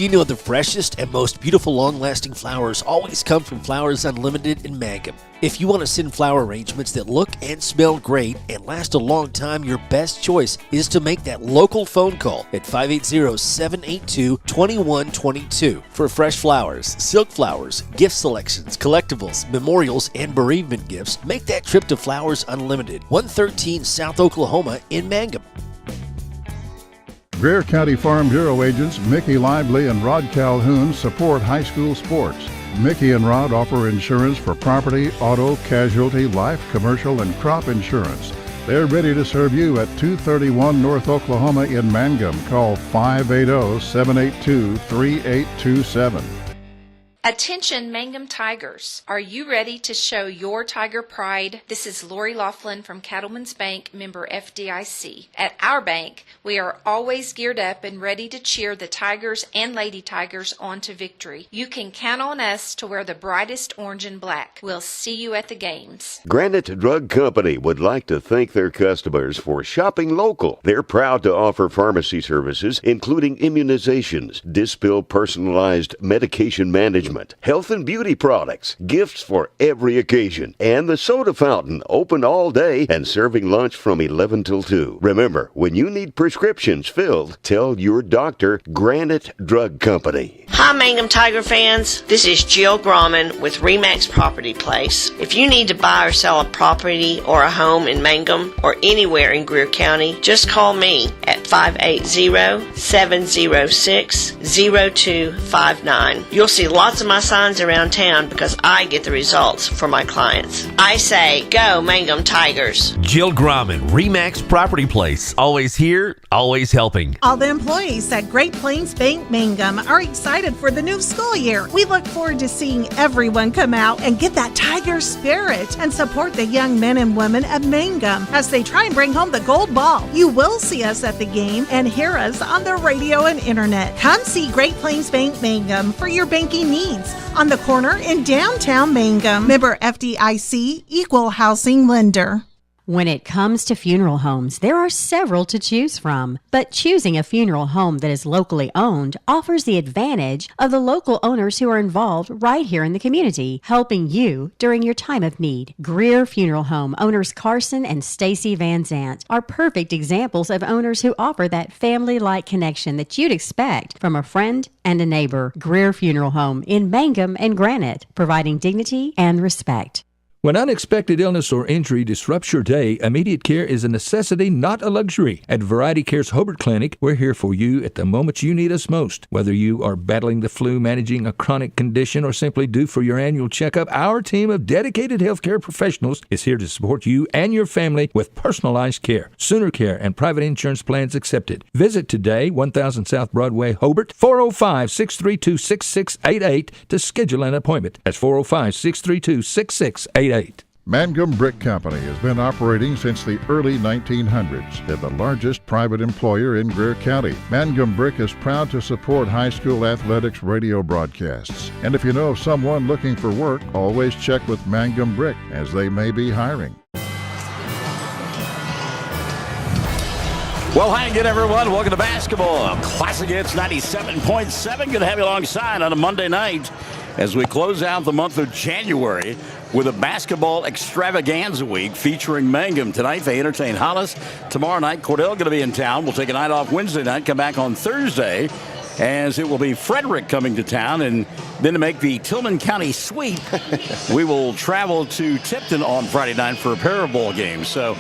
you know the freshest and most beautiful long-lasting flowers always come from Flowers Unlimited in Mangum. If you want to send flower arrangements that look and smell great and last a long time, your best choice is to make that local phone call at 580-782-2122 for fresh flowers, silk flowers, gift selections, collectibles, memorials, and bereavement gifts. Make that trip to Flowers Unlimited, 113 South Oklahoma in Mangum. Greer County Farm Bureau agents Mickey Lively and Rod Calhoun support high school sports. Mickey and Rod offer insurance for property, auto, casualty, life, commercial, and crop insurance. They're ready to serve you at 231 North Oklahoma in Mangum. Call 580-782-3827. Attention Mangum Tigers. Are you ready to show your Tiger pride? This is Lori Laughlin from Cattlemen's Bank, member FDIC. At our bank, we are always geared up and ready to cheer the Tigers and Lady Tigers on to victory. You can count on us to wear the brightest orange and black. We'll see you at the games. Granite Drug Company would like to thank their customers for shopping local. They're proud to offer pharmacy services, including immunizations, Dispill personalized medication management, health and beauty products, gifts for every occasion, and the soda fountain, open all day and serving lunch from 11 till 2. Remember, when you need prescriptions filled, tell your doctor Granite Drug Company. Hi Mangum Tiger fans, this is Jill Grauman with RE/MAX Property Place. If you need to buy or sell a property or a home in Mangum or anywhere in Greer County, just call me at 580-706-0259. You'll see lots of my signs around town because I get the results for my clients. I say, go Mangum Tigers. Jill Grauman, RE/MAX Property Place. Always here, always helping. All the employees at Great Plains Bank Mangum are excited for the new school year. We look forward to seeing everyone come out and get that Tiger spirit and support the young men and women of Mangum as they try and bring home the gold ball. You will see us at the game and hear us on the radio and internet. Come see Great Plains Bank Mangum for your banking needs on the corner in downtown Mangum. Member FDIC, Equal Housing Lender. When it comes to funeral homes, there are several to choose from, but choosing a funeral home that is locally owned offers the advantage of the local owners who are involved right here in the community, helping you during your time of need. Greer Funeral Home owners Carson and Stacy Van Zant are perfect examples of owners who offer that family-like connection that you'd expect from a friend and a neighbor. Greer Funeral Home in Mangum and Granite, providing dignity and respect. When unexpected illness or injury disrupts your day, immediate care is a necessity, not a luxury. At Variety Care's Hobart Clinic, we're here for you at the moment you need us most. Whether you are battling the flu, managing a chronic condition, or simply due for your annual checkup, our team of dedicated healthcare professionals is here to support you and your family with personalized care. Sooner Care and private insurance plans accepted. Visit today, 1000 South Broadway, Hobart, 405-632-6688 to schedule an appointment. That's 405-632-6688. Mangum Brick Company has been operating since the early 1900s. They're the largest private employer in Greer County. Mangum Brick is proud to support high school athletics radio broadcasts. And if you know of someone looking for work, always check with Mangum Brick, as they may be hiring. Well, hi again, everyone. Welcome to basketball. Classic Hits 97.7. Good to have you alongside on a Monday night as we close out the month of January with a basketball extravaganza week featuring Mangum. Tonight, they entertain Hollis. Tomorrow night, Cordell going to be in town. We'll take a night off Wednesday night, come back on Thursday, as it will be Frederick coming to town. And then to make the Tillman County sweep, we will travel to Tipton on Friday night for a pair of ball games. So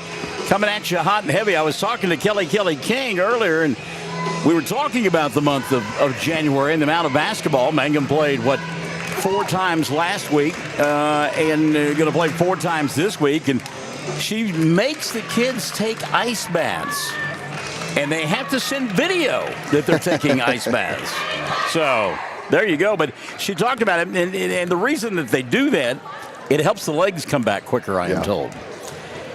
coming at you hot and heavy. I was talking to Kelly King earlier, and we were talking about the month of January and the amount of basketball. Mangum played, 4 times last week, and going to play 4 times this week. And she makes the kids take ice baths, and they have to send video that they're taking ice baths. So there you go. But she talked about it, and the reason that they do that, it helps the legs come back quicker, I am told.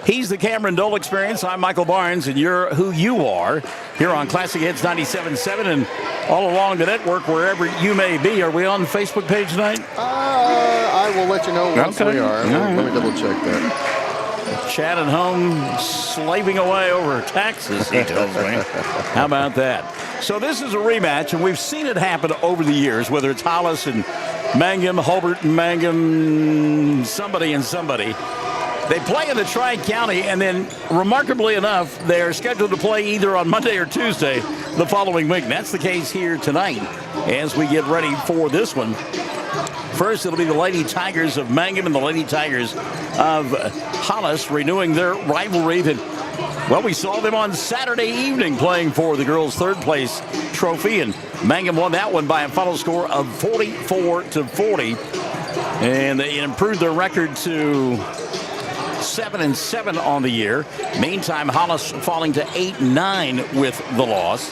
He's the Cameron Dole Experience. I'm Michael Barnes, and you're who you are here on Classic Hits 97.7 and all along the network, wherever you may be. Are we on the Facebook page tonight? I will let you know once we are. Let me double check that. Chad at home slaving away over taxes, he tells me. How about that? So this is a rematch, and we've seen it happen over the years, whether it's Hollis and Mangum, Hobart and Mangum, somebody and somebody. They play in the Tri-County, and then, remarkably enough, they're scheduled to play either on Monday or Tuesday the following week. And that's the case here tonight as we get ready for this one. First, it'll be the Lady Tigers of Mangum and the Lady Tigers of Hollis renewing their rivalry that, well, we saw them on Saturday evening playing for the girls' third-place trophy, and Mangum won that one by a final score of 44-40, and they improved their record to 7-7 on the year. Meantime, Hollis falling to 8-9 with the loss.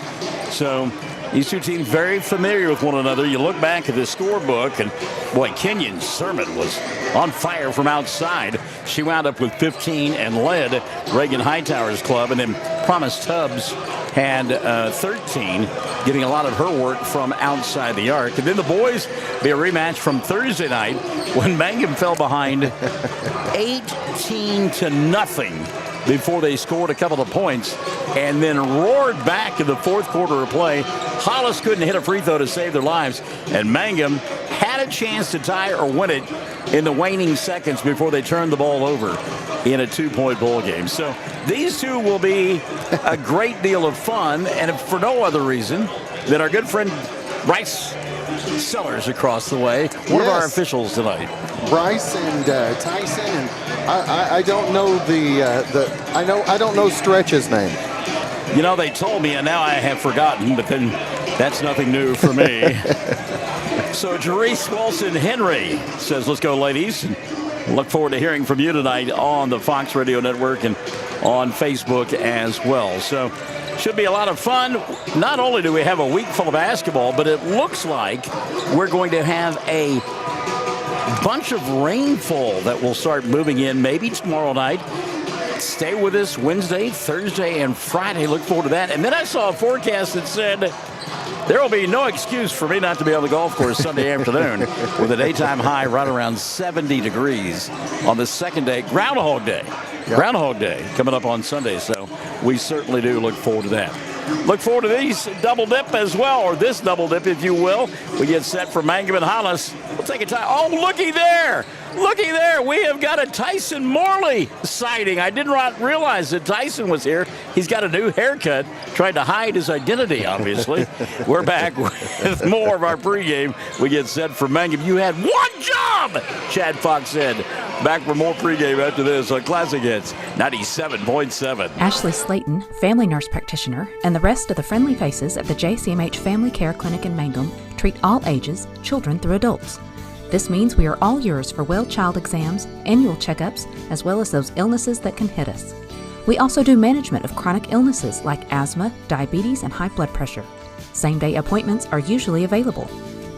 So these two teams very familiar with one another. You look back at the scorebook, and boy, Kenyon Sermon was on fire from outside. She wound up with 15 and led Reagan Hightower's club, and then Promise Tubbs had 13, getting a lot of her work from outside the arc. And then the boys be a rematch from Thursday night when Mangum fell behind 18-0 before they scored a couple of points and then roared back in the fourth quarter of play. Hollis couldn't hit a free throw to save their lives, and Mangum had a chance to tie or win it in the waning seconds before they turned the ball over in a 2-point ball game. So these two will be a great deal of fun, and if for no other reason than our good friend Bryce Sellers across the way, one of our officials tonight. Bryce and Tyson, and I don't know I don't know Stretch's name. You know, they told me, and now I have forgotten, but then that's nothing new for me. So Jerice Wilson Henry says, let's go, ladies. And look forward to hearing from you tonight on the Fox Radio Network and on Facebook as well. So should be a lot of fun. Not only do we have a week full of basketball, but it looks like we're going to have a bunch of rainfall that will start moving in maybe tomorrow night. Stay with us Wednesday, Thursday, and Friday. Look forward to that. And then I saw a forecast that said there will be no excuse for me not to be on the golf course Sunday afternoon with a daytime high right around 70 degrees on the second day. Groundhog Day. Yep. Groundhog Day coming up on Sunday. So we certainly do look forward to that. Look forward to these double dip as well, or this double dip, if you will. We get set for Mangum and Hollis. We'll take a time. Oh, looky there. Looky there. We have got a Tyson Morley sighting. I did not realize that Tyson was here. He's got a new haircut, trying to hide his identity, obviously. We're back with more of our pregame. We get set for Mangum. You had one job, Chad Fox said. Back for more pregame after this on Classic Hits 97.7. Ashley Slayton, family nurse practitioner, and the rest of the friendly faces at the JCMH Family Care Clinic in Mangum treat all ages, children through adults. This means we are all yours for well child exams, annual checkups, as well as those illnesses that can hit us. We also do management of chronic illnesses like asthma, diabetes, and high blood pressure. Same-day appointments are usually available.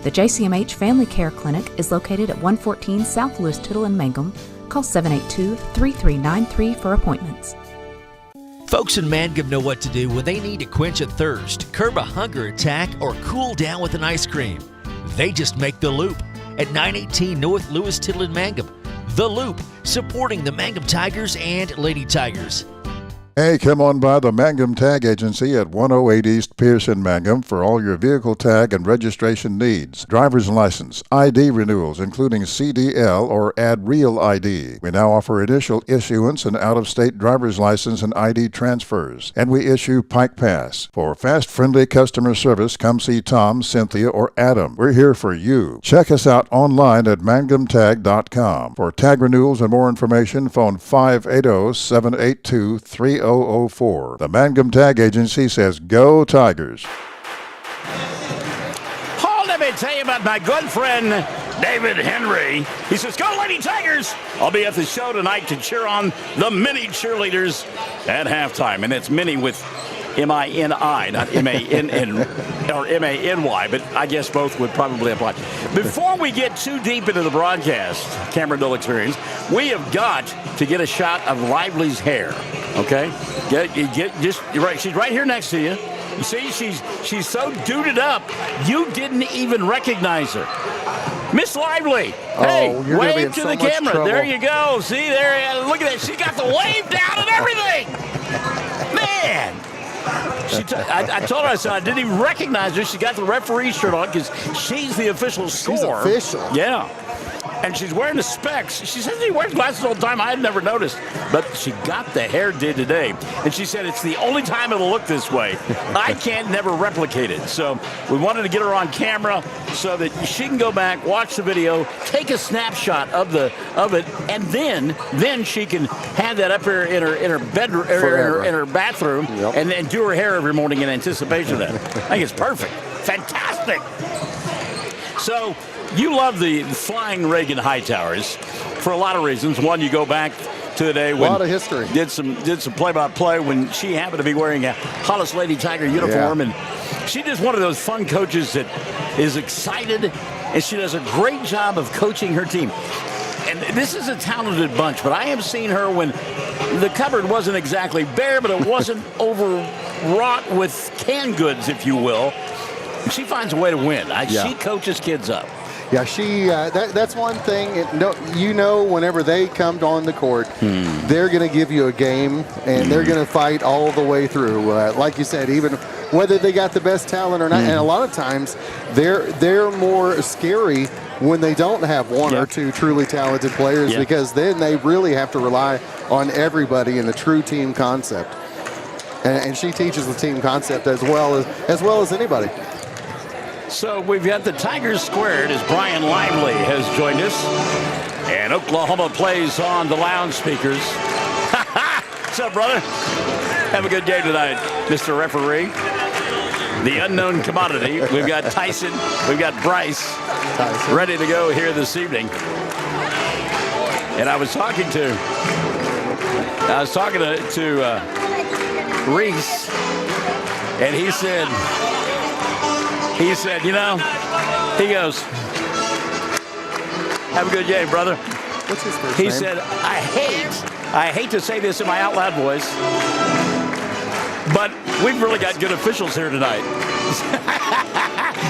The JCMH Family Care Clinic is located at 114 South Lewis Tittle in Mangum. Call 782-3393 for appointments. Folks in Mangum know what to do when they need to quench a thirst, curb a hunger attack, or cool down with an ice cream. They just make the Loop at 918 North Lewis Tittle in Mangum. The Loop, supporting the Mangum Tigers and Lady Tigers. Hey, come on by the Mangum Tag Agency at 108 East Pierce in Mangum for all your vehicle tag and registration needs. Driver's license, ID renewals, including CDL or Add Real ID. We now offer initial issuance and out-of-state driver's license and ID transfers. And we issue Pike Pass. For fast, friendly customer service, come see Tom, Cynthia, or Adam. We're here for you. Check us out online at mangumtag.com. For tag renewals and more information, phone 580-782-3004. The Mangum Tag Agency says, go Tigers. Oh, let me tell you about my good friend, David Henry. He says, go Lady Tigers. I'll be at the show tonight to cheer on the mini cheerleaders at halftime. And it's mini with M-I-N-I, not M-A-N-N or M-A-N-Y, but I guess both would probably apply. Before we get too deep into the broadcast, Cameron Dole Experience, we have got to get a shot of Lively's hair, okay? You're right. She's right here next to you. You see, she's so duded up, you didn't even recognize her. Miss Lively. Hey, you're gonna be in wave to so the much camera. trouble. There you go. See there? Look at that. She got the wave down and everything. Man. I told her, I said, I didn't even recognize her. She got the referee shirt on because she's the official score. She's official. Yeah. And she's wearing the specs. She says she wears glasses all the time. I had never noticed. But she got the hair did today. And she said it's the only time it'll look this way. I can't never replicate it. So we wanted to get her on camera so that she can go back, watch the video, take a snapshot of it, and then she can have that up here in her bedroom, in her bathroom, and do her hair every morning in anticipation of that. I think it's perfect. Fantastic. So you love the Flying Reagan High Towers for a lot of reasons. One, you go back to the day when a lot of history. Did some play-by-play when she happened to be wearing a Hollis Lady Tiger uniform, and she's just one of those fun coaches that is excited, and she does a great job of coaching her team. And this is a talented bunch, but I have seen her when the cupboard wasn't exactly bare, but it wasn't overwrought with canned goods, if you will. She finds a way to win. She coaches kids up. Yeah, that's one thing. Whenever they come on the court, they're going to give you a game, and they're going to fight all the way through. Like you said, even whether they got the best talent or not. And a lot of times, they're more scary when they don't have one or two truly talented players, because then they really have to rely on everybody in the true team concept. And she teaches the team concept as well as anybody. So we've got the Tigers squared as Brian Lively has joined us. And Oklahoma plays on the loudspeakers. What's up, brother? Have a good game tonight, Mr. Referee. The unknown commodity. We've got Tyson. We've got Bryce ready to go here this evening. And I was talking to Reese, and he said, he goes, have a good game, brother. What's his first name? He said, I hate to say this in my out loud voice, but we've really got good officials here tonight.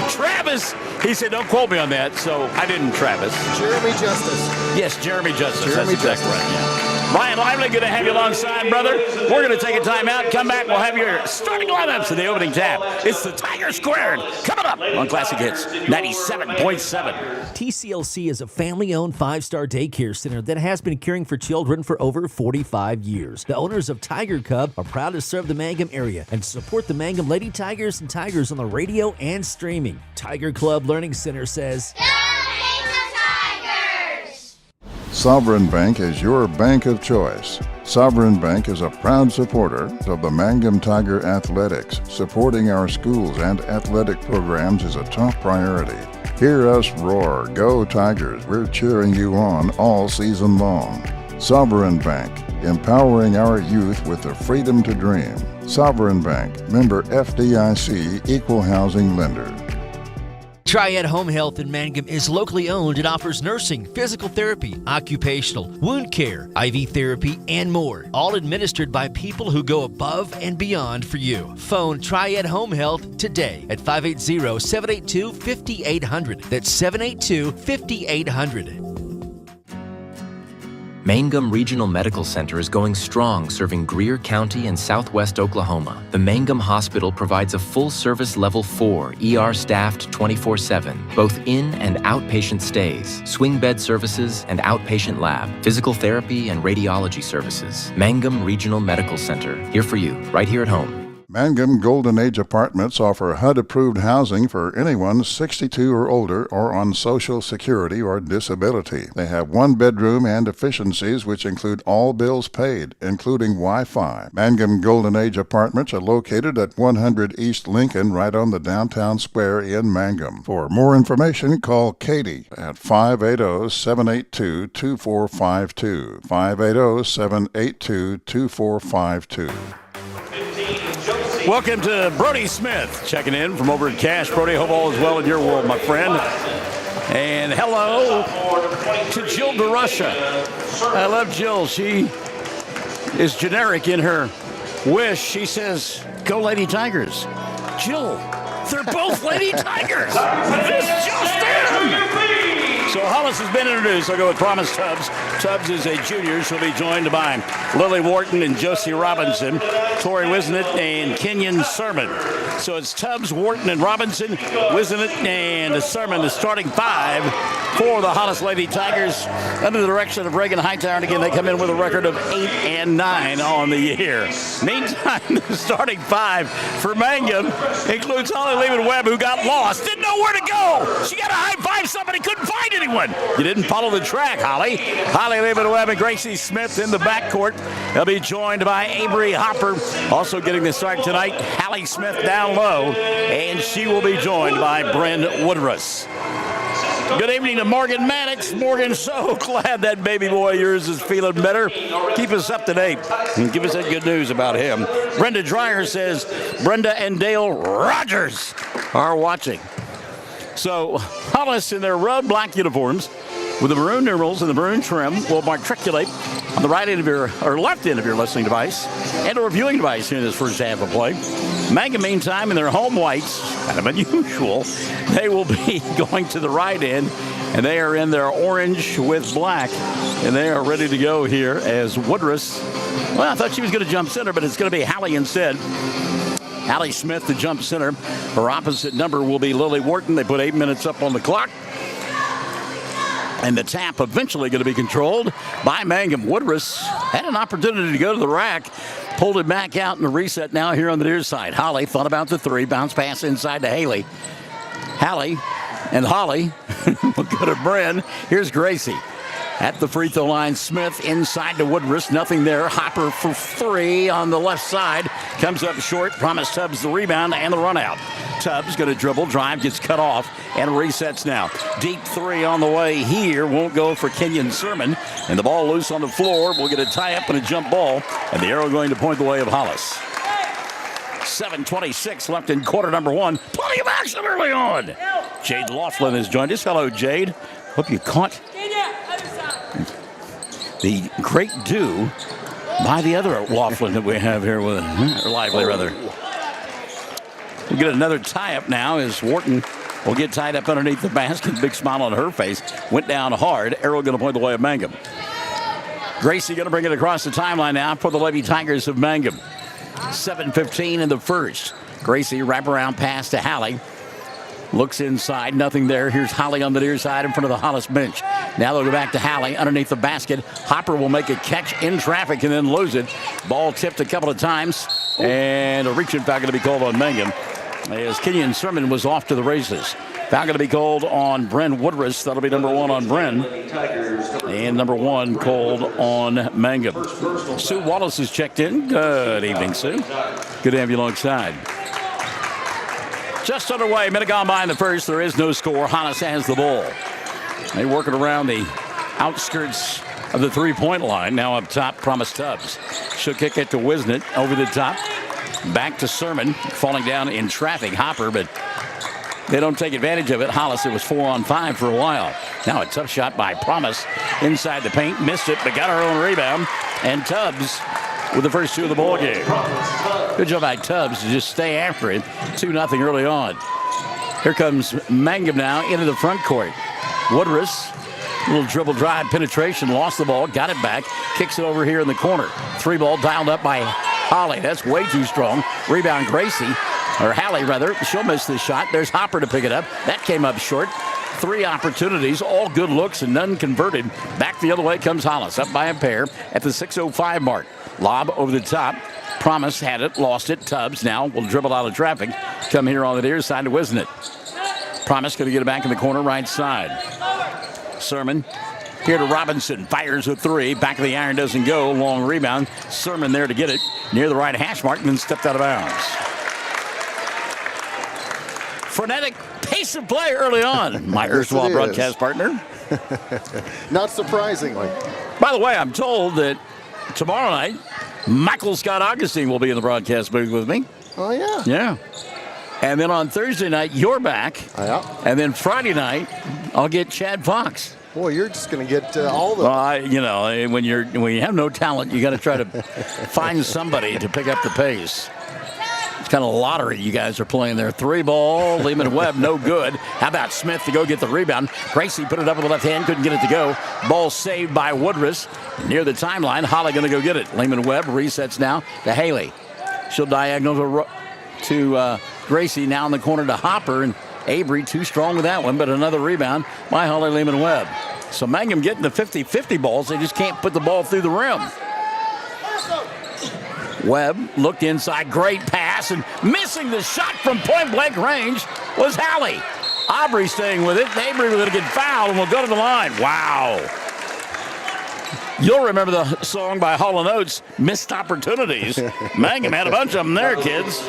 Travis, he said, don't quote me on that, so I didn't, Travis. Jeremy Justice. Yes, Jeremy Justice. That's exactly right, yeah. Brian Lively, good to have you alongside, brother. We're going to take a timeout. Come back. We'll have your starting lineups in the opening tab. It's the Tiger Squared coming up on Classic Hits 97.7. TCLC is a family-owned 5-star daycare center that has been caring for children for over 45 years. The owners of Tiger Cub are proud to serve the Mangum area and support the Mangum Lady Tigers and Tigers on the radio and streaming. Tiger Club Learning Center says, Sovereign Bank is your bank of choice. Sovereign Bank is a proud supporter of the Mangum Tiger Athletics. Supporting our schools and athletic programs is a top priority. Hear us roar, go Tigers. We're cheering you on all season long. Sovereign Bank, empowering our youth with the freedom to dream. Sovereign Bank, member FDIC, equal housing lender. Triad Home Health in Mangum is locally owned and offers nursing, physical therapy, occupational, wound care, IV therapy, and more. All administered by people who go above and beyond for you. Phone Triad Home Health today at 580-782-5800. That's 782-5800. Mangum Regional Medical Center is going strong, serving Greer County and southwest Oklahoma. The Mangum Hospital provides a full-service Level 4, ER-staffed 24/7, both in and outpatient stays, swing bed services and outpatient lab, physical therapy and radiology services. Mangum Regional Medical Center, here for you, right here at home. Mangum Golden Age Apartments offer HUD-approved housing for anyone 62 or older or on Social Security or disability. They have one bedroom and efficiencies which include all bills paid, including Wi-Fi. Mangum Golden Age Apartments are located at 100 East Lincoln, right on the downtown square in Mangum. For more information, call Katie at 580-782-2452. 580-782-2452. Welcome to Brody Smith, checking in from over at Cash. Brody, hope all is well in your world, my friend. And hello to Jill DeRusha. I love Jill. She is generic in her wish. She says, go Lady Tigers. Jill, they're both Lady Tigers. This just in. Hollis has been introduced. I'll go with Promise Tubbs. Tubbs is a junior. She'll be joined by Lily Wharton and Josie Robinson, Tori Wisnett, and Kenyon Sermon. So it's Tubbs, Wharton, and Robinson, Wisnett, and Sermon, the starting five for the Hollis Lady Tigers under the direction of Reagan Hightower. And again, they come in with a record of 8-9 on the year. Meantime, the starting five for Mangum includes Holly Lehman-Webb, who got lost, didn't know where to go. She got a high five somebody, couldn't find anyone. You didn't follow the track, Holly. Holly Lehman-Webb and Gracie Smith in the backcourt. They'll be joined by Avery Hopper, also getting the start tonight. Hallie Smith down low, and she will be joined by Bryn Woodruss. Good evening to Morgan Maddox. Morgan, so glad that baby boy of yours is feeling better. Keep us up to date and give us that good news about him. Brenda Dreyer says Brenda and Dale Rogers are watching. So Hollis in their red black uniforms with the maroon numerals and the maroon trim will matriculate on the right end of your, or left end of your listening device and a viewing device here in this first half of play. Mangum, meantime, in their home whites, kind of unusual, they will be going to the right end, and they are in their orange with black, and they are ready to go here as Woodruss. Well, I thought she was going to jump center, but it's going to be Hallie instead. Hallie Smith, the jump center. Her opposite number will be Lily Wharton. They put 8 minutes up on the clock. And the tap eventually going to be controlled by Mangum. Woodruss had an opportunity to go to the rack, pulled it back out in the reset now here on the near side. Holly thought about the three, bounce pass inside to Haley. Hallie and Holly will go to Bryn. Here's Gracie. At the free throw line, Smith inside to Woodruss. Nothing there. Hopper for three on the left side. Comes up short. Promise Tubbs the rebound and the run out. Tubbs going to dribble, drive, gets cut off, and resets now. Deep three on the way here. Won't go for Kenyon Sermon. And the ball loose on the floor. We'll get a tie-up and a jump ball. And the arrow going to point the way of Hollis. 7:26 left in quarter number one. Plenty of action early on. Jade Laughlin has joined us. Hello, Jade. Hope you caught the great do by the other Laughlin that we have here with or Lively, rather. We'll get another tie-up now as Wharton will get tied up underneath the basket. Big smile on her face. Went down hard. Arrow going to point the way of Mangum. Gracie going to bring it across the timeline now for the Lady Tigers of Mangum. 7:15 in the first. Gracie wraparound pass to Hallie. Looks inside, nothing there. Here's Holly on the near side in front of the Hollis bench. Now they'll go back to Hallie underneath the basket. Hopper will make a catch in traffic and then lose it. Ball tipped a couple of times, and a reach-in foul going to be called on Mangum as Kenyon Sermon was off to the races. Foul going to be called on Bryn Woodruss. That'll be number one on Bryn. And number one called on Mangum. Sue Wallace has checked in. Good evening, Sue. Good to have you alongside. Just underway, minute gone by in the first. There is no score. Hollis has the ball. They work it around the outskirts of the three-point line. Now up top, Promise Tubbs. She'll kick it to Wisnett over the top. Back to Sermon, falling down in traffic. Hopper, but they don't take advantage of it. Hollis, it was 4-on-5 for a while. Now a tough shot by Promise inside the paint. Missed it, but got her own rebound. And Tubbs with the first two of the ball game. Good job by Tubbs to just stay after it. 2-0 early on. Here comes Mangum now into the front court. Woodruss, little dribble drive penetration, lost the ball, got it back, kicks it over here in the corner. Three ball dialed up by Holly. That's way too strong. Rebound Gracie, or Hallie rather. She'll miss this shot. There's Hopper to pick it up. That came up short. Three opportunities, all good looks and none converted. Back the other way comes Hollis, up by a pair at the 6:05 mark. Lob over the top. Promise had it, lost it. Tubbs now will dribble out of traffic. Come here on the near side to Wisnett. Promise going to get it back in the corner right side. Sermon here to Robinson. Fires a three. Back of the iron doesn't go. Long rebound. Sermon there to get it near the right hash mark and then stepped out of bounds. Frenetic pace of play early on. My erstwhile broadcast partner. Not surprisingly. By the way, I'm told that tomorrow night, Michael Scott Augustine will be in the broadcast booth with me. Oh, yeah. Yeah. And then on Thursday night, you're back. Yeah. And then Friday night, I'll get Chad Fox. Boy, you're just going to get all the... Well, when you have no talent, you got to try to find somebody to pick up the pace. It's kind kind of lottery you guys are playing there. 3-ball, Lehman Webb, no good. How about Smith to go get the rebound? Gracie put it up with the left hand, couldn't get it to go. Ball saved by Woodruss. Near the timeline, Holly going to go get it. Lehman Webb resets now to Haley. She'll diagonal to Gracie, now in the corner to Hopper, and Avery too strong with that one, but another rebound by Holly Lehman Webb. So Mangum getting the 50-50 balls. They just can't put the ball through the rim. Webb looked inside, great pass, and missing the shot from point-blank range was Hallie. Aubrey staying with it. Avery will get fouled and will go to the line. Wow. You'll remember the song by Hall & Oates, Missed Opportunities. Mangum had a bunch of them there, kids.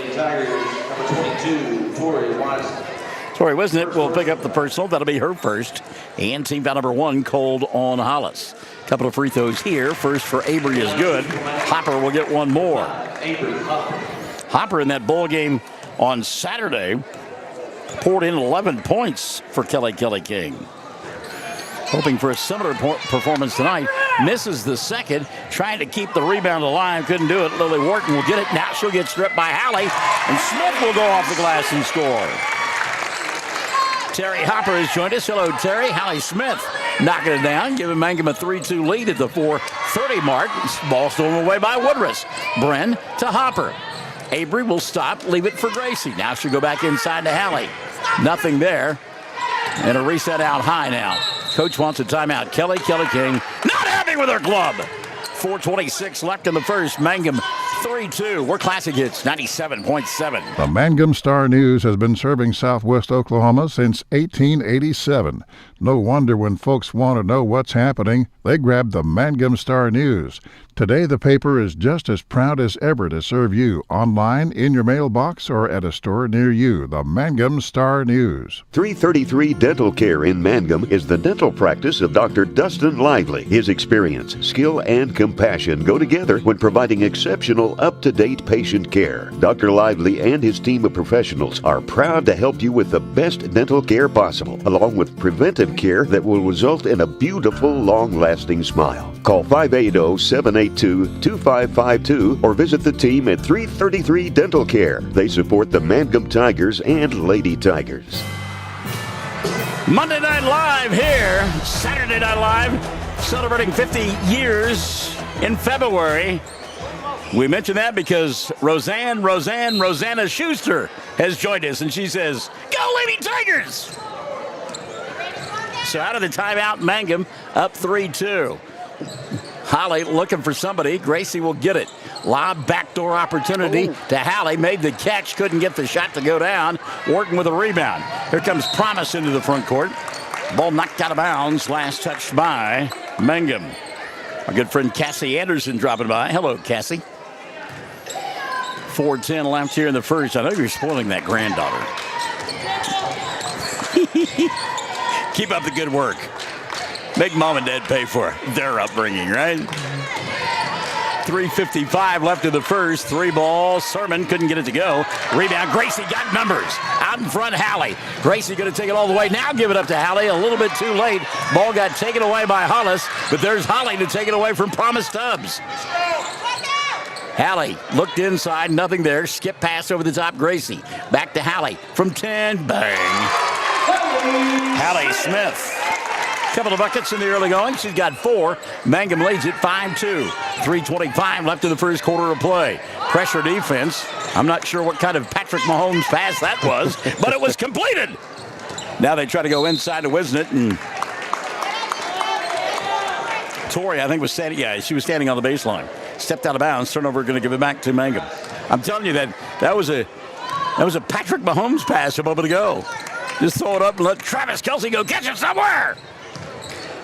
Tori Wisnett will pick up the personal. That'll be her first. And team foul number 1 called on Hollis. Couple of free throws here. First for Avery is good. Hopper will get one more. Hopper in that bowl game on Saturday poured in 11 points for Kelly King. Hoping for a similar performance tonight. Misses the second. Trying to keep the rebound alive. Couldn't do it. Lily Wharton will get it. Now she'll get stripped by Hallie. And Smith will go off the glass and score. Terry Hopper has joined us. Hello, Terry. Hallie Smith knocking it down, giving Mangum a 3-2 lead at the 4:30 mark. Ball stolen away by Woodruss. Bren to Hopper. Avery will stop, leave it for Gracie. Now she'll go back inside to Hallie. Nothing there. And a reset out high now. Coach wants a timeout. Kelly King not happy with her club. 4:26 left in the first. Mangum 3-2. We're Classic Hits 97.7. The Mangum Star News has been serving southwest Oklahoma since 1887. No wonder when folks want to know what's happening, they grab the Mangum Star News. Today, the paper is just as proud as ever to serve you online, in your mailbox, or at a store near you. The Mangum Star News. 333 Dental Care in Mangum is the dental practice of Dr. Dustin Lively. His experience, skill, and compassion go together when providing exceptional, up-to-date patient care. Dr. Lively and his team of professionals are proud to help you with the best dental care possible, along with preventive care that will result in a beautiful, long-lasting smile. Call 580-782-2552 or visit the team at 333 Dental Care. They support the Mangum Tigers and Lady Tigers. Monday Night Live here. Saturday Night Live celebrating 50 years in February. We mention that because Rosanna Schuster has joined us, and she says, "Go Lady Tigers!" So out of the timeout, Mangum up 3-2. Holly looking for somebody. Gracie will get it. Lob backdoor opportunity to Hallie. Made the catch. Couldn't get the shot to go down. Wharton with a rebound. Here comes Promise into the front court. Ball knocked out of bounds. Last touched by Mangum. Our good friend Cassie Anderson dropping by. Hello, Cassie. 4:10 left here in the first. I know you're spoiling that granddaughter. Keep up the good work. Make mom and dad pay for their upbringing, right? 3:55 left in the first. 3-ball. Sermon couldn't get it to go. Rebound. Gracie got numbers. Out in front, Hallie. Gracie going to take it all the way. Now give it up to Hallie. A little bit too late. Ball got taken away by Hollis, but there's Holly to take it away from Promise Tubbs. Hallie looked inside. Nothing there. Skip pass over the top. Gracie. Back to Hallie. From 10. Bang. Hallie Smith. Couple of buckets in the early going. She's got 4. Mangum leads it 5-2. 3:25 left in the first quarter of play. Pressure defense. I'm not sure what kind of Patrick Mahomes pass that was, but it was completed. Now they try to go inside to Wisnett, and Tori, I think, was standing. Yeah, she was standing on the baseline. Stepped out of bounds. Turnover going to give it back to Mangum. I'm telling you that was a Patrick Mahomes pass a moment ago. Just throw it up and let Travis Kelce go catch it somewhere.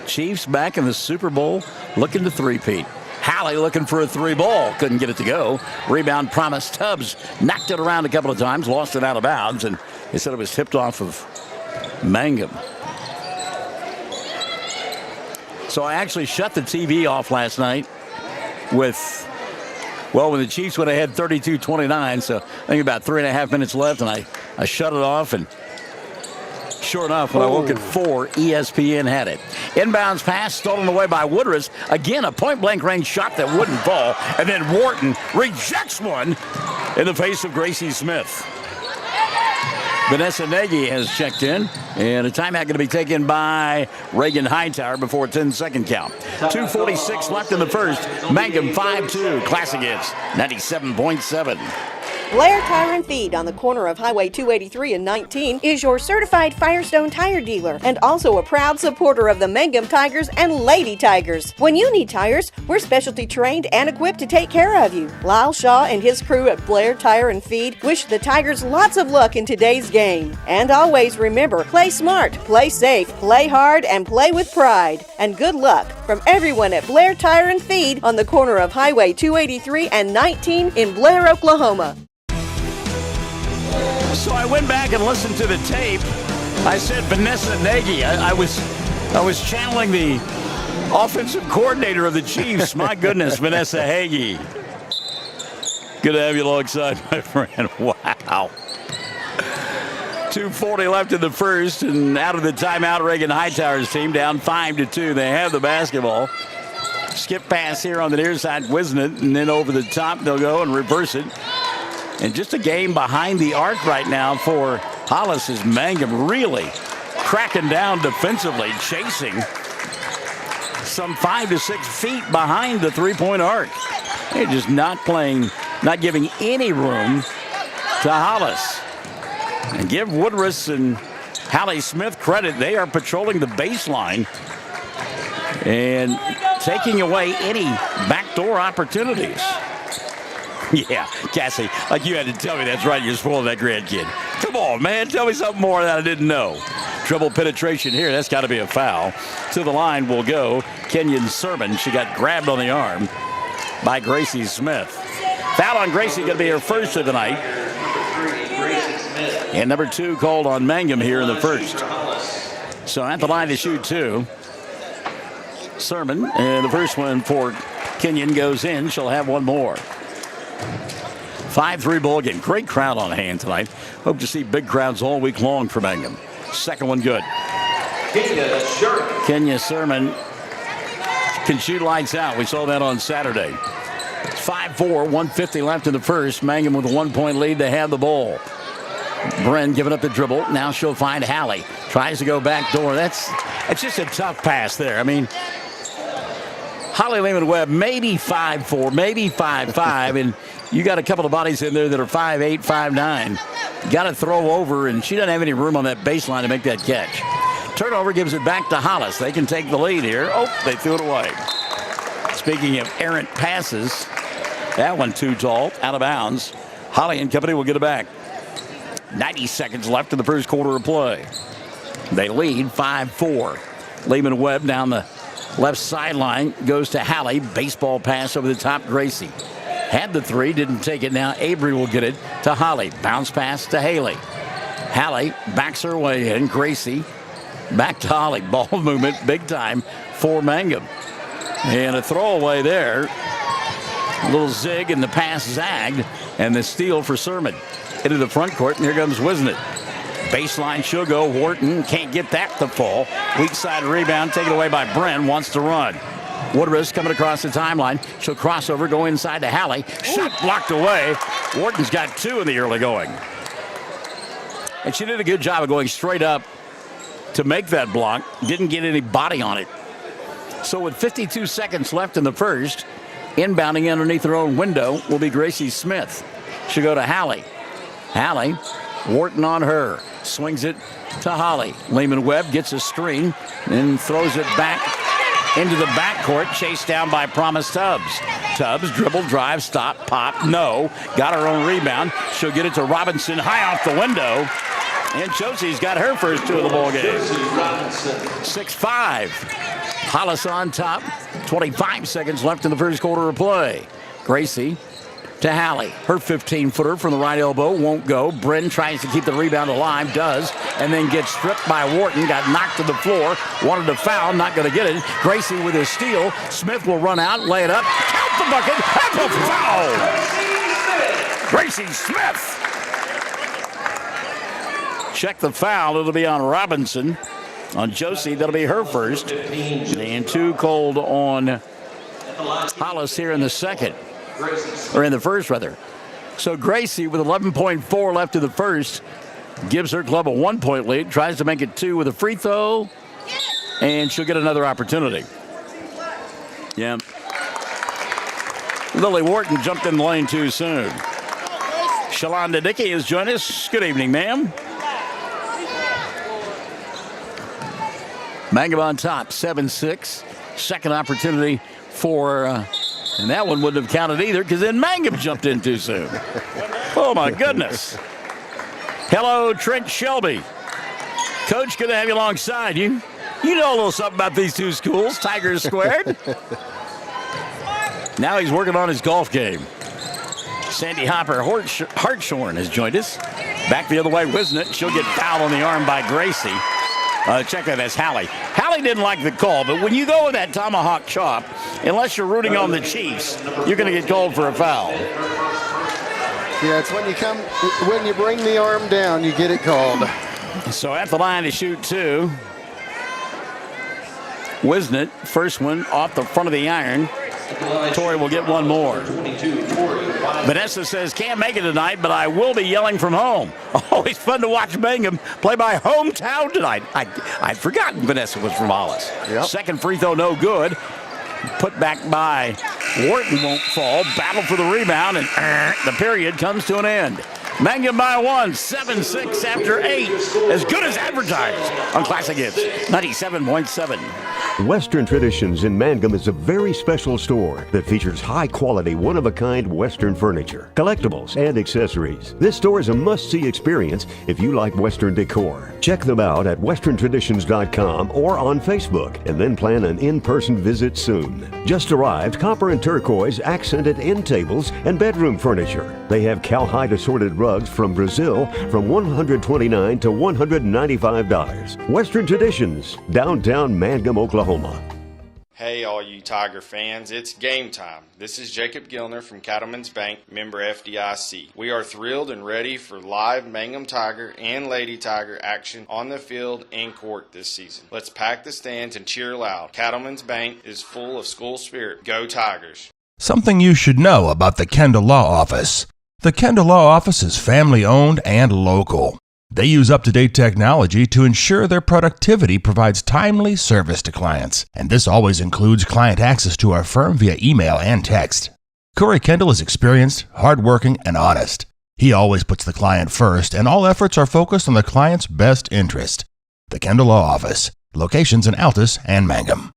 Chiefs back in the Super Bowl looking to three-peat. Hallie looking for a 3-ball. Couldn't get it to go. Rebound Promise Tubbs knocked it around a couple of times, lost it out of bounds, and they said it was tipped off of Mangum. So I actually shut the TV off last night when the Chiefs went ahead 32-29, so I think about 3.5 minutes left, and I shut it off, and sure enough, when I woke at 4, ESPN had it. Inbounds pass stolen away by Woodruss. Again, a point-blank range shot that wouldn't fall. And then Wharton rejects one. in the face of Gracie Smith. Vanessa Nagy has checked in, and a timeout going to be taken by Reagan Hightower before a 10-second count. 2:46 left in the first. Mangum 5-2. Classic hits 97.7. Blair Tire and Feed on the corner of Highway 283 and 19 is your certified Firestone tire dealer and also a proud supporter of the Mangum Tigers and Lady Tigers. When you need tires, we're specialty trained and equipped to take care of you. Lyle Shaw and his crew at Blair Tire and Feed wish the Tigers lots of luck in today's game. And always remember, play smart, play safe, play hard, and play with pride. And good luck from everyone at Blair Tire and Feed on the corner of Highway 283 and 19 in Blair, Oklahoma. So I went back and listened to the tape. I said Vanessa Nagy. I was channeling the offensive coordinator of the Chiefs. My goodness, Vanessa Nagy. Good to have you alongside, my friend. Wow. 2:40 left in the first, and out of the timeout, Reagan Hightower's team down 5-2. They have the basketball. Skip pass here on the near side, Wisnett, and then over the top they'll go and reverse it. And just a game behind the arc right now for Hollis is Mangum really cracking down defensively, chasing some 5 to 6 feet behind the three-point arc. They're just not giving any room to Hollis. And give Woodruss and Hallie Smith credit. They are patrolling the baseline and taking away any backdoor opportunities. Yeah, Cassie, like you had to tell me that's right. You're spoiling that grandkid. Come on, man. Tell me something more that I didn't know. Trouble penetration here. That's got to be a foul. To the line will go Kenyon Sermon. She got grabbed on the arm by Gracie Smith. Foul on Gracie going to be her first of the night. And number 2 called on Mangum here in the first. So at the line to shoot 2. Sermon, and the first one for Kenyon goes in. She'll have one more. 5-3 ball game. Great crowd on hand tonight. Hope to see big crowds all week long for Mangum. Second one good. Kenya Sermon can shoot lights out. We saw that on Saturday. 5-4, 150 left in the first. Mangum with a 1-point lead. They have the ball. Bren giving up the dribble. Now she'll find Hallie. Tries to go back door. It's just a tough pass there. I mean, Holly Lehman-Webb, maybe 5'4", maybe 5'5", and you got a couple of bodies in there that are 5'8", 5'9". Got to throw over, and she doesn't have any room on that baseline to make that catch. Turnover gives it back to Hollis. They can take the lead here. Oh, they threw it away. Speaking of errant passes, that one too tall, out of bounds. Holly and company will get it back. 90 seconds left in the first quarter of play. They lead 5-4. Lehman-Webb down the left sideline goes to Hallie. Baseball pass over the top. Gracie had the three, didn't take it. Now Avery will get it to Holly. Bounce pass to Haley. Hallie backs her way in. Gracie back to Holly. Ball movement big time for Mangum. And a throwaway there. A little zig and the pass zagged. And the steal for Sermon. Into the front court, and here comes Wisnett. Baseline, she'll go. Wharton can't get that to fall. Weak side rebound taken away by Bren. Wants to run. Woodruss coming across the timeline. She'll cross over, go inside to Hallie. Shot blocked away. Wharton's got 2 in the early going. And she did a good job of going straight up to make that block. Didn't get any body on it. So with 52 seconds left in the first, inbounding underneath her own window will be Gracie Smith. She'll go to Hallie. Hallie, Wharton on her. Swings it to Holly. Lehman-Webb gets a screen and throws it back into the backcourt. Chased down by Promise Tubbs. Tubbs, dribble, drive, stop, pop, no. Got her own rebound. She'll get it to Robinson high off the window. And Josie's got her first 2 of the ball game. 6-5. Hollis on top. 25 seconds left in the first quarter of play. Gracie to Hallie. Her 15-footer from the right elbow won't go. Bren tries to keep the rebound alive, does, and then gets stripped by Wharton. Got knocked to the floor. Wanted to foul, not going to get it. Gracie with his steal. Smith will run out, lay it up, count the bucket, and the foul! Gracie Smith! Check the foul. It'll be on Robinson. On Josie, that'll be her first. And 2 called on Hollis here in the second. Or in the first, rather. So Gracie, with 11.4 left in the first, gives her club a 1-point lead, tries to make it 2 with a free throw, and she'll get another opportunity. Yeah. Lily Wharton jumped in the lane too soon. Shalonda Dickey has joined us. Good evening, ma'am. Mangum on top, 7-6. Second opportunity for, and that one wouldn't have counted either because then Mangum jumped in too soon. Oh, my goodness. Hello, Trent Shelby. Coach, good to have you alongside you. You know a little something about these two schools, Tigers squared. Now he's working on his golf game. Sandy Hopper Hartshorn has joined us. Back the other way, Wisnett. She'll get fouled on the arm by Gracie. Check that, that's Hallie. Hallie didn't like the call, but when you go with that tomahawk chop, unless you're rooting on the Chiefs, you're going to get called for a foul. Yeah, it's when you bring the arm down, you get it called. So at the line to shoot 2. Wisnett, first one off the front of the iron. Torrey will get one more. Vanessa says, can't make it tonight, but I will be yelling from home. Always fun to watch Mangum play my hometown tonight. I'd forgotten Vanessa was from Hollis. Yep. Second free throw, no good. Put back by Wharton, won't fall. Battle for the rebound, and the period comes to an end. Mangum by 1, 7-6 after 8. As good as advertised on Classic Hits 97.7. Western Traditions in Mangum is a very special store that features high-quality, one-of-a-kind Western furniture, collectibles, and accessories. This store is a must-see experience if you like Western decor. Check them out at westerntraditions.com or on Facebook, and then plan an in-person visit soon. Just arrived copper and turquoise accented end tables and bedroom furniture. They have cowhide assorted rugs from Brazil from $129 to $195. Western Traditions, downtown Mangum, Oklahoma. Hey, all you Tiger fans, it's game time. This is Jacob Gilner from Cattlemen's Bank, member FDIC. We are thrilled and ready for live Mangum Tiger and Lady Tiger action on the field and court this season. Let's pack the stands and cheer loud. Cattlemen's Bank is full of school spirit. Go Tigers. Something you should know about the Kendall Law Office. The Kendall Law Office is family-owned and local. They use up-to-date technology to ensure their productivity provides timely service to clients, and this always includes client access to our firm via email and text. Corey Kendall is experienced, hardworking, and honest. He always puts the client first, and all efforts are focused on the client's best interest. The Kendall Law Office, locations in Altus and Mangum.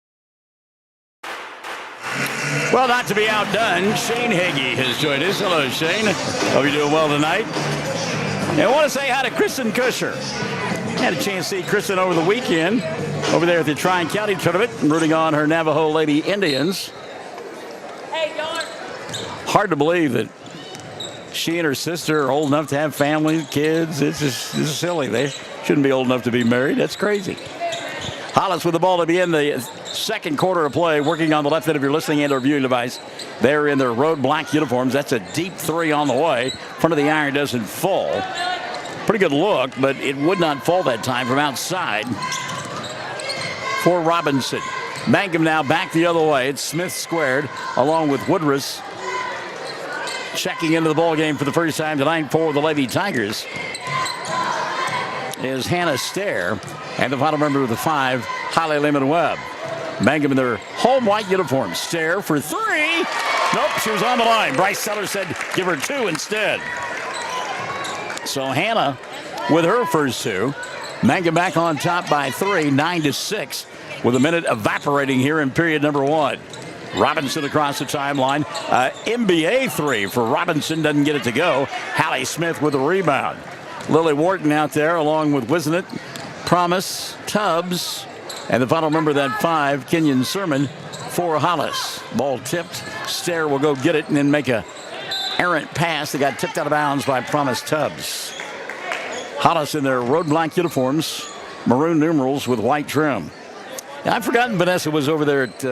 Well, not to be outdone, Shane Hagee has joined us. Hello, Shane. Hope you're doing well tonight. And I want to say hi to Kristen Kusher. Had a chance to see Kristen over the weekend over there at the Tri-County Tournament, rooting on her Navajo Lady Indians. Hey, George. Hard to believe that she and her sister are old enough to have families, kids. It's just silly. They shouldn't be old enough to be married. That's crazy. Hollis with the ball to begin the second quarter of play, working on the left end of your listening and or viewing device. They're in their road black uniforms. That's a deep three on the way. Front of the iron doesn't fall. Pretty good look, but it would not fall that time from outside for Robinson. Mangum now back the other way. It's Smith squared along with Woodruss checking into the ball game for the first time tonight for the Lady Tigers is Hannah Stair, and the final member of the 5, Holly Lehman-Webb. Mangum in their home white uniforms. Stair for 3. Nope, she was on the line. Bryce Sellers said give her 2 instead. So Hannah with her first 2. Mangum back on top by 3, 9-6, with a minute evaporating here in period number 1. Robinson across the timeline. NBA 3 for Robinson, doesn't get it to go. Hallie Smith with the rebound. Lily Wharton out there along with Wisnett, Promise, Tubbs, and the final member of that 5, Kenyon Sermon for Hollis. Ball tipped. Stair will go get it and then make a errant pass that got tipped out of bounds by Promise Tubbs. Hollis in their road black uniforms, maroon numerals with white trim. Now, I've forgotten Vanessa was over there at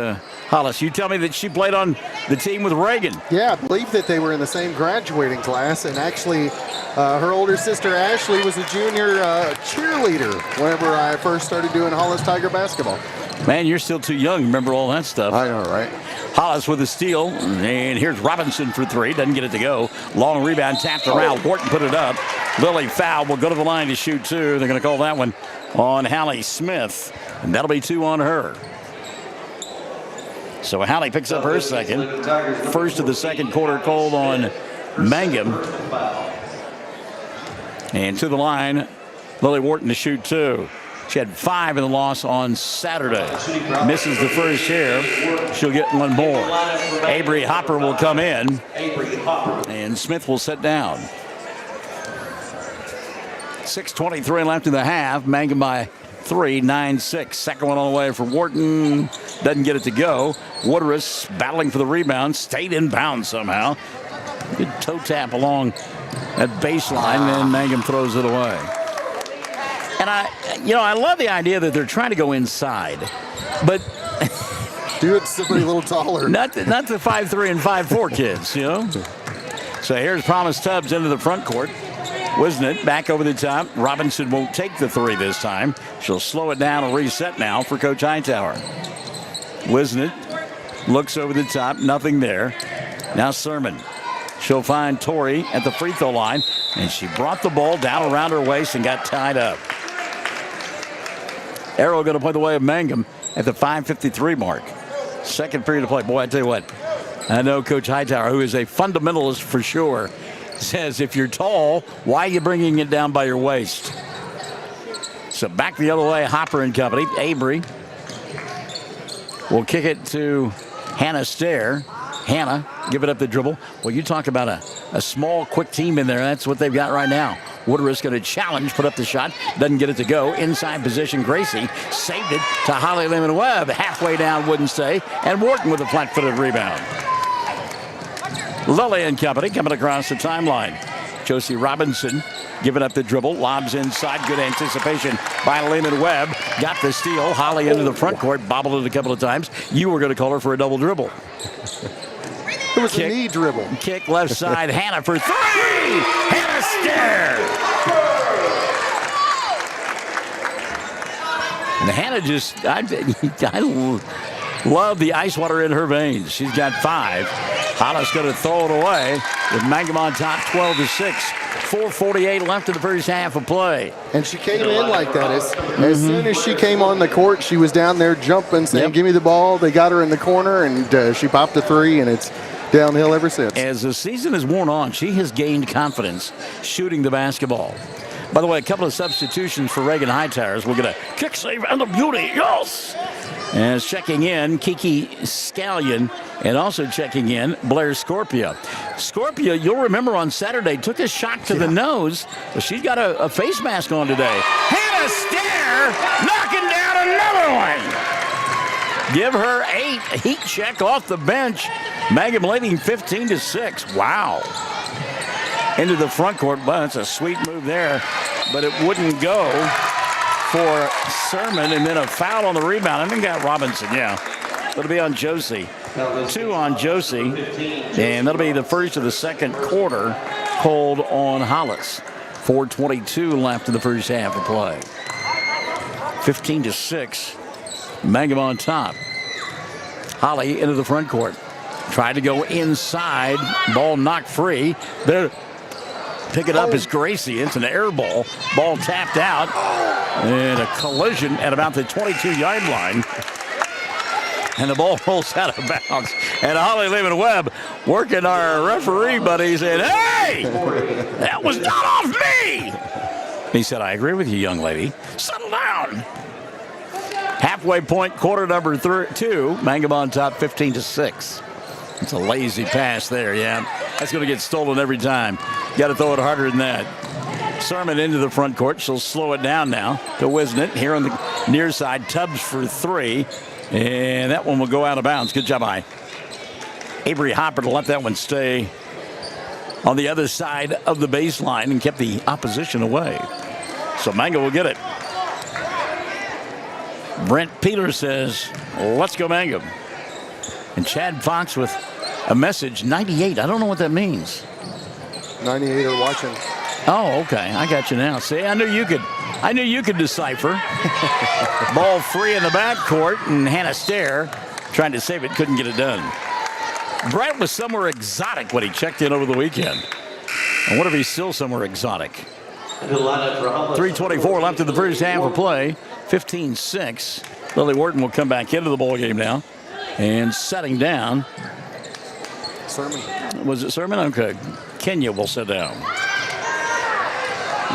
Hollis. You tell me that she played on the team with Reagan. Yeah, I believe that they were in the same graduating class, and actually her older sister Ashley was a junior cheerleader whenever I first started doing Hollis Tiger basketball. Man, you're still too young. Remember all that stuff. I know, right? Hollis with a steal. And here's Robinson for three. Doesn't get it to go. Long rebound tapped around. Wharton put it up. Lilly foul. Will go to the line to shoot two. They're going to call that one on Hallie Smith. And that'll be two on her. So Hallie picks up her second. First of the second quarter called on Mangum. And to the line, Lily Wharton to shoot two. She had 5 in the loss on Saturday. Misses the first here. She'll get one more. Avery Hopper will come in. And Smith will sit down. 6:23 left in the half. Mangum by 3, 9-6. Second one on the way for Wharton. Doesn't get it to go. Woodruss battling for the rebound. Stayed in bounds somehow. Good toe tap along that baseline. And Mangum throws it away. And I love the idea that they're trying to go inside, but do it somebody a little taller. Not the 5'3" and 5'4" kids, you know. So here's Promise Tubbs into the front court. Wisnett back over the top. Robinson won't take the three this time. She'll slow it down and reset now for Coach Hightower. Wisnett looks over the top, nothing there. Now Sermon. She'll find Torrey at the free throw line, and she brought the ball down around her waist and got tied up. Arrow going to play the way of Mangum at the 5:53 mark. Second period of play. Boy, I tell you what, I know Coach Hightower, who is a fundamentalist for sure, says if you're tall, why are you bringing it down by your waist? So back the other way, Hopper and company. Avery will kick it to Hannah Stair. Hannah, give it up the dribble. Well, you talk about a small, quick team in there. That's what they've got right now. Woodruss going to challenge, put up the shot. Doesn't get it to go. Inside position, Gracie saved it to Holly Lehman-Webb. Halfway down, wouldn't stay. And Wharton with a flat-footed rebound. Lilly and company coming across the timeline. Josie Robinson giving up the dribble. Lobs inside. Good anticipation by Lehman-Webb. Got the steal. Holly into the front court. Bobbled it a couple of times. You were going to call her for a double dribble. It was a knee dribble. Kick left side. Hannah for three. Hannah Stair. And Hannah just, I love the ice water in her veins. She's got 5. Hollis going to throw it away with Mangum on top 12-6. 4:48 left in the first half of play. And she came in like that. As soon as she came on the court, she was down there jumping, saying, give me the ball. They got her in the corner, and she popped a three, and it's downhill ever since. As the season has worn on, she has gained confidence shooting the basketball. By the way, a couple of substitutions for Reagan Hightowers. We'll get a kick save and a beauty. Yes! As checking in, Kiki Scallion, and also checking in, Blair Scorpia. Scorpia, you'll remember on Saturday, took a shot to the nose, but she's got a face mask on today. Hannah Stair knocking down another one. Give her 8. Heat check off the bench. Mangum leading 15-6. Wow. Into the front court. Well, that's a sweet move there, but it wouldn't go for Sermon, and then a foul on the rebound. I think got Robinson, yeah. That'll be on Josie. 2 on Josie, and that'll be the first of the second quarter called on Hollis. 4:22 left in the first half of play. 15-6. Mangum on top. Holly into the front court. Tried to go inside. Ball knocked free. There. Pick it up as Gracie. It's an air ball. Ball tapped out. And a collision at about the 22-yard line. And the ball rolls out of bounds. And Holly Lehman-Webb working our referee buddy saying, hey, that was not off me. He said, I agree with you, young lady. Settle down. Halfway point, quarter number 2. Mangum on top, 15-6. It's a lazy pass there, yeah. That's going to get stolen every time. Got to throw it harder than that. Sermon into the front court. She'll slow it down now to Wisnett. Here on the near side, Tubbs for 3. And that one will go out of bounds. Good job by Avery Hopper to let that one stay on the other side of the baseline and kept the opposition away. So Mangum will get it. Brent Peters says, let's go Mangum. And Chad Fox with a message, 98. I don't know what that means. 98 are watching. Oh, okay. I got you now. See, I knew you could I knew you could decipher. Ball free in the backcourt, and Hannah Stair trying to save it, couldn't get it done. Brett was somewhere exotic when he checked in over the weekend. I wonder if he's still somewhere exotic. 3:24 left in the first half of play. 15-6. Lily Wharton will come back into the ball game now. And setting down. Sermon. Was it Sermon? Okay. Kenya will sit down.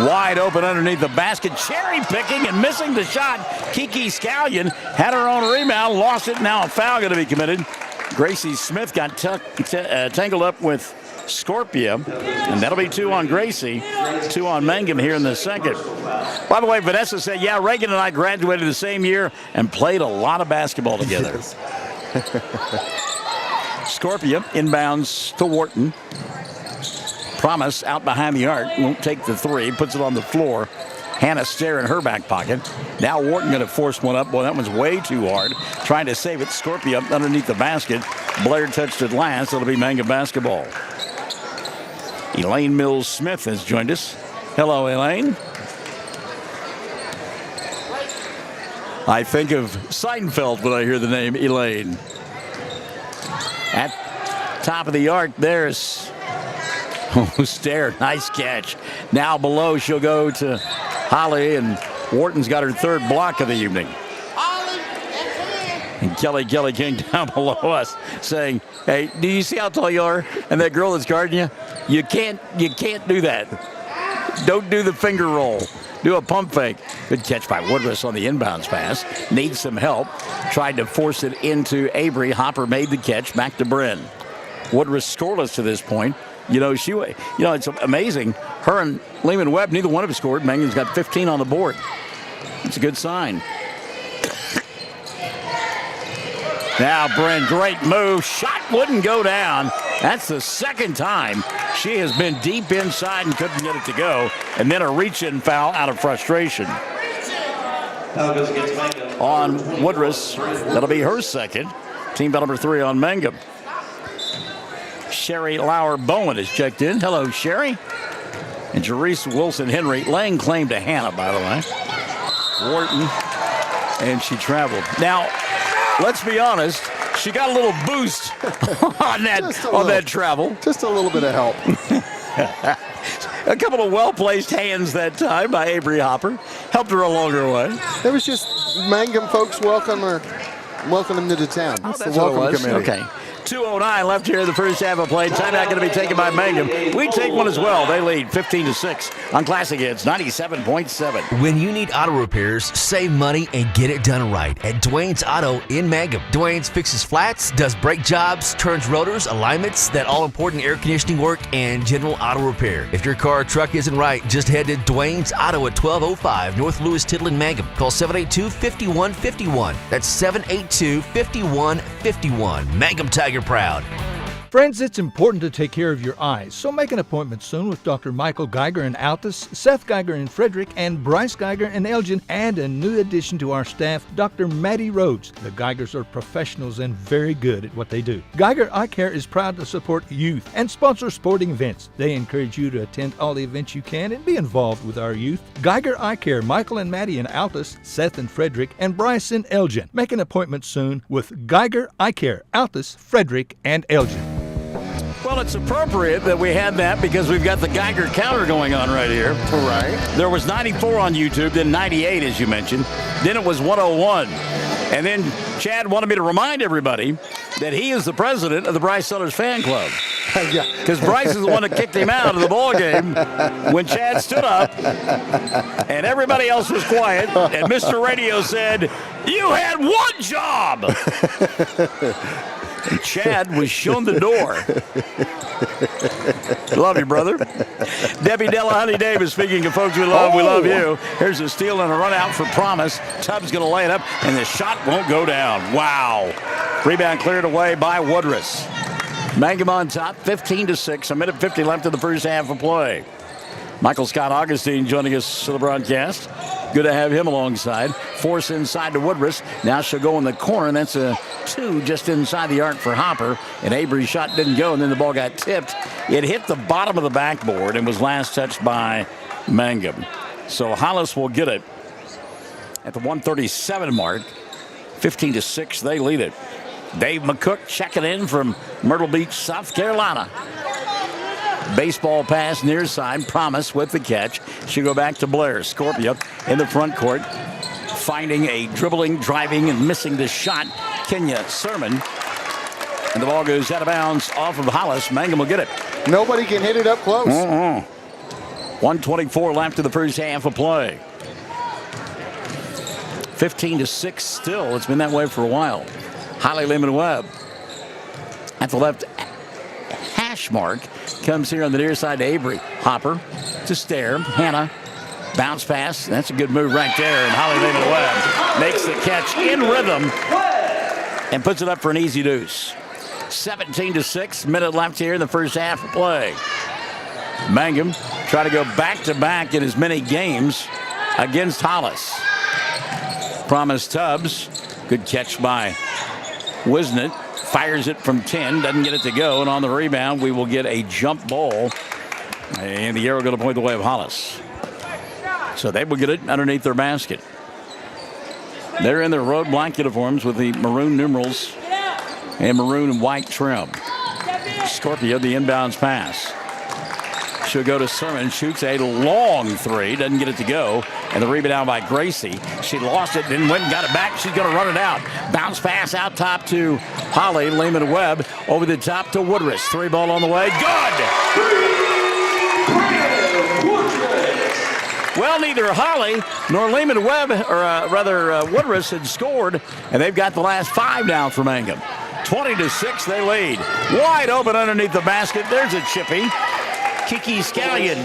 Wide open underneath the basket. Cherry picking and missing the shot. Kiki Scallion had her own rebound. Lost it. Now a foul going to be committed. Gracie Smith got tangled up with Scorpia, and that'll be 2 on Gracie, 2 on Mangum here in the second. By the way, Vanessa said, yeah, Reagan and I graduated the same year and played a lot of basketball together. Scorpia inbounds to Wharton. Promise out behind the arc, won't take the 3, puts it on the floor. Hannah Stair in her back pocket. Now Wharton going to force one up. Boy, that one's way too hard. Trying to save it. Scorpia underneath the basket. Blair touched it last. It'll be Mangum basketball. Elaine Mills-Smith has joined us. Hello, Elaine. I think of Seinfeld when I hear the name Elaine. At top of the arc, there's Stair. Nice catch. Now below, she'll go to Holly, and Wharton's got her 3rd block of the evening. And Kelly King down below us saying, hey, do you see how tall you are? And that girl that's guarding you, you can't do that. Don't do the finger roll. Do a pump fake. Good catch by Woodruss on the inbounds pass. Needs some help. Tried to force it into Avery. Hopper made the catch. Back to Bryn. Woodruss scoreless to this point. It's amazing. Her and Lehman Webb, neither one of them scored. Mangum's got 15 on the board. It's a good sign. Now, Bryn, great move. Shot wouldn't go down. That's the second time she has been deep inside and couldn't get it to go. And then a reach-in foul out of frustration. On Woodruss, that'll be her second. Team foul number 3 on Mangum. Sherry Lauer-Bowen has checked in. Hello, Sherry. And Jerice Wilson-Henry laying claim to Hannah, by the way. Wharton. And she traveled. Now, let's be honest, she got a little boost on that travel. Just a little bit of help. A couple of well-placed hands that time by Avery Hopper. Helped her along her way. It was just Mangum folks welcoming them to town. Oh, that's the welcome committee. Okay. 2:09 left here in the first half of play. Timeout going to be taken by Mangum. We take one as well. They lead 15-6 on Classic Hits 97.7. When you need auto repairs, save money and get it done right at Dwayne's Auto in Mangum. Dwayne's fixes flats, does brake jobs, turns rotors, alignments, that all-important air conditioning work, and general auto repair. If your car or truck isn't right, just head to Dwayne's Auto at 1205 North Lewis Tittle in Mangum. Call 782-5151. That's 782-5151. Mangum Tiger proud. Friends, it's important to take care of your eyes, so make an appointment soon with Dr. Michael Geiger in Altus, Seth Geiger in Frederick, and Bryce Geiger in Elgin, and a new addition to our staff, Dr. Maddie Rhodes. The Geigers are professionals and very good at what they do. Geiger Eye Care is proud to support youth and sponsor sporting events. They encourage you to attend all the events you can and be involved with our youth. Geiger Eye Care, Michael and Maddie in Altus, Seth in Frederick, and Bryce in Elgin. Make an appointment soon with Geiger Eye Care, Altus, Frederick, and Elgin. Well, it's appropriate that we had that because we've got the Geiger counter going on right here. Right. There was 94 on YouTube, then 98, as you mentioned. Then it was 101. And then Chad wanted me to remind everybody that he is the president of the Bryce Sellers fan club. Yeah. Because Bryce is the one that kicked him out of the ball game when Chad stood up and everybody else was quiet. And Mr. Radio said, "You had one job." And Chad was shown the door. Love you, brother. Debbie Delahunty Davis, speaking of folks we love you. Here's a steal and a run out for Promise. Tubbs going to lay it up, and the shot won't go down. Wow. Rebound cleared away by Woodruss. Mangum on top, 15-6. A minute 50 left in the first half of play. Michael Scott Augustine joining us for the broadcast. Good to have him alongside. Force inside to Woodruss. Now she'll go in the corner, and that's a 2 just inside the arc for Hopper. And Avery's shot didn't go, and then the ball got tipped. It hit the bottom of the backboard and was last touched by Mangum. So Hollis will get it at the 137 mark. 15-6, they lead it. Dave McCook checking in from Myrtle Beach, South Carolina. Baseball pass near side. Promise with the catch. She'll go back to Blair. Scorpio in the front court. Finding a dribbling, driving, and missing the shot. Kenya Sermon. And the ball goes out of bounds off of Hollis. Mangum will get it. Nobody can hit it up close. 1:24 left in the first half of play. 15-6 still. It's been that way for a while. Holly Lehman-Webb at the left hash mark. Comes here on the near side to Avery. Hopper to Stair. Hannah. Bounce pass. That's a good move right there. And Holly Lehman-Webb makes the catch in rhythm and puts it up for an easy deuce. 17-6. Minute left here in the first half of play. Mangum try to go back-to-back in as many games against Hollis. Promise Tubbs. Good catch by Wisnett. Fires it from 10. Doesn't get it to go. And on the rebound, we will get a jump ball. And the arrow going to point the way of Hollis. So they will get it underneath their basket. They're in their road black uniforms with the maroon numerals and maroon and white trim. Scorpio, the inbounds pass. She'll go to Sermon, shoots a long three, doesn't get it to go, and the rebound by Gracie. She lost it, then went and got it back. She's going to run it out. Bounce pass out top to Holly Lehman-Webb, over the top to Woodruss. Three ball on the way, good! Well, neither Holly nor Lehman-Webb, or Woodruss had scored, and they've got the last five now for Mangum. 20-6, they lead. Wide open underneath the basket. There's a chippy. Kiki Scallion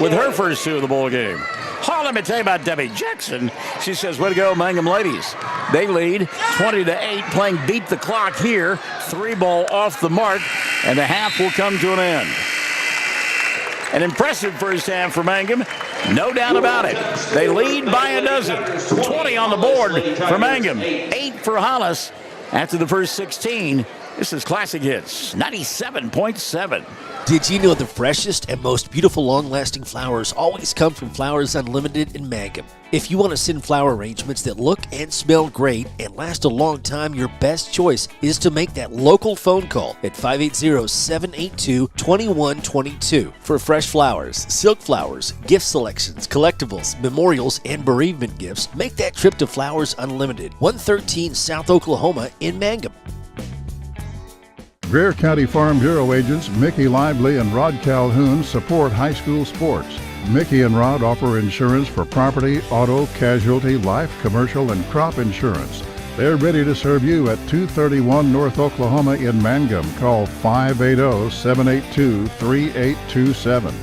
with her first two of the ball game. Oh, let me tell you about Debbie Jackson. She says, way to go, Mangum ladies. They lead 20-8, playing beat the clock here. Three ball off the mark, and the half will come to an end. An impressive first half for Mangum, no doubt about it. They lead by a dozen. 20 on the board for Mangum, 8 for Hollis after the first 16. This is Classic Hits, 97.7. Did you know the freshest and most beautiful long-lasting flowers always come from Flowers Unlimited in Mangum? If you want to send flower arrangements that look and smell great and last a long time, your best choice is to make that local phone call at 580-782-2122 for fresh flowers, silk flowers, gift selections, collectibles, memorials, and bereavement gifts. Make that trip to Flowers Unlimited, 113 South Oklahoma in Mangum. Greer County Farm Bureau agents Mickey Lively and Rod Calhoun support high school sports. Mickey and Rod offer insurance for property, auto, casualty, life, commercial, and crop insurance. They're ready to serve you at 231 North Oklahoma in Mangum. Call 580-782-3827.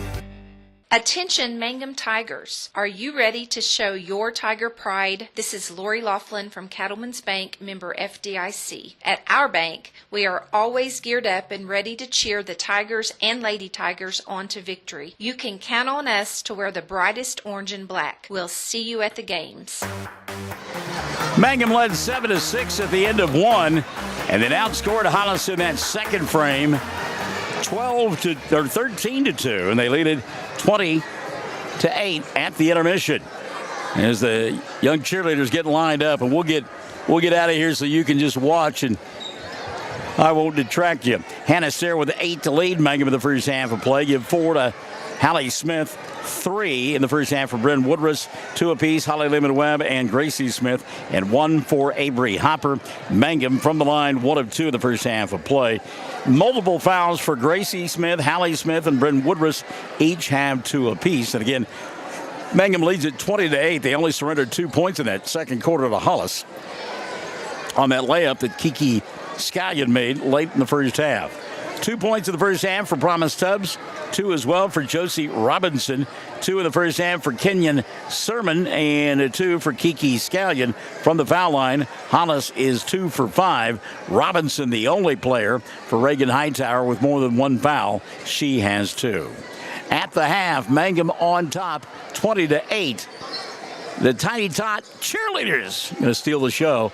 Attention Mangum Tigers. Are you ready to show your Tiger pride? This is Lori Laughlin from Cattlemen's Bank, member FDIC. At our bank, we are always geared up and ready to cheer the Tigers and Lady Tigers on to victory. You can count on us to wear the brightest orange and black. We'll see you at the games. Mangum led 7-6 at the end of one, and then outscored Hollis in that second frame. 13-2, and they lead it 20-8 at the intermission. As the young cheerleaders get lined up, and we'll get out of here so you can just watch, and I won't detract you. Hannah Sayre with 8 to lead Mangum in the first half of play. Give 4 to Hallie Smith, 3 in the first half for Bryn Woodruss, 2 apiece, Holly Lehman-Webb and Gracie Smith, and 1 for Avery Hopper. Mangum from the line, 1 of 2 in the first half of play. Multiple fouls for Gracie Smith, Hallie Smith, and Bryn Woodruss. Each have 2 apiece. And again, Mangum leads it 20-8. They only surrendered 2 points in that second quarter to Hollis on that layup that Kiki Scallion made late in the first half. 2 points in the first half for Promise Tubbs, 2 as well for Josie Robinson, 2 in the first half for Kenyon Sermon, and 2 for Kiki Scallion from the foul line. Hollis is 2 for 5. Robinson, the only player for Reagan Hightower with more than 1 foul. She has 2. At the half, Mangum on top, 20-8. The Tiny Tot cheerleaders going to steal the show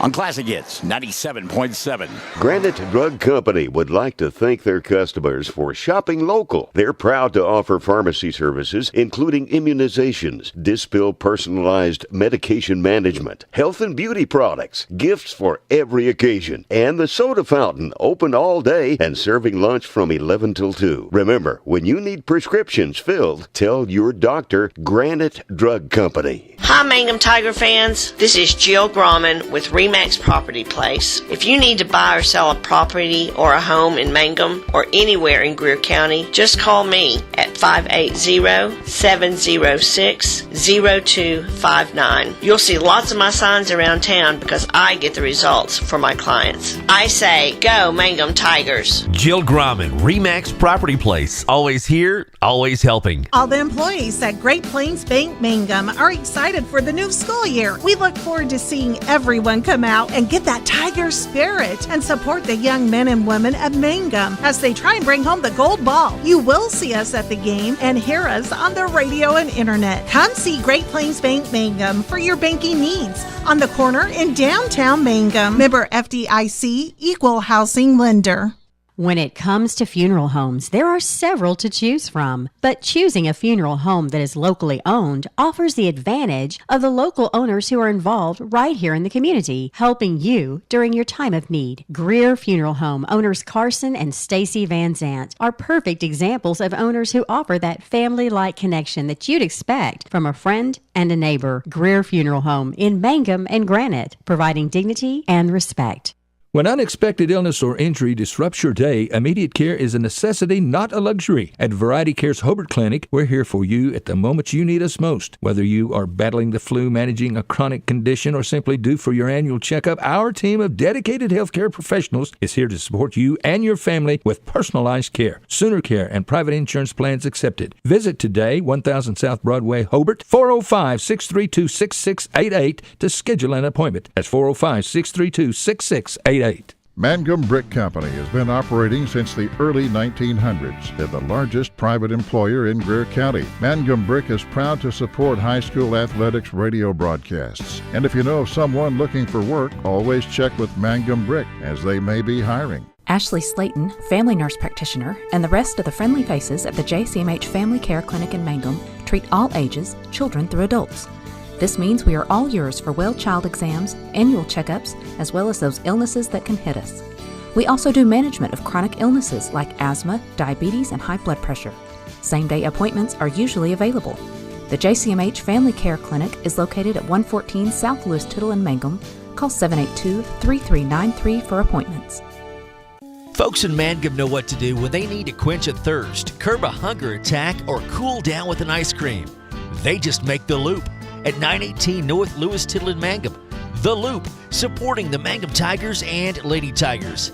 on Classic Hits 97.7. Granite Drug Company would like to thank their customers for shopping local. They're proud to offer pharmacy services, including immunizations, Dispill personalized medication management, health and beauty products, gifts for every occasion, and the soda fountain, open all day and serving lunch from 11 till 2. Remember, when you need prescriptions filled, tell your doctor Granite Drug Company. Hi, Mangum Tiger fans. This is Jill Grauman with RE/MAX Property Place. If you need to buy or sell a property or a home in Mangum or anywhere in Greer County, just call me at 580-706-0259. You'll see lots of my signs around town because I get the results for my clients. I say, go Mangum Tigers. Jill Grauman, RE/MAX Property Place. Always here, always helping. All the employees at Great Plains Bank Mangum are excited for the new school year. We look forward to seeing everyone come out and get that Tiger spirit and support the young men and women of Mangum as they try and bring home the gold ball. You will see us at the game and hear us on the radio and internet. Come see Great Plains Bank Mangum for your banking needs on the corner in downtown Mangum. Member FDIC, Equal Housing Lender. When it comes to funeral homes, there are several to choose from, but choosing a funeral home that is locally owned offers the advantage of the local owners who are involved right here in the community, helping you during your time of need. Greer Funeral Home owners Carson and Stacy Van Zant are perfect examples of owners who offer that family-like connection that you'd expect from a friend and a neighbor. Greer Funeral Home in Mangum and Granite, providing dignity and respect. When unexpected illness or injury disrupts your day, immediate care is a necessity, not a luxury. At Variety Care's Hobart Clinic, we're here for you at the moment you need us most. Whether you are battling the flu, managing a chronic condition, or simply due for your annual checkup, our team of dedicated healthcare professionals is here to support you and your family with personalized care, Sooner Care, and private insurance plans accepted. Visit today, 1000 South Broadway, Hobart, 405-632-6688 to schedule an appointment. That's 405-632-6688. Mangum Brick Company has been operating since the early 1900s. They're the largest private employer in Greer County. Mangum Brick is proud to support high school athletics radio broadcasts. And if you know of someone looking for work, always check with Mangum Brick, as they may be hiring. Ashley Slayton, family nurse practitioner, and the rest of the friendly faces at the JCMH Family Care Clinic in Mangum treat all ages, children through adults. This means we are all yours for well child exams, annual checkups, as well as those illnesses that can hit us. We also do management of chronic illnesses like asthma, diabetes, and high blood pressure. Same-day appointments are usually available. The JCMH Family Care Clinic is located at 114 South Lewis Tittle in Mangum. Call 782-3393 for appointments. Folks in Mangum know what to do when they need to quench a thirst, curb a hunger attack, or cool down with an ice cream. They just make the Loop at 918 North Lewis Tittle in Mangum. The Loop, supporting the Mangum Tigers and Lady Tigers.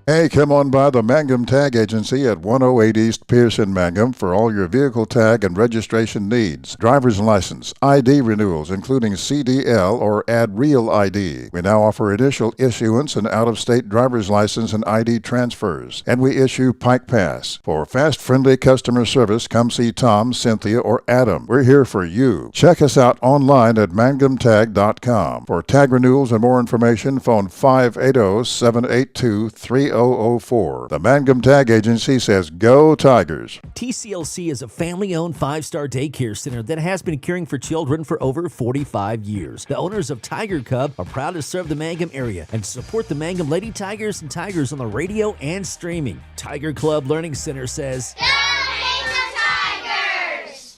Hey, come on by the Mangum Tag Agency at 108 East Pierce in Mangum for all your vehicle tag and registration needs. Driver's license, ID renewals, including CDL or Add Real ID. We now offer initial issuance and out-of-state driver's license and ID transfers. And we issue Pike Pass. For fast, friendly customer service, come see Tom, Cynthia, or Adam. We're here for you. Check us out online at mangumtag.com. For tag renewals and more information, phone 580-782-3004. The Mangum Tag Agency says, go Tigers. TCLC is a family-owned 5-star daycare center that has been caring for children for over 45 years. The owners of Tiger Cub are proud to serve the Mangum area and support the Mangum Lady Tigers and Tigers on the radio and streaming. Tiger Club Learning Center says, go Mangum Tigers!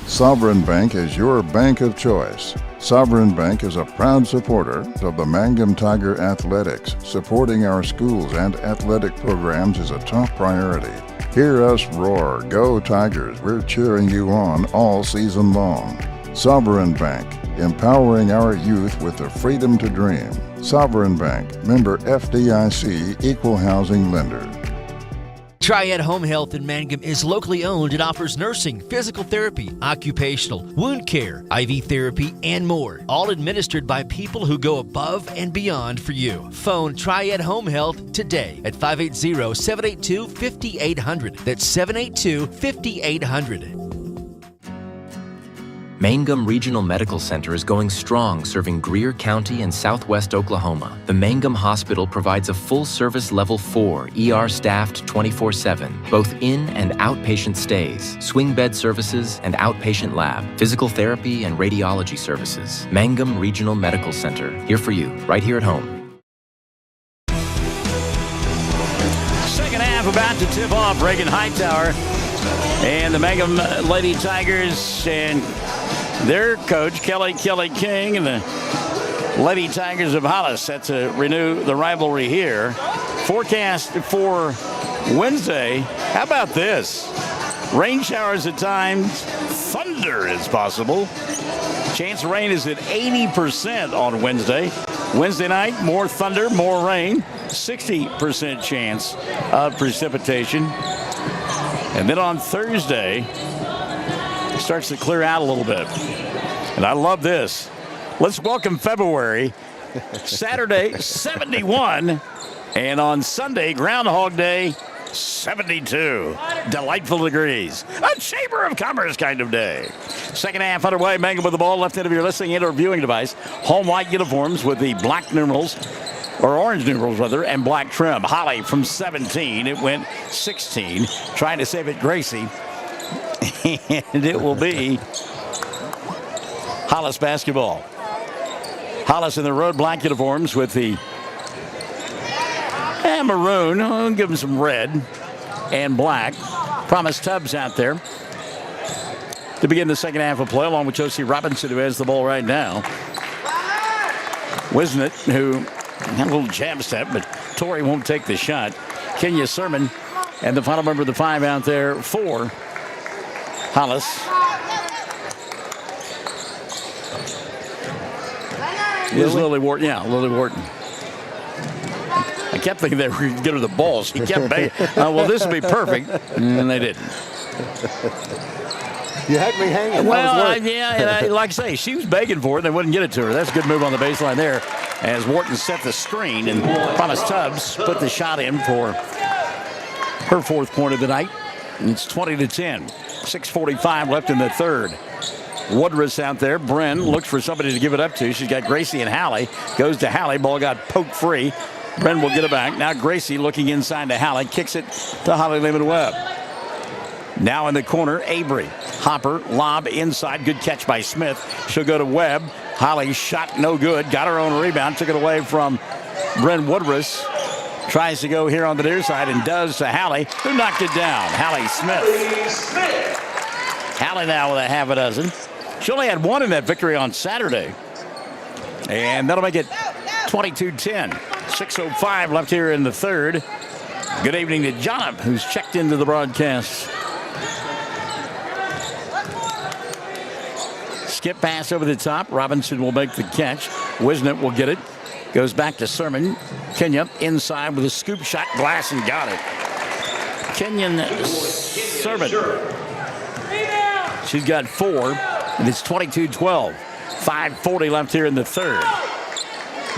Sovereign Bank is your bank of choice. Sovereign Bank is a proud supporter of the Mangum Tiger Athletics. Supporting our schools and athletic programs is a top priority. Hear us roar, go Tigers. We're cheering you on all season long. Sovereign Bank, empowering our youth with the freedom to dream. Sovereign Bank, member FDIC, equal housing lender. Triad Home Health in Mangum is locally owned and offers nursing, physical therapy, occupational, wound care, IV therapy, and more. All administered by people who go above and beyond for you. Phone Triad Home Health today at 580-782-5800. That's 782-5800. Mangum Regional Medical Center is going strong, serving Greer County and southwest Oklahoma. The Mangum Hospital provides a full-service Level 4 ER staffed 24/7, both in and outpatient stays, swing bed services, and outpatient lab, physical therapy, and radiology services. Mangum Regional Medical Center, here for you, right here at home. Second half about to tip off. Reagan Hightower and the Mangum Lady Tigers and their coach, Kelly King, and the Lady Tigers of Hollis set to renew the rivalry here. Forecast for Wednesday, how about this? Rain showers at times, thunder is possible. Chance of rain is at 80% on Wednesday. Wednesday night, more thunder, more rain, 60% chance of precipitation. And then on Thursday, it starts to clear out a little bit. And I love this. Let's welcome February. Saturday, 71. And on Sunday, Groundhog Day, 72. Delightful degrees. A Chamber of Commerce kind of day. Second half underway. Mangum with the ball. Left end of your listening and or viewing device. Home white uniforms with the black numerals, or orange numerals rather, and black trim. Holly from 17. It went 16. Trying to save it Gracie. And it will be Hollis basketball. Hollis in the road black uniforms with the maroon. I'll give them some red and black. Promise Tubbs out there to begin the second half of play, along with Josie Robinson, who has the ball right now. Wisnett, who had a little jab step, but Torrey won't take the shot. Kenya Sermon, and the final member of the five out there for Hollis. Is Lily Wharton. Yeah, Lily Wharton. I kept thinking they were going to get her the ball. She kept begging, well, this would be perfect. And they didn't. You had me hanging. Well, like I say, she was begging for it. They wouldn't get it to her. That's a good move on the baseline there as Wharton set the screen. And Promise Tubbs put the shot in for her fourth point of the night. And it's 20-10. 6:45 left in the third. Woodruss out there. Bren looks for somebody to give it up to. She's got Gracie and Hallie. Goes to Hallie. Ball got poked free. Bren will get it back. Now Gracie looking inside to Hallie. Kicks it to Holly Lehman-Webb. Now in the corner, Avery. Hopper, lob inside. Good catch by Smith. She'll go to Webb. Holly shot no good. Got her own rebound. Took it away from Bren Woodruss. Tries to go here on the near side and does to Hallie, who knocked it down. Hallie Smith. Hallie now with a half a dozen. She only had one in that victory on Saturday. And that'll make it 22-10. 6:05 left here in the third. Good evening to Jonathan, who's checked into the broadcast. Skip pass over the top. Robinson will make the catch. Wisnett will get it. Goes back to Sermon. Kenya inside with a scoop shot. Glass and got it. Kenyon Sermon. She's got four. And it's 22-12. 5:40 left here in the third.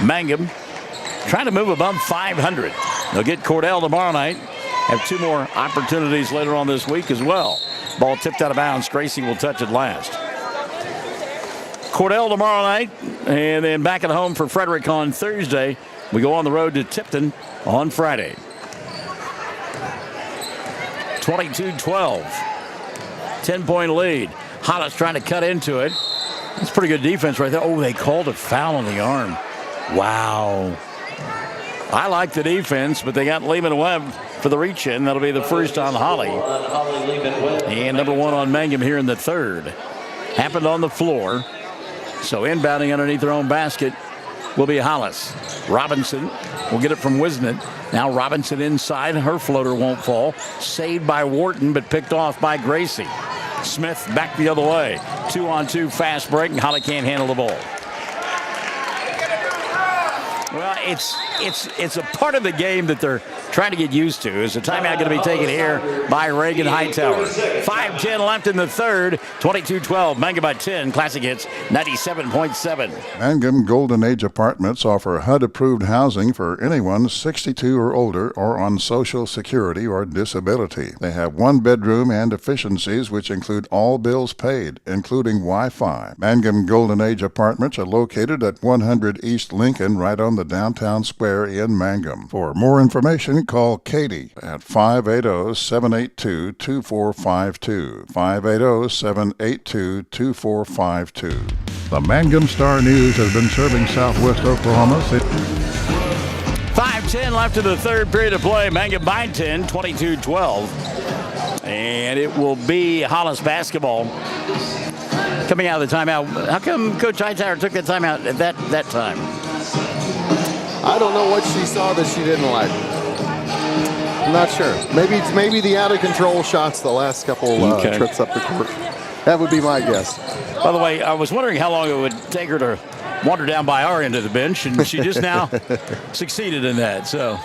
Mangum trying to move above 500. They'll get Cordell tomorrow night. Have two more opportunities later on this week as well. Ball tipped out of bounds. Gracie will touch it last. Cordell tomorrow night, and then back at home for Frederick on Thursday. We go on the road to Tipton on Friday. 22-12. 10-point lead. Hollis trying to cut into it. That's pretty good defense right there. Oh, they called a foul on the arm. Wow. I like the defense, but they got Lehman-Webb for the reach-in. That'll be the first on Holly. And number one on Mangum here in the third. Happened on the floor. So inbounding underneath their own basket will be Hollis. Robinson will get it from Wisnett. Now Robinson inside. Her floater won't fall. Saved by Wharton, but picked off by Gracie. Smith back the other way. 2-on-2 fast break, and Holly can't handle the ball. Well, it's it's a part of the game that they're trying to get used to. Is a timeout going to be taken here by Reagan Hightower? 5:10 left in the third. 22-12. Mangum by 10. Classic Hits 97.7. Mangum Golden Age Apartments offer HUD-approved housing for anyone 62 or older or on Social Security or disability. They have one bedroom and efficiencies which include all bills paid, including Wi-Fi. Mangum Golden Age Apartments are located at 100 East Lincoln, right on the downtown square in Mangum. For more information, call Katie at 580-782-2452. 580-782-2452. The Mangum Star News has been serving Southwest Oklahoma. 5:10 left in the third period of play. Mangum by 10, 22-12. And it will be Hollis basketball coming out of the timeout. How come Coach Hightower took that timeout at that time? I don't know what she saw that she didn't like. I'm not sure. Maybe the out-of-control shots the last couple trips up the court. That would be my guess. By the way, I was wondering how long it would take her to wander down by our end of the bench, and she just now succeeded in that. So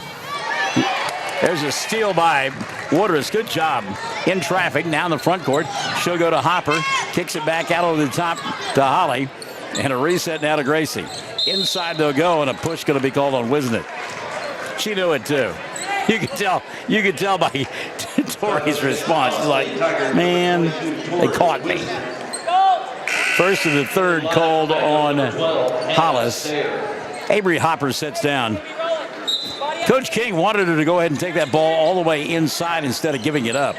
there's a steal by Woodruss. Good job in traffic. Now in the front court. She'll go to Hopper. Kicks it back out over the top to Holly. And a reset now to Gracie. Inside they'll go, and a push going to be called on Wisnett. She knew it too. You could tell by Tori's response. She's like, man, they caught me. First of the third called on Hollis. Avery Hopper sits down. Coach King wanted her to go ahead and take that ball all the way inside instead of giving it up.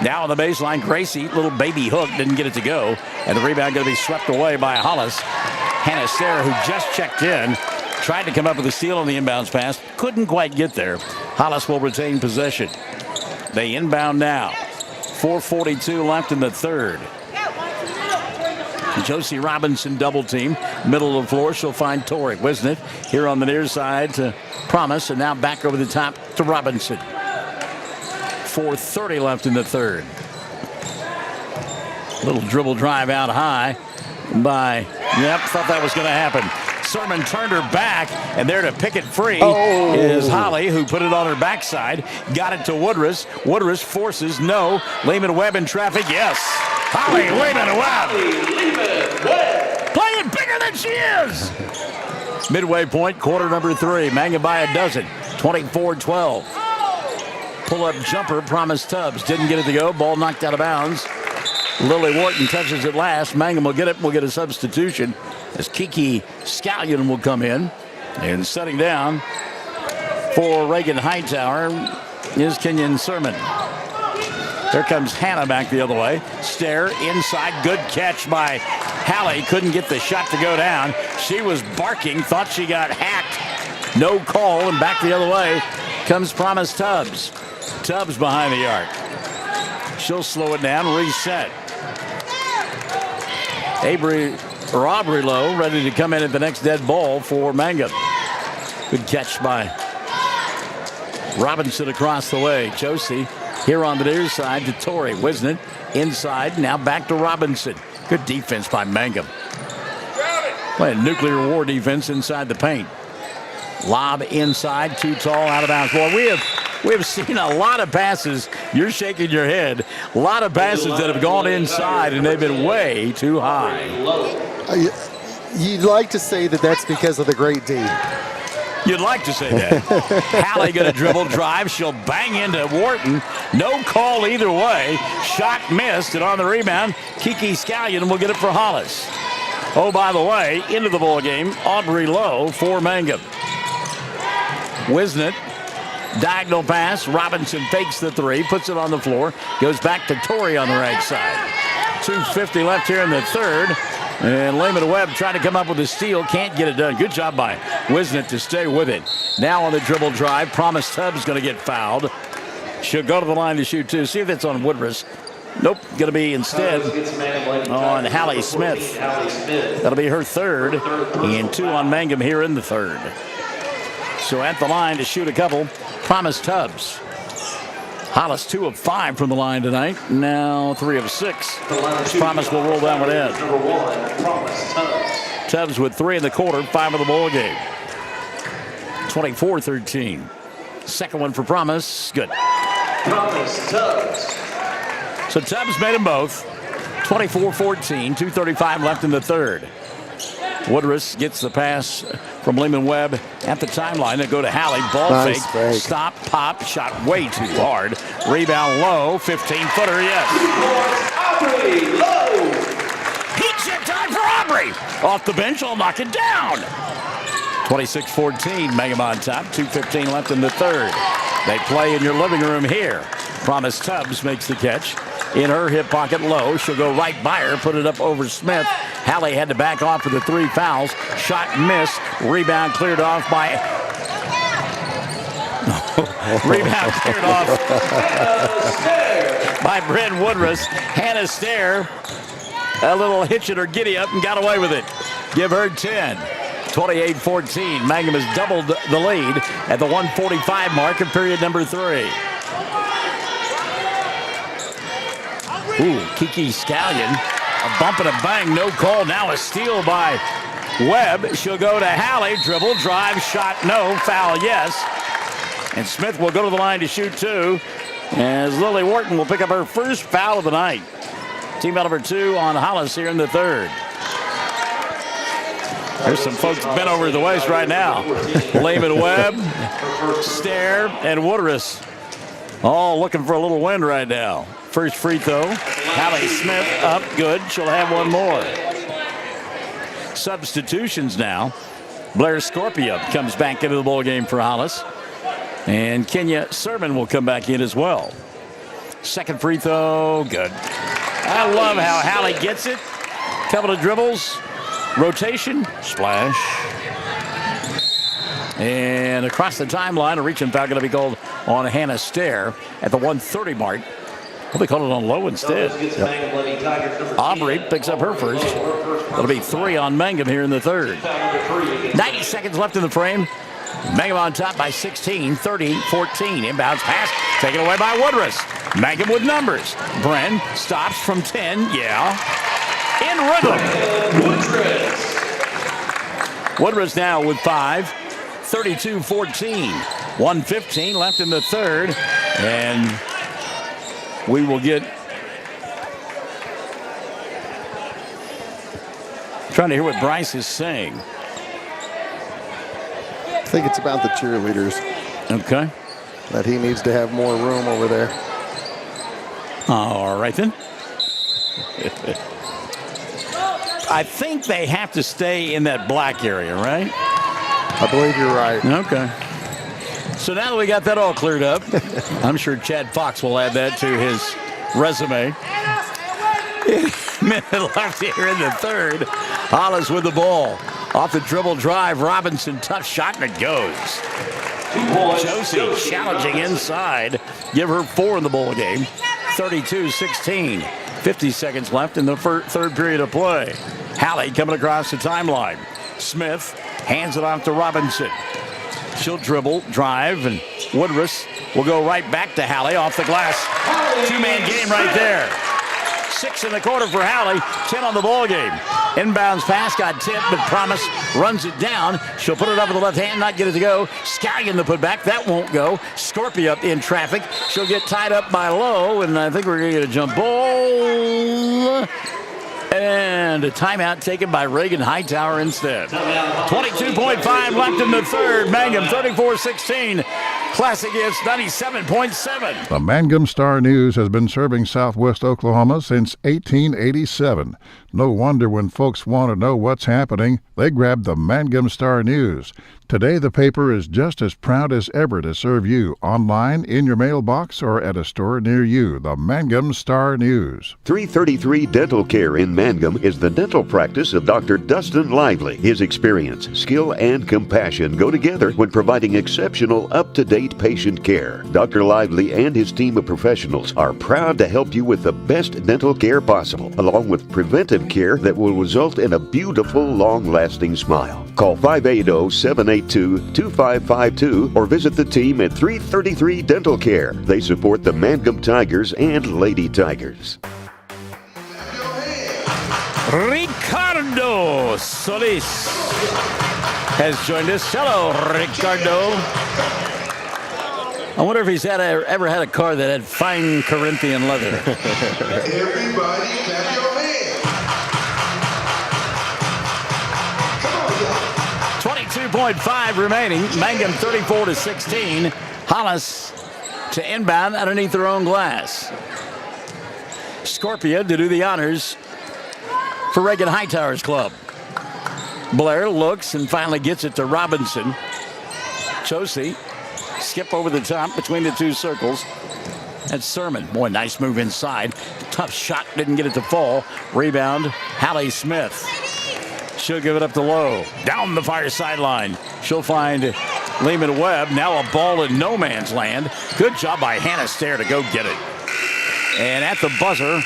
Now on the baseline, Gracie, little baby hook, didn't get it to go. And the rebound going to be swept away by Hollis. Hannah Sayre, who just checked in, tried to come up with a steal on the inbounds pass. Couldn't quite get there. Hollis will retain possession. They inbound now. 4:42 left in the third. Josie Robinson double team. Middle of the floor, she'll find Tori Wisnett here on the near side to Promise, and now back over the top to Robinson. 4:30 left in the third. Little dribble drive out high by, thought that was going to happen. Sermon turned her back, and there to pick it free is Holly, who put it on her backside. Got it to Woodruss. Woodruss forces, no. Lehman Webb in traffic, yes. Holly Lehman Webb. Playing bigger than she is. Midway point, quarter number 3. Mangum by a dozen. 24-12. Pull-up jumper, Promise Tubbs. Didn't get it to go. Ball knocked out of bounds. Lily Wharton touches it last. Mangum will get it. We'll get a substitution as Kiki Scallion will come in. And setting down for Reagan Hightower is Kenyon Sermon. Here comes Hannah back the other way. Stair inside. Good catch by Hallie. Couldn't get the shot to go down. She was barking. Thought she got hacked. No call. And back the other way comes Promise Tubbs. Tubbs behind the arc. She'll slow it down. Reset. Aubrey Lowe ready to come in at the next dead ball for Mangum. Good catch by Robinson across the way. Josie here on the near side to Tori Wisnett. Inside, now back to Robinson. Good defense by Mangum. Playing nuclear war defense inside the paint. Lob inside, too tall, out of bounds. Boy, we have seen a lot of passes. You're shaking your head. A lot of passes that have gone inside, and they've been way too high. You'd like to say that that's because of the great D. You'd like to say that. Hallie going to dribble, drive. She'll bang into Wharton. No call either way. Shot missed, and on the rebound, Kiki Scallion will get it for Hollis. Oh, by the way, into the ball game, Aubrey Lowe for Mangum. Wisnett, diagonal pass. Robinson fakes the three, puts it on the floor, goes back to Tori on the right side. 2:50 left here in the third. And Lehman Webb trying to come up with a steal. Can't get it done. Good job by Wisnett to stay with it. Now on the dribble drive. Promise Tubbs going to get fouled. She'll go to the line to shoot two. See if that's on Woodruss. Nope. Going to be instead on Hallie Smith. That'll be her third. And 2 on Mangum here in the third. So at the line to shoot a couple. Promise Tubbs. Hollis 2 of 5 from the line tonight. Now 3 of 6. Promise will roll that one in. Tubbs with 3 in the quarter, 5 of the ball game. 24-13. Second one for Promise. Good. Promise, Tubbs. So Tubbs made them both. 24-14, 2:35 left in the third. Woodruss gets the pass from Lehman Webb at the timeline. They go to Halley. Ball Nice fake. fake. Stop, pop, shot way too hard. Rebound low. 15-footer, yes. Aubrey Lowe. Heat check time for Aubrey. Off the bench, I'll knock it down. 26-14, Mangum on top. 2:15 left in the third. They play in your living room here. Promise Tubbs makes the catch. In her hip pocket low. She'll go right by her, put it up over Smith. Halley had to back off for the 3 fouls. Shot missed. Rebound cleared off by... Rebound cleared off by Bryn Woodruss. Hannah Stair, a little hitch at her giddy up and got away with it. Give her 10. 28-14. Mangum has doubled the lead at the 1:45 mark of period number 3. Ooh, Kiki Scallion, a bump and a bang, no call. Now a steal by Webb. She'll go to Halley, dribble, drive, shot, no, foul, yes. And Smith will go to the line to shoot 2, as Lily Wharton will pick up her first foul of the night. Team foul number 2 on Hollis here in the third. There's some folks bent over the waist right now. Lehman Webb, Stair, and Woodruss all looking for a little wind right now. First free throw. Hallie Smith up, good. She'll have one more. Substitutions now. Blair Scorpia comes back into the ball game for Hollis. And Kenya Sermon will come back in as well. Second free throw, good. I love how Hallie gets it. Couple of dribbles. Rotation, splash. And across the timeline, a reach-in foul going to be called on Hannah Stair at the 1:30 mark. Well, they called it on low instead. Yep. Aubrey picks up her first. It'll be 3 on Mangum here in the third. 90 seconds left in the frame. Mangum on top by 16, 30-14. Inbounds pass taken away by Woodruss. Mangum with numbers. Bren stops from 10. Yeah. In rhythm. Woodruss now with 5. 32-14. 1:15 left in the third. And we will get... Trying to hear what Bryce is saying. I think it's about the cheerleaders. Okay. That he needs to have more room over there. All right, then. I think they have to stay in that black area, right? I believe you're right. Okay. So now that we got that all cleared up, I'm sure Chad Fox will add that to his resume. Minute left here in the third. Hollis with the ball. Off the dribble drive, Robinson, tough shot, and it goes. Josie challenging inside. Give her 4 in the ball game. 32-16. 50 seconds left in the third period of play. Hallie coming across the timeline. Smith hands it off to Robinson. She'll dribble, drive, and Woodruss will go right back to Hallie off the glass. 2-man game right there. 6 in the quarter for Hallie, 10 on the ball game. Inbounds pass got tipped, but Promise runs it down. She'll put it up with the left hand, not get it to go. Scallion the putback, that won't go. Scorpia in traffic. She'll get tied up by Lowe, and I think we're going to get a jump ball. And a timeout taken by Reagan Hightower instead. 22.5 left in the third. Mangum 34-16. Classic is 97.7. The Mangum Star News has been serving Southwest Oklahoma since 1887. No wonder when folks want to know what's happening, they grab the Mangum Star News. Today, the paper is just as proud as ever to serve you online, in your mailbox, or at a store near you. The Mangum Star News. 333 Dental Care in Mangum is the dental practice of Dr. Dustin Lively. His experience, skill, and compassion go together when providing exceptional, up-to-date patient care. Dr. Lively and his team of professionals are proud to help you with the best dental care possible, along with preventive care that will result in a beautiful, long-lasting smile. Call 580-782-2552 or visit the team at 333 Dental Care. They support the Mangum Tigers and Lady Tigers. Ricardo Solis has joined us. Hello, Ricardo. I wonder if he's ever had a car that had fine Corinthian leather. Everybody clap your hands. Come on, y'all. 22.5 remaining. Mangum 34-16. Hollis to inbound underneath their own glass. Scorpia to do the honors for Reagan Hightowers Club. Blair looks and finally gets it to Robinson. Josie, skip over the top between the two circles. That's Sermon. Boy, nice move inside. Tough shot, didn't get it to fall. Rebound, Hallie Smith. She'll give it up to Lowe. Down the far sideline. She'll find Lehman Webb. Now a ball in no man's land. Good job by Hannah Stair to go get it. And at the buzzer,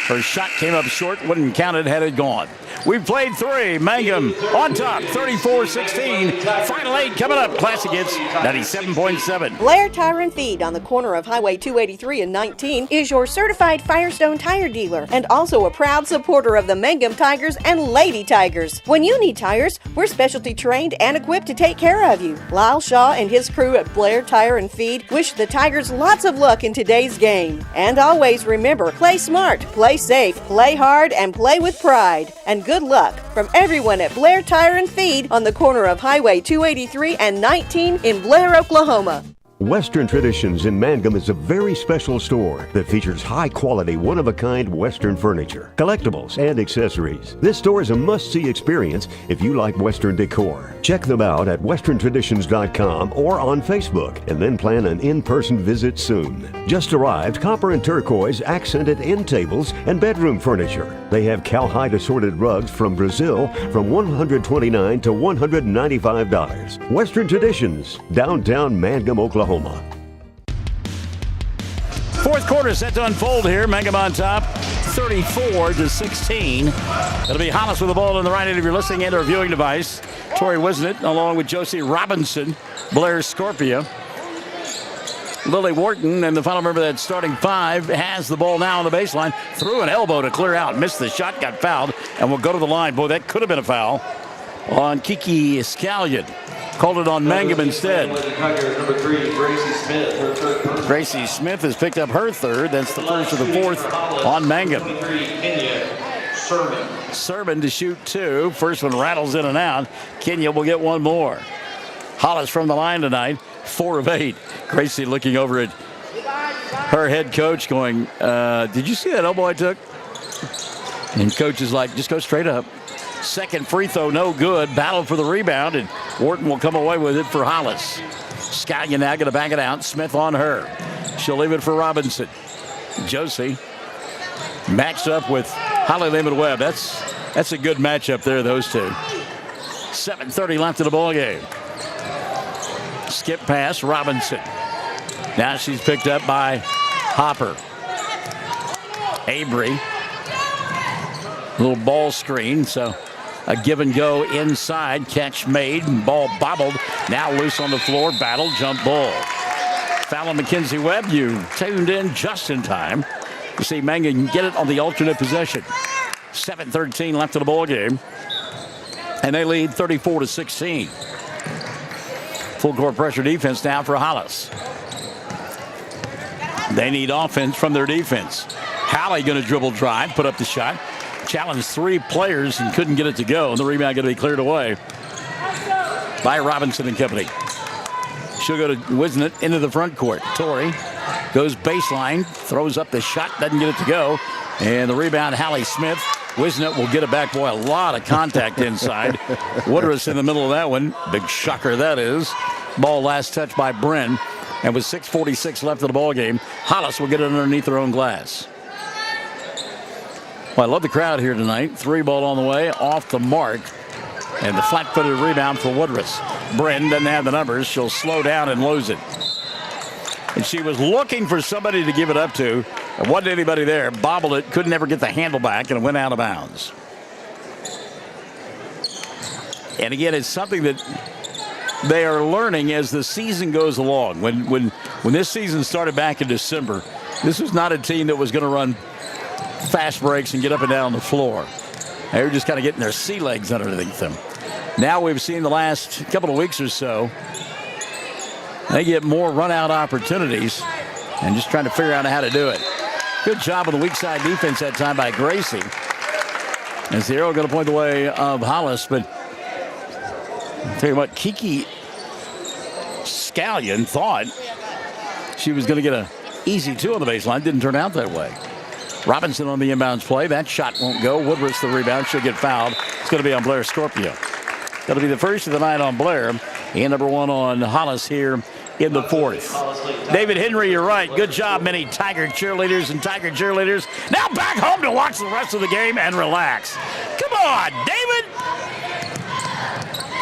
her shot came up short. Wouldn't count it had it gone. We've played three. Mangum on top, 34-16. Final 8 coming up. Classic hits, 97.7. Blair Tire and Feed on the corner of Highway 283 and 19 is your certified Firestone tire dealer and also a proud supporter of the Mangum Tigers and Lady Tigers. When you need tires, we're specialty trained and equipped to take care of you. Lyle Shaw and his crew at Blair Tire and Feed wish the Tigers lots of luck in today's game. And always remember, play smart, play safe, play hard, and play with pride. And good luck from everyone at Blair Tire and Feed on the corner of Highway 283 and 19 in Blair, Oklahoma. Western Traditions in Mangum is a very special store that features high-quality, one-of-a-kind Western furniture, collectibles, and accessories. This store is a must-see experience if you like Western decor. Check them out at westerntraditions.com or on Facebook, and then plan an in-person visit soon. Just arrived copper and turquoise accented end tables and bedroom furniture. They have cowhide assorted rugs from Brazil from $129 to $195. Western Traditions, downtown Mangum, Oklahoma. Fourth quarter set to unfold here. Mangum on top, 34-16. It'll be Hollis with the ball on the right end if you're listening and or viewing device. Tori Wisnett along with Josie Robinson, Blair Scorpia. Lily Wharton and the final member of that starting five has the ball now on the baseline. Threw an elbow to clear out. Missed the shot, got fouled, and will go to the line. Boy, that could have been a foul on Kiki Scallion. Called it on Mangum instead. Number 3, Gracie Smith. Her third personal. Gracie Smith has picked up her third. That's the first of the fourth on Mangum. Sermon to shoot two. First one rattles in and out. Kenya will get one more. Hollis from the line tonight, 4 of 8. Gracie looking over at her head coach going, did you see that elbow I took? And coach is like, just go straight up. Second free throw, no good. Battle for the rebound, and Wharton will come away with it for Hollis. Scallion now going to back it out. Smith on her. She'll leave it for Robinson. Josie matched up with Holly Lehman-Webb. That's a good matchup there, those two. 7:30 left in the ball game. Skip pass, Robinson. Now she's picked up by Hopper. Abry. Little ball screen, so a give and go inside. Catch made, and ball bobbled. Now loose on the floor, battle, jump ball. Foul on Mackenzie Webb. You tuned in just in time to see Mangum get it on the alternate possession. 7:13 left in the ball game, and they lead 34-16. Full court pressure defense now for Hollis. They need offense from their defense. Hallie going to dribble drive, put up the shot. Challenged 3 players and couldn't get it to go. And the rebound going to be cleared away by Robinson and company. She'll go to Wisnett into the front court. Torrey goes baseline, throws up the shot, doesn't get it to go. And the rebound, Hallie Smith. Wisnett will get it back. Boy, a lot of contact inside. Woodruss in the middle of that one. Big shocker that is. Ball last touch by Bren. And with 6:46 left in the ball game, Hollis will get it underneath their own glass. Well, I love the crowd here tonight. 3 ball on the way, off the mark. And the flat-footed rebound for Woodruss. Bren doesn't have the numbers. She'll slow down and lose it. And she was looking for somebody to give it up to. There wasn't anybody there. Bobbled it, couldn't ever get the handle back, and it went out of bounds. And again, it's something that they are learning as the season goes along. When this season started back in December, this was not a team that was going to run fast breaks and get up and down the floor. They were just kind of getting their sea legs underneath them. Now we've seen the last couple of weeks or so, they get more run-out opportunities and just trying to figure out how to do it. Good job on the weak side defense that time by Gracie. As the arrow going to point the way of Hollis, but I'll tell you what, Kiki Scallion thought she was going to get an easy 2 on the baseline. Didn't turn out that way. Robinson on the inbounds play. That shot won't go. Woodruff's the rebound. She'll get fouled. It's going to be on Blair Scorpio. That'll be the first of the night on Blair. And number 1 on Hollis here in the 4th. David Henry, you're right. Good job, many Tiger cheerleaders and Tiger cheerleaders. Now back home to watch the rest of the game and relax. Come on, David.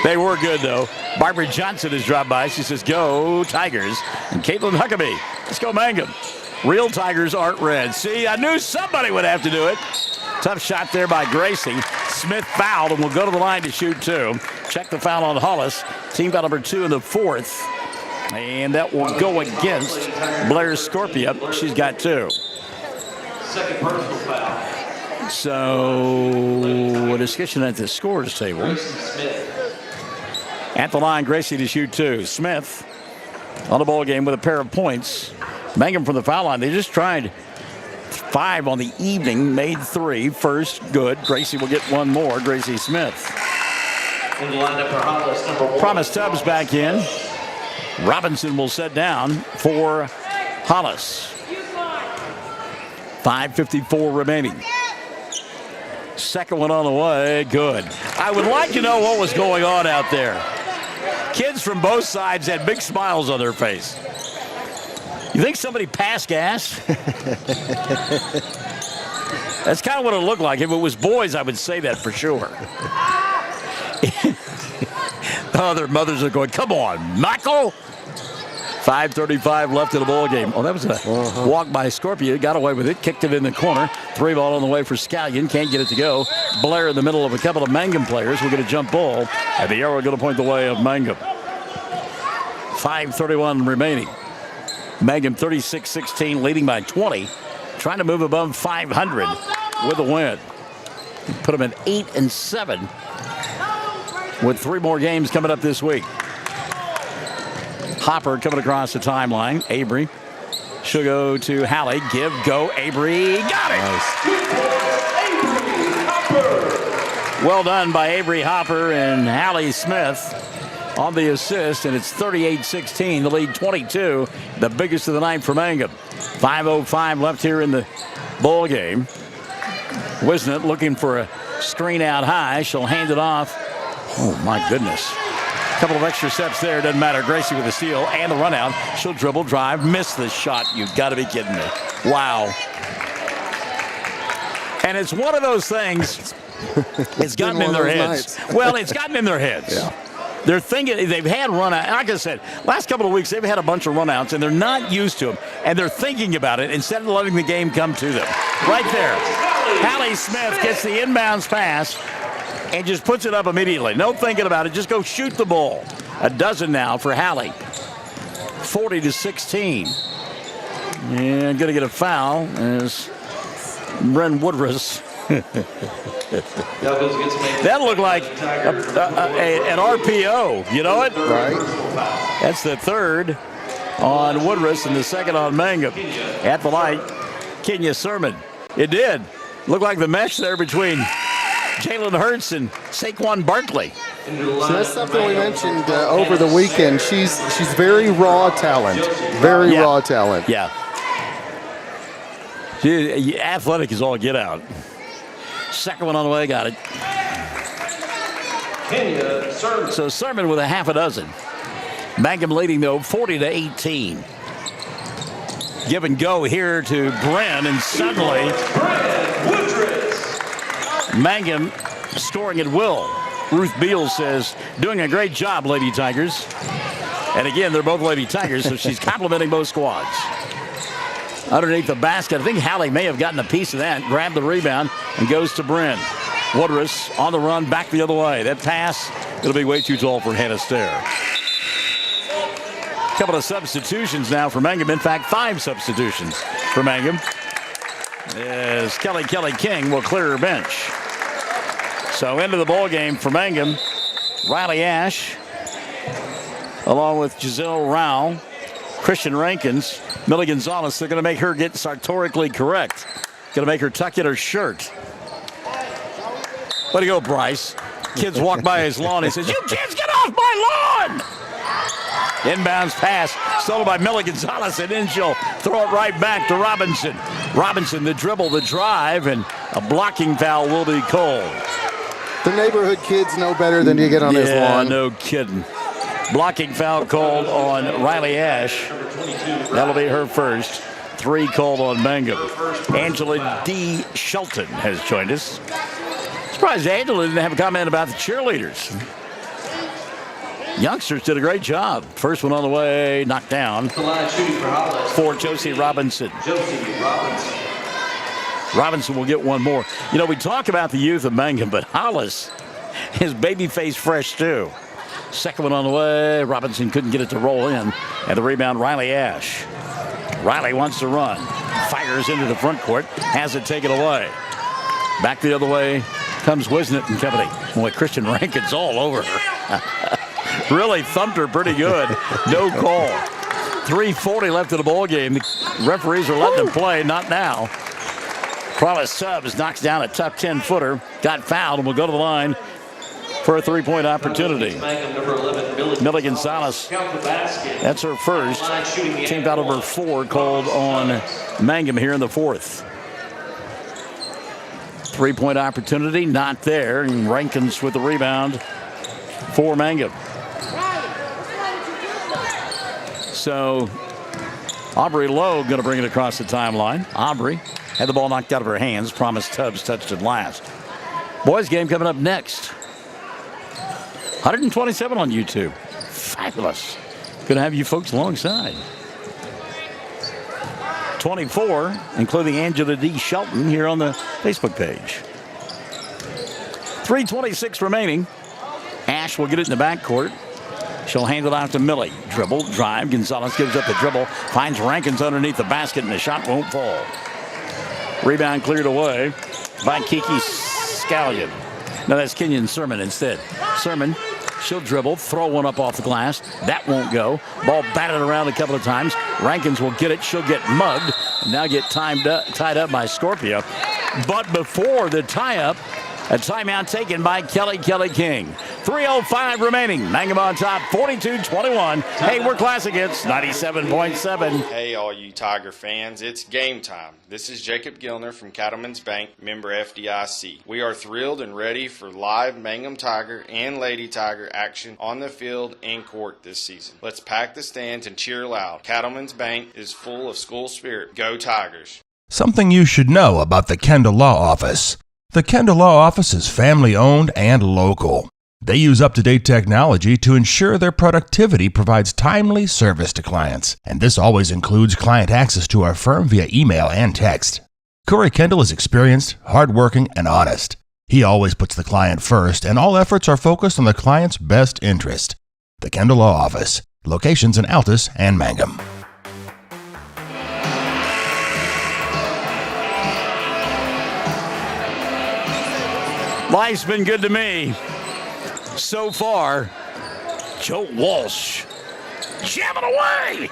They were good, though. Barbara Johnson has dropped by. She says, go Tigers. And Caitlin Huckabee, let's go Mangum. Real Tigers aren't red. See, I knew somebody would have to do it. Tough shot there by Gracie. Smith fouled and will go to the line to shoot 2. Check the foul on Hollis. Team foul number 2 in the 4th. And that will go against Blair Scorpio. She's got 2. Second personal foul. So a discussion at the scores table. At the line, Gracie to shoot 2. Smith on the ball game with a pair of points. Mangum from the foul line. They just tried 5 on the evening, made 3. First, good. Gracie will get 1 more. Gracie Smith. In the lineup for Hollis, number 1. Promise Tubbs back in. Robinson will set down for Hollis. 5:54 remaining. Second one on the way. Good. I would like to know what was going on out there. Kids from both sides had big smiles on their face. You think somebody passed gas? That's kind of what it looked like. If it was boys, I would say that for sure. Oh, their mothers are going, come on, Michael. 5:35 left in the ball game. Oh, that was a walk by Scorpio. Got away with it. Kicked it in the corner. 3 ball on the way for Scallion. Can't get it to go. Blair in the middle of a couple of Mangum players. We'll get a jump ball. And the arrow going to point the way of Mangum. 5:31 remaining. Mangum 36-16, leading by 20. Trying to move above 500 with a win. Put them at 8-7 with 3 more games coming up this week. Hopper coming across the timeline. Avery. She'll go to Hallie. Give, go, Avery. Got it! Nice. Well done by Avery Hopper and Hallie Smith on the assist, and it's 38-16. The lead 22, the biggest of the night for Mangum. 5:05 left here in the ball game. Wisnett looking for a screen out high. She'll hand it off. Oh, my goodness. Couple of extra steps there. Doesn't matter. Gracie with the steal and the run out. She'll dribble, drive, miss the shot. You've got to be kidding me. Wow. And it's one of those things. It's gotten in their heads. Well, it's gotten in their heads. Yeah. They're thinking they've had run out. Like I said, last couple of weeks they've had a bunch of run outs and they're not used to them. And they're thinking about it instead of letting the game come to them. Right there. Hallie Smith gets the inbounds pass and just puts it up immediately. No thinking about it. Just go shoot the ball. A dozen now for Hallie. 40-16. And going to get a foul as Bren Woodruss. That looked like an RPO. You know it? Right. That's the 3rd on Woodruss and the 2nd on Mangum. At the light, Kenya Sermon. It did. Looked like the mesh there between Jalen Hurts and Saquon Barkley. So that's something we mentioned over the weekend. She's very raw talent. Very raw talent. Yeah. She, athletic is all get out. Second one on the way, got it. So Sermon with a half a dozen. Mangum leading though 40-18. Give and go here to Bren, and suddenly Mangum scoring at will. Ruth Beal says, doing a great job, Lady Tigers. And again, they're both Lady Tigers, so she's complimenting both squads. Underneath the basket, I think Hallie may have gotten a piece of that, grabbed the rebound, and goes to Bren. Woodruss on the run, back the other way. That pass, it'll be way too tall for Hannah Stair. A couple of substitutions now for Mangum. In fact, 5 substitutions for Mangum. As Kelly King will clear her bench. So into the ball game for Mangum Riley Ash, along with Giselle Rao, Christian Rankins, Millie Gonzalez. They're going to make her get sartorically correct. Going to make her tuck in her shirt. Way to go, Bryce. Kids walk by his lawn. He says, "You kids get off my lawn!" Inbounds pass, stolen by Millie Gonzalez, and then she'll throw it right back to Robinson. Robinson, the dribble, the drive, and a blocking foul will be called. The neighborhood kids know better than you get on his lawn. No kidding. Blocking foul called on Riley Ash. That'll be her first. 3 called on Mangum. Angela D. Shelton has joined us. Surprised Angela didn't have a comment about the cheerleaders. Youngsters did a great job. First one on the way, knocked down for Josie Robinson. Robinson will get one more. You know, we talk about the youth of Mangum, but Hollis is babyface fresh too. Second one on the way. Robinson couldn't get it to roll in. And the rebound, Riley Ash. Riley wants to run. Fires into the front court. Has it taken away. Back the other way comes Wisnett and company. Boy, Christian Rankin's all over her. Really thumped her pretty good. No call. 3:40 left in the ball game. The referees are letting them play. Not now. Promise Subs knocks down a tough 10-footer. Got fouled and will go to the line for a 3-point opportunity. Millie Gonzalez, that's her first. Team foul number 4 called on Mangum here in the 4th. 3-point opportunity, not there. And Rankins with the rebound for Mangum. So Aubrey Lowe going to bring it across the timeline. Aubrey had the ball knocked out of her hands. Promise Tubbs touched it last. Boys game coming up next. 127 on YouTube. Fabulous. Good to have you folks alongside. 24, including Angela D. Shelton here on the Facebook page. 3:26 remaining. Ash will get it in the backcourt. She'll hand it off to Millie. Dribble, drive. Gonzalez gives up the dribble. Finds Rankins underneath the basket, and the shot won't fall. Rebound cleared away by Kiki Scallion. No, that's Kenyon Sermon instead. Sermon, she'll dribble, throw one up off the glass. That won't go. Ball batted around a couple of times. Rankins will get it. She'll get mugged. And now get tied up by Scorpio. But before the tie-up, a timeout taken by Kelly King. 3:05 remaining. Mangum on top, 42-21. Hey, we're Classic Hits, 97.7. Hey, all you Tiger fans, it's game time. This is Jacob Gilner from Cattlemen's Bank, member FDIC. We are thrilled and ready for live Mangum Tiger and Lady Tiger action on the field and court this season. Let's pack the stands and cheer loud. Cattlemen's Bank is full of school spirit. Go Tigers. Something you should know about the Kendall Law Office. The Kendall Law Office is family-owned and local. They use up-to-date technology to ensure their productivity provides timely service to clients, and this always includes client access to our firm via email and text. Corey Kendall is experienced, hardworking, and honest. He always puts the client first, and all efforts are focused on the client's best interest. The Kendall Law Office, locations in Altus and Mangum. Life's been good to me so far. Joe Walsh jamming away.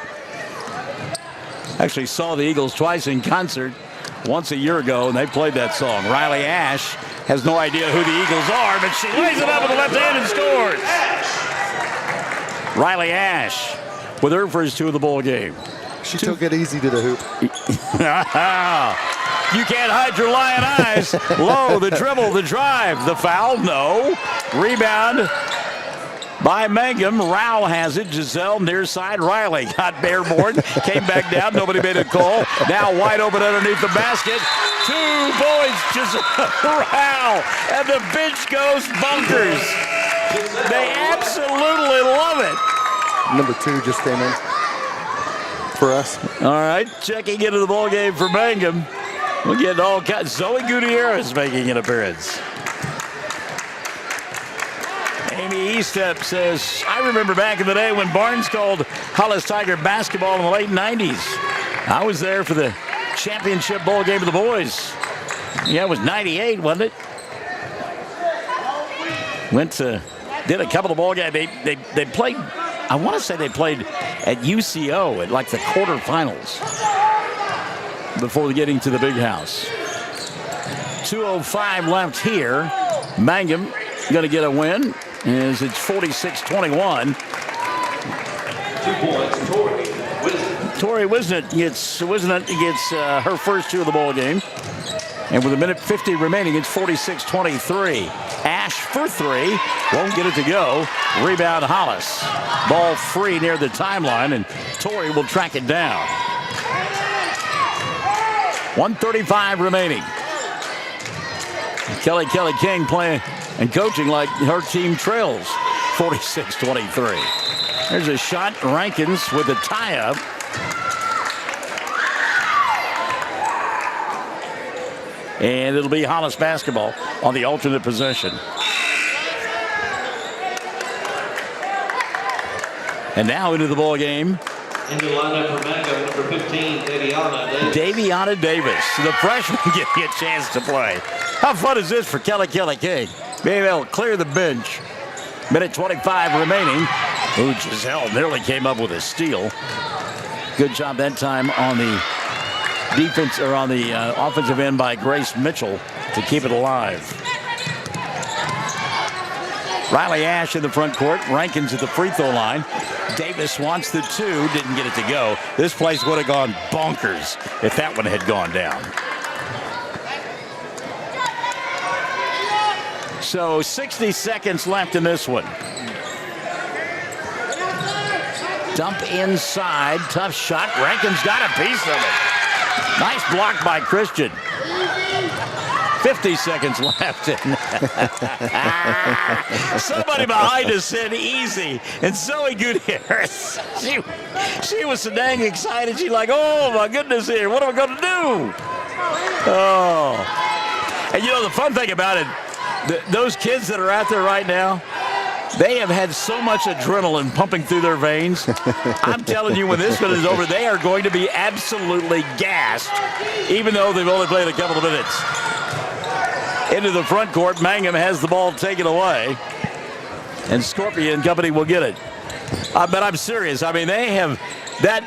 Actually saw the Eagles twice in concert, once a year ago, and they played that song. Riley Ash has no idea who the Eagles are, but she lays it up with the left hand and scores. Riley Ash with her first 2 of the ball game. She took it easy to the hoop. You can't hide your lion eyes. Low, the dribble, the drive, the foul, no. Rebound by Mangum. Rao has it. Giselle near side. Riley got airborne. Came back down. Nobody made a call. Now wide open underneath the basket. 2 points. Giselle Rao. And the bench goes bunkers. They absolutely love it. Number 2 just came in for us. All right. Checking into the ball game for Mangum. We'll get all kinds. Zoe Gutierrez making an appearance. Amy Estep says, I remember back in the day when Barnes called Hollis Tiger basketball in the late 90s. I was there for the championship ball game of the boys. Yeah, it was 98, wasn't it? Went to did a couple of ball games. They played, I want to say they played at UCO at like the quarterfinals before getting to the big house. 2:05 left here. Mangum going to get a win as it's 46-21. 2 points, Tori Wisnett gets her first 2 of the ball game. And with 1:50 remaining, it's 46-23. Ash for 3. Won't get it to go. Rebound Hollis. Ball free near the timeline, and Tori will track it down. 1:35 remaining. Kelly King playing and coaching like her team trails 46-23. There's a shot. Rankins with a tie-up. And it'll be Hollis basketball on the alternate possession. And now into the ball game. In the lineup for Mangum, number 15, Daviana Davis, the freshman, getting a chance to play. How fun is this for Kelly King? Maybe they'll clear the bench. 1:25 remaining. Ooh, Giselle nearly came up with a steal. Good job that time on the defense, or on the offensive end by Grace Mitchell to keep it alive. Riley Ash in the front court. Rankins at the free throw line. Davis wants the 2, didn't get it to go. This place would have gone bonkers if that one had gone down. So 60 seconds left in this one. Dump inside, tough shot. Rankin's got a piece of it. Nice block by Christian. 50 seconds left. Somebody behind us said easy. And Zoe Gutierrez, she was so dang excited. She's like, oh my goodness here, what am I going to do? Oh. And you know the fun thing about it, those kids that are out there right now, they have had so much adrenaline pumping through their veins. I'm telling you, when this one is over, they are going to be absolutely gassed, even though they've only played a couple of minutes. Into the front court, Mangum has the ball taken away, and Scorpion Company will get it. But I'm serious. I mean, they have that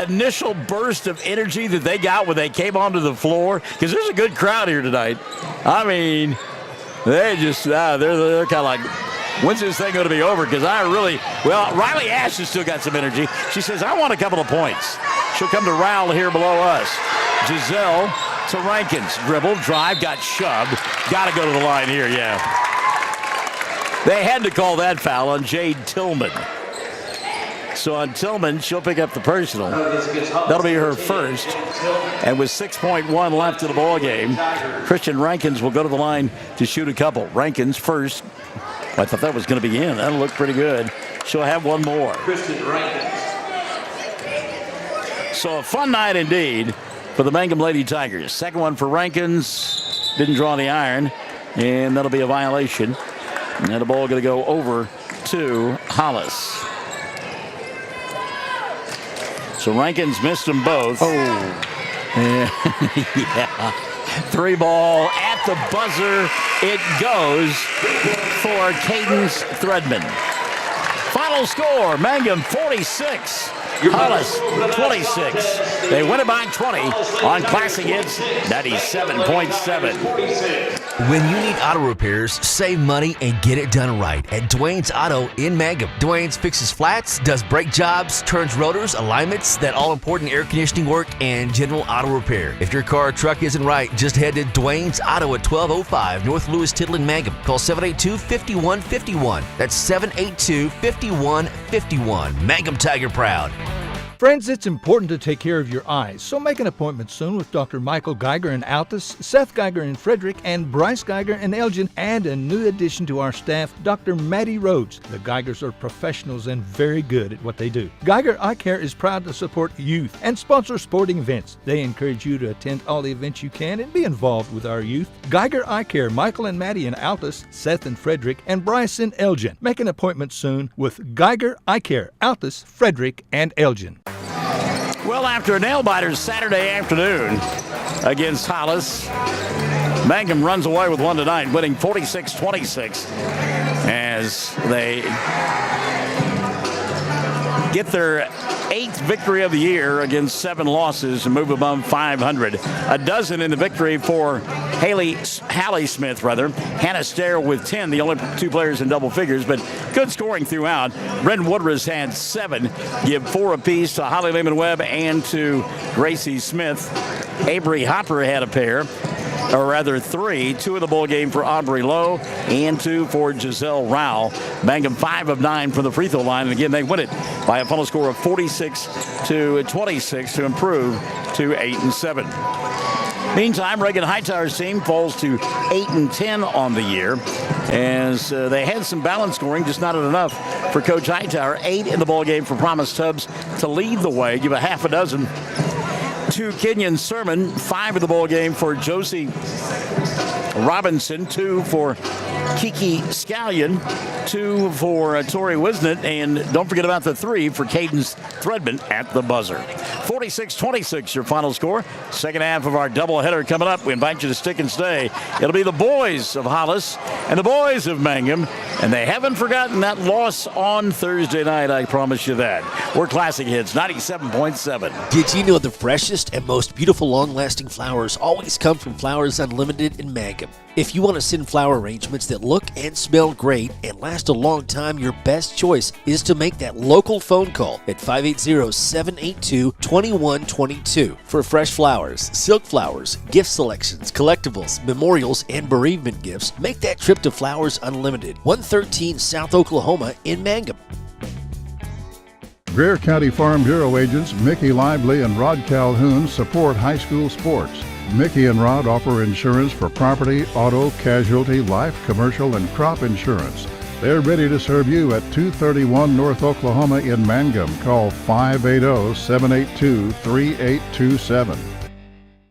initial burst of energy that they got when they came onto the floor, because there's a good crowd here tonight. I mean, they just, they're kind of like, when's this thing going to be over? Because Riley Ash has still got some energy. She says, I want a couple of points. She'll come to Rowell here below us. Giselle to Rankins. Dribble, drive, got shoved. Got to go to the line here, yeah. They had to call that foul on Jade Tillman. So on Tillman, she'll pick up the personal. That'll be her first. And with 6.1 left in the ball game, Christian Rankins will go to the line to shoot a couple. Rankins first. I thought that was going to be in. That'll look pretty good. She'll have one more. Christian Rankins. So a fun night indeed for the Mangum Lady Tigers. Second one for Rankins. Didn't draw the iron. And that'll be a violation. And the ball going to go over to Hollis. So Rankins missed them both. Oh. Yeah. 3 ball at the buzzer. It goes for Cadence Threadman. Final score, Mangum 46. Hollis 26. They win it by 20 on Classic Hits 97.7. When you need auto repairs, save money and get it done right at Dwayne's Auto in Mangum. Dwayne's fixes flats, does brake jobs, turns rotors, alignments, that all-important air conditioning work, and general auto repair. If your car or truck isn't right, just head to Dwayne's Auto at 1205 North Lewis Tittle in Mangum. Call 782-5151. That's 782-5151. Mangum Tiger Proud. Friends, it's important to take care of your eyes, so make an appointment soon with Dr. Michael Geiger in Altus, Seth Geiger in Frederick, and Bryce Geiger in Elgin, and a new addition to our staff, Dr. Maddie Rhodes. The Geigers are professionals and very good at what they do. Geiger Eye Care is proud to support youth and sponsor sporting events. They encourage you to attend all the events you can and be involved with our youth. Geiger Eye Care, Michael and Maddie in Altus, Seth in Frederick, and Bryce in Elgin. Make an appointment soon with Geiger Eye Care, Altus, Frederick, and Elgin. Well, after a nail-biter Saturday afternoon against Hollis, Mangum runs away with one tonight, winning 46-26 as as they get their 8th victory of the year against 7 losses and move above 500. A dozen in the victory for Hallie Smith, Hannah Stair with 10, the only 2 players in double figures, but good scoring throughout. Brendan Woodruff had 7, give 4 apiece to Holly Lehman-Webb and to Gracie Smith. Avery Hopper had a pair, or rather 3, 2 in the bowl game for Aubrey Lowe and 2 for Giselle Rao. Mangum 5 of 9 from the free throw line, and again they win it by a final score of 46-26 to improve to 8-7. Meantime, Reagan Hightower's team falls to 8-10 on the year, as they had some balance scoring, just not enough for Coach Hightower. 8 in the ball game for Promise Tubbs to lead the way, give a half a dozen to Kenyon Sermon. 5 in the ball game for Josie Robinson, 2 for Kiki Scallion, 2 for Tori Wisnett, and don't forget about the 3 for Cadence Threadman at the buzzer. 46-26 your final score. Second half of our doubleheader coming up. We invite you to stick and stay. It'll be the boys of Hollis and the boys of Mangum, and they haven't forgotten that loss on Thursday night, I promise you that. We're Classic Hits 97.7. Did you know the freshest and most beautiful long-lasting flowers always come from Flowers Unlimited in Mangum? If you want to send flower arrangements that look and smell great and last a long time, your best choice is to make that local phone call at 580-782-2122 for fresh flowers, silk flowers, gift selections, collectibles, memorials, and bereavement gifts. Make that trip to Flowers Unlimited, 113 South Oklahoma in Mangum. Greer County Farm Bureau agents Mickey Lively and Rod Calhoun support high school sports. Mickey and Rod offer insurance for property, auto, casualty, life, commercial, and crop insurance. They're ready to serve you at 231 North Oklahoma in Mangum. Call 580-782-3827.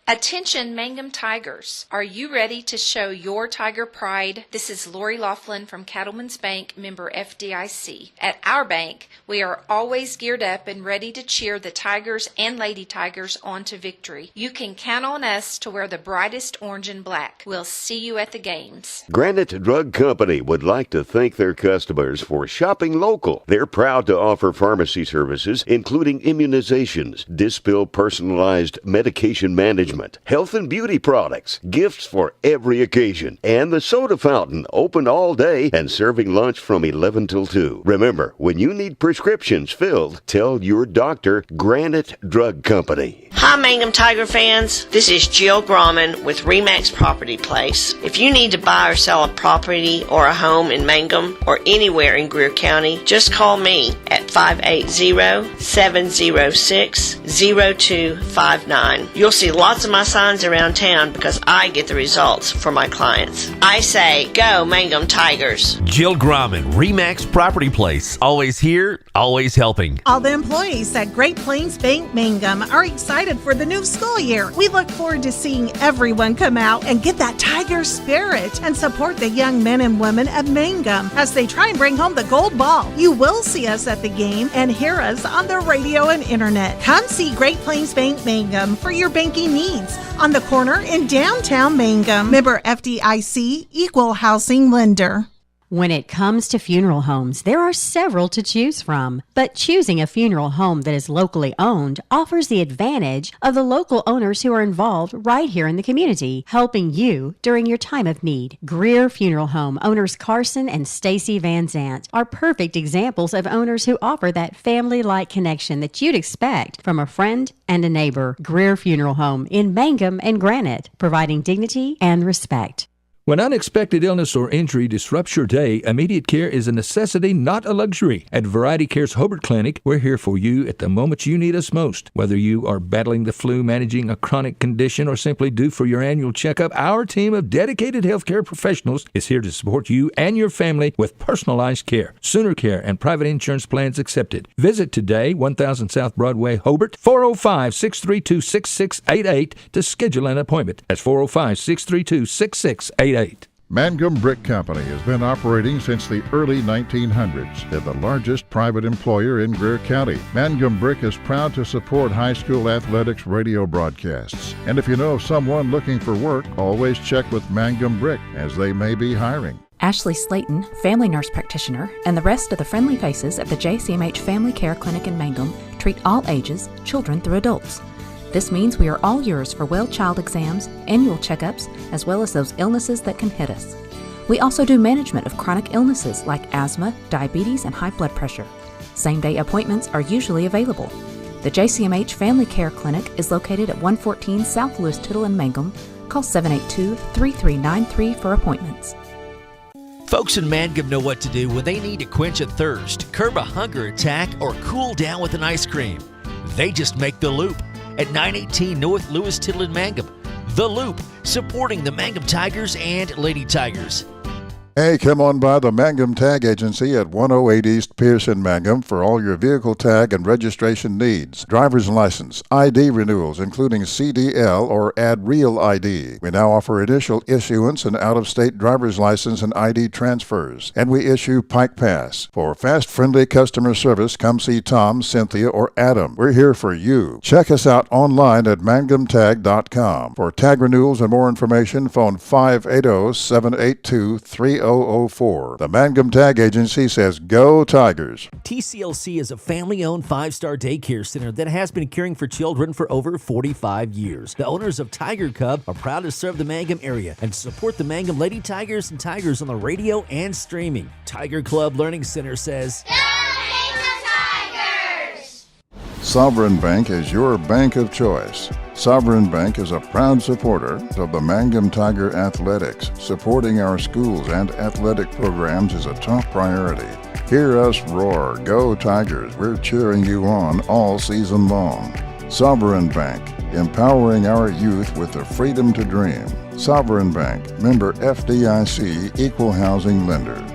Attention Mangum Tigers. Are you ready to show your Tiger pride? This is Lori Laughlin from Cattlemen's Bank, member FDIC. At our bank, we are always geared up and ready to cheer the Tigers and Lady Tigers on to victory. You can count on us to wear the brightest orange and black. We'll see you at the games. Granite Drug Company would like to thank their customers for shopping local. They're proud to offer pharmacy services, including immunizations, Dispill personalized medication management, health and beauty products, gifts for every occasion, and the soda fountain, open all day and serving lunch from 11 till 2. Remember, when you need prescriptions filled, tell your doctor Granite Drug Company. Hi, Mangum Tiger fans. This is Jill Grauman with RE/MAX Property Place. If you need to buy or sell a property or a home in Mangum or anywhere in Greer County, just call me at 580-706-0259. You'll see lots of my signs around town because I get the results for my clients. I say, go Mangum Tigers. Jill Grauman, RE/MAX Property Place. Always here, always helping. All the employees at Great Plains Bank Mangum are excited for the new school year. We look forward to seeing everyone come out and get that Tiger spirit and support the young men and women of Mangum as they try and bring home the gold ball. You will see us at the game and hear us on the radio and internet. Come see Great Plains Bank Mangum for your banking needs on the corner in downtown Mangum. Member FDIC, Equal Housing Lender. When it comes to funeral homes, there are several to choose from, but choosing a funeral home that is locally owned offers the advantage of the local owners who are involved right here in the community, helping you during your time of need. Greer Funeral Home owners Carson and Stacy Van Zant are perfect examples of owners who offer that family-like connection that you'd expect from a friend and a neighbor. Greer Funeral Home in Mangum and Granite, providing dignity and respect. When unexpected illness or injury disrupts your day, immediate care is a necessity, not a luxury. At Variety Care's Hobart Clinic, we're here for you at the moment you need us most. Whether you are battling the flu, managing a chronic condition, or simply due for your annual checkup, our team of dedicated healthcare professionals is here to support you and your family with personalized care, Sooner Care, and private insurance plans accepted. Visit today, 1000 South Broadway, Hobart, 405-632-6688 to schedule an appointment. That's 405-632-6688. Mangum Brick Company has been operating since the early 1900s. They're the largest private employer in Greer County. Mangum Brick is proud to support high school athletics radio broadcasts. And if you know of someone looking for work, always check with Mangum Brick, as they may be hiring. Ashley Slayton, family nurse practitioner, and the rest of the friendly faces at the JCMH Family Care Clinic in Mangum treat all ages, children through adults. This means we are all yours for well child exams, annual checkups, as well as those illnesses that can hit us. We also do management of chronic illnesses like asthma, diabetes, and high blood pressure. Same-day appointments are usually available. The JCMH Family Care Clinic is located at 114 South Lewis Tittle in Mangum. Call 782-3393 for appointments. Folks in Mangum know what to do when they need to quench a thirst, curb a hunger attack, or cool down with an ice cream. They just make the Loop at 918 North Lewis Tittle in Mangum. The Loop, supporting the Mangum Tigers and Lady Tigers. Hey, come on by the Mangum Tag Agency at 108 East Pierce in Mangum for all your vehicle tag and registration needs. Driver's license, ID renewals, including CDL or Add Real ID. We now offer initial issuance and out-of-state driver's license and ID transfers. And we issue Pike Pass. For fast, friendly customer service, come see Tom, Cynthia, or Adam. We're here for you. Check us out online at mangumtag.com. For tag renewals and more information, phone 580-782-3004. The Mangum Tag Agency says, Go Tigers! TCLC is a family-owned 5-star daycare center that has been caring for children for over 45 years. The owners of Tiger Cub are proud to serve the Mangum area and support the Mangum Lady Tigers and Tigers on the radio and streaming. Tiger Club Learning Center says, Sovereign Bank is your bank of choice. Sovereign Bank is a proud supporter of the Mangum Tiger Athletics. Supporting our schools and athletic programs is a top priority. Hear us roar, Go Tigers! We're cheering you on all season long. Sovereign Bank, empowering our youth with the freedom to dream. Sovereign Bank, member FDIC, equal housing lender.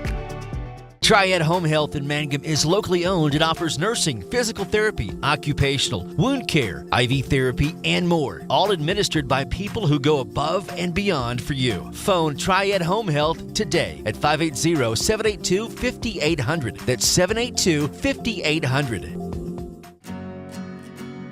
Triad Home Health in Mangum is locally owned and offers nursing, physical therapy, occupational, wound care, IV therapy, and more. All administered by people who go above and beyond for you. Phone Triad Home Health today at 580-782-5800. That's 782-5800.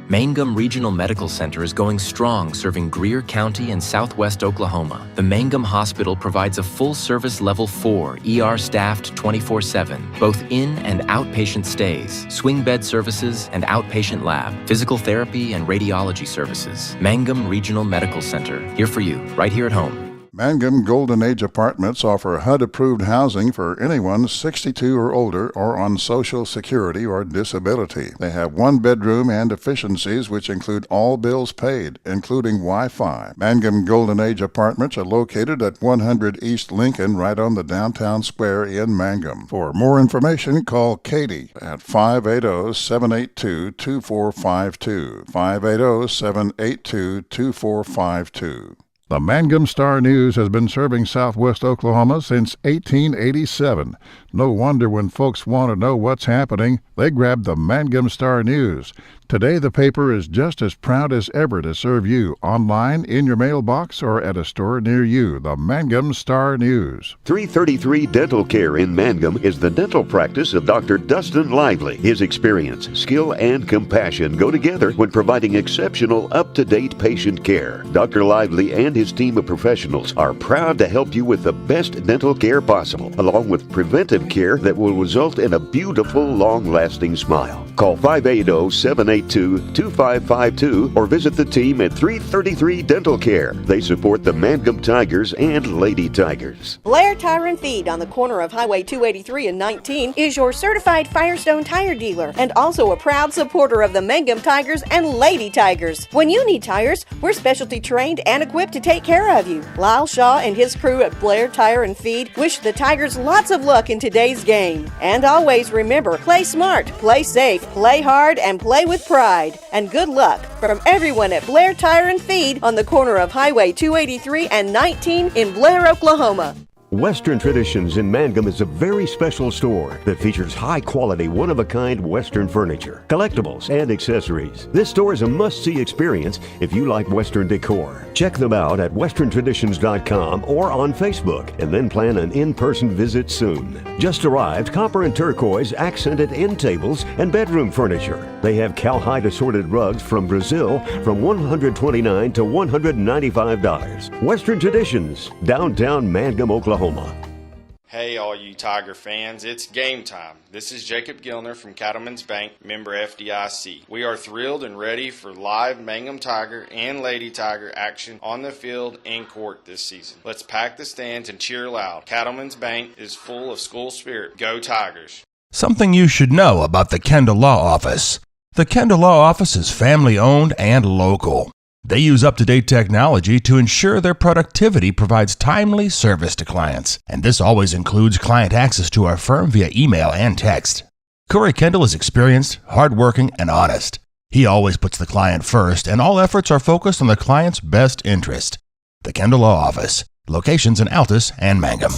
Mangum Regional Medical Center is going strong, serving Greer County and southwest Oklahoma. The Mangum Hospital provides a full-service Level 4 ER staffed 24/7, both in and outpatient stays, swing bed services and outpatient lab, physical therapy and radiology services. Mangum Regional Medical Center, here for you, right here at home. Mangum Golden Age Apartments offer HUD-approved housing for anyone 62 or older or on Social Security or disability. They have one bedroom and efficiencies which include all bills paid, including Wi-Fi. Mangum Golden Age Apartments are located at 100 East Lincoln, right on the downtown square in Mangum. For more information, call Katie at 580-782-2452. 580-782-2452. The Mangum Star News has been serving southwest Oklahoma since 1887. No wonder when folks want to know what's happening, they grab the Mangum Star News. Today, the paper is just as proud as ever to serve you online, in your mailbox, or at a store near you. The Mangum Star News. 333 Dental Care in Mangum is the dental practice of Dr. Dustin Lively. His experience, skill, and compassion go together when providing exceptional, up-to-date patient care. Dr. Lively and his team of professionals are proud to help you with the best dental care possible, along with preventive care that will result in a beautiful, long-lasting smile. Call 580-782-2552 or visit the team at 333 Dental Care. They support the Mangum Tigers and Lady Tigers. Blair Tire and Feed on the corner of Highway 283 and 19 is your certified Firestone tire dealer and also a proud supporter of the Mangum Tigers and Lady Tigers. When you need tires, we're specialty trained and equipped to take care of you. Lyle Shaw and his crew at Blair Tire and Feed wish the Tigers lots of luck in today's game. And always remember, play smart, play safe, play hard, and play with pride. And good luck from everyone at Blair Tire and Feed on the corner of Highway 283 and 19 in Blair, Oklahoma. Western Traditions in Mangum is a very special store that features high-quality, one-of-a-kind Western furniture, collectibles, and accessories. This store is a must-see experience if you like Western decor. Check them out at westerntraditions.com or on Facebook, and then plan an in-person visit soon. Just arrived copper and turquoise accented end tables and bedroom furniture. They have cowhide assorted rugs from Brazil from $129 to $195. Western Traditions, downtown Mangum, Oklahoma. Hey, all you Tiger fans, it's game time. This is Jacob Gilner from Cattlemen's Bank, member FDIC. We are thrilled and ready for live Mangum Tiger and Lady Tiger action on the field and court this season. Let's pack the stands and cheer loud. Cattlemen's Bank is full of school spirit. Go Tigers! Something you should know about the Kendall Law Office. The Kendall Law Office is family-owned and local. They use up-to-date technology to ensure their productivity provides timely service to clients, and this always includes client access to our firm via email and text. Corey Kendall is experienced, hardworking, and honest. He always puts the client first, and all efforts are focused on the client's best interest. The Kendall Law Office, locations in Altus and Mangum.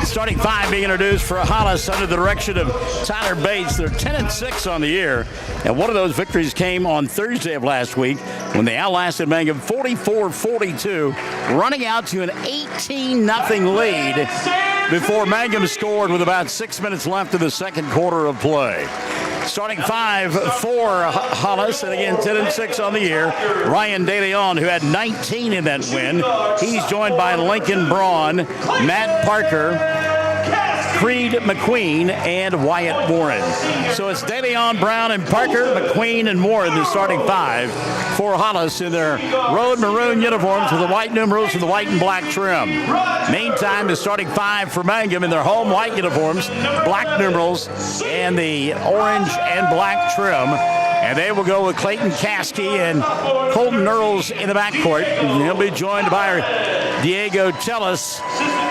Starting five being introduced for Hollis under the direction of Tyler Bates. They're 10-6 on the year, and one of those victories came on Thursday of last week when they outlasted Mangum 44-42, running out to an 18-0 lead before Mangum scored with about 6 minutes left in the second quarter of play. Starting five for Hollis, and again 10-6 on the year. Ryan DeLeon, who had 19 in that win. He's joined by Lincoln Braun, Matt Parker, Creed McQueen, and Wyatt Warren. So it's DeLeon, Brown, and Parker, McQueen, and Warren, the starting five for Hollis in their road maroon uniforms with the white numerals and the white and black trim. Meantime, the starting five for Mangum in their home white uniforms, black numerals, and the orange and black trim. And they will go with Clayton Caskey and Colton Earls in the backcourt. He'll be joined by Diego Tellis,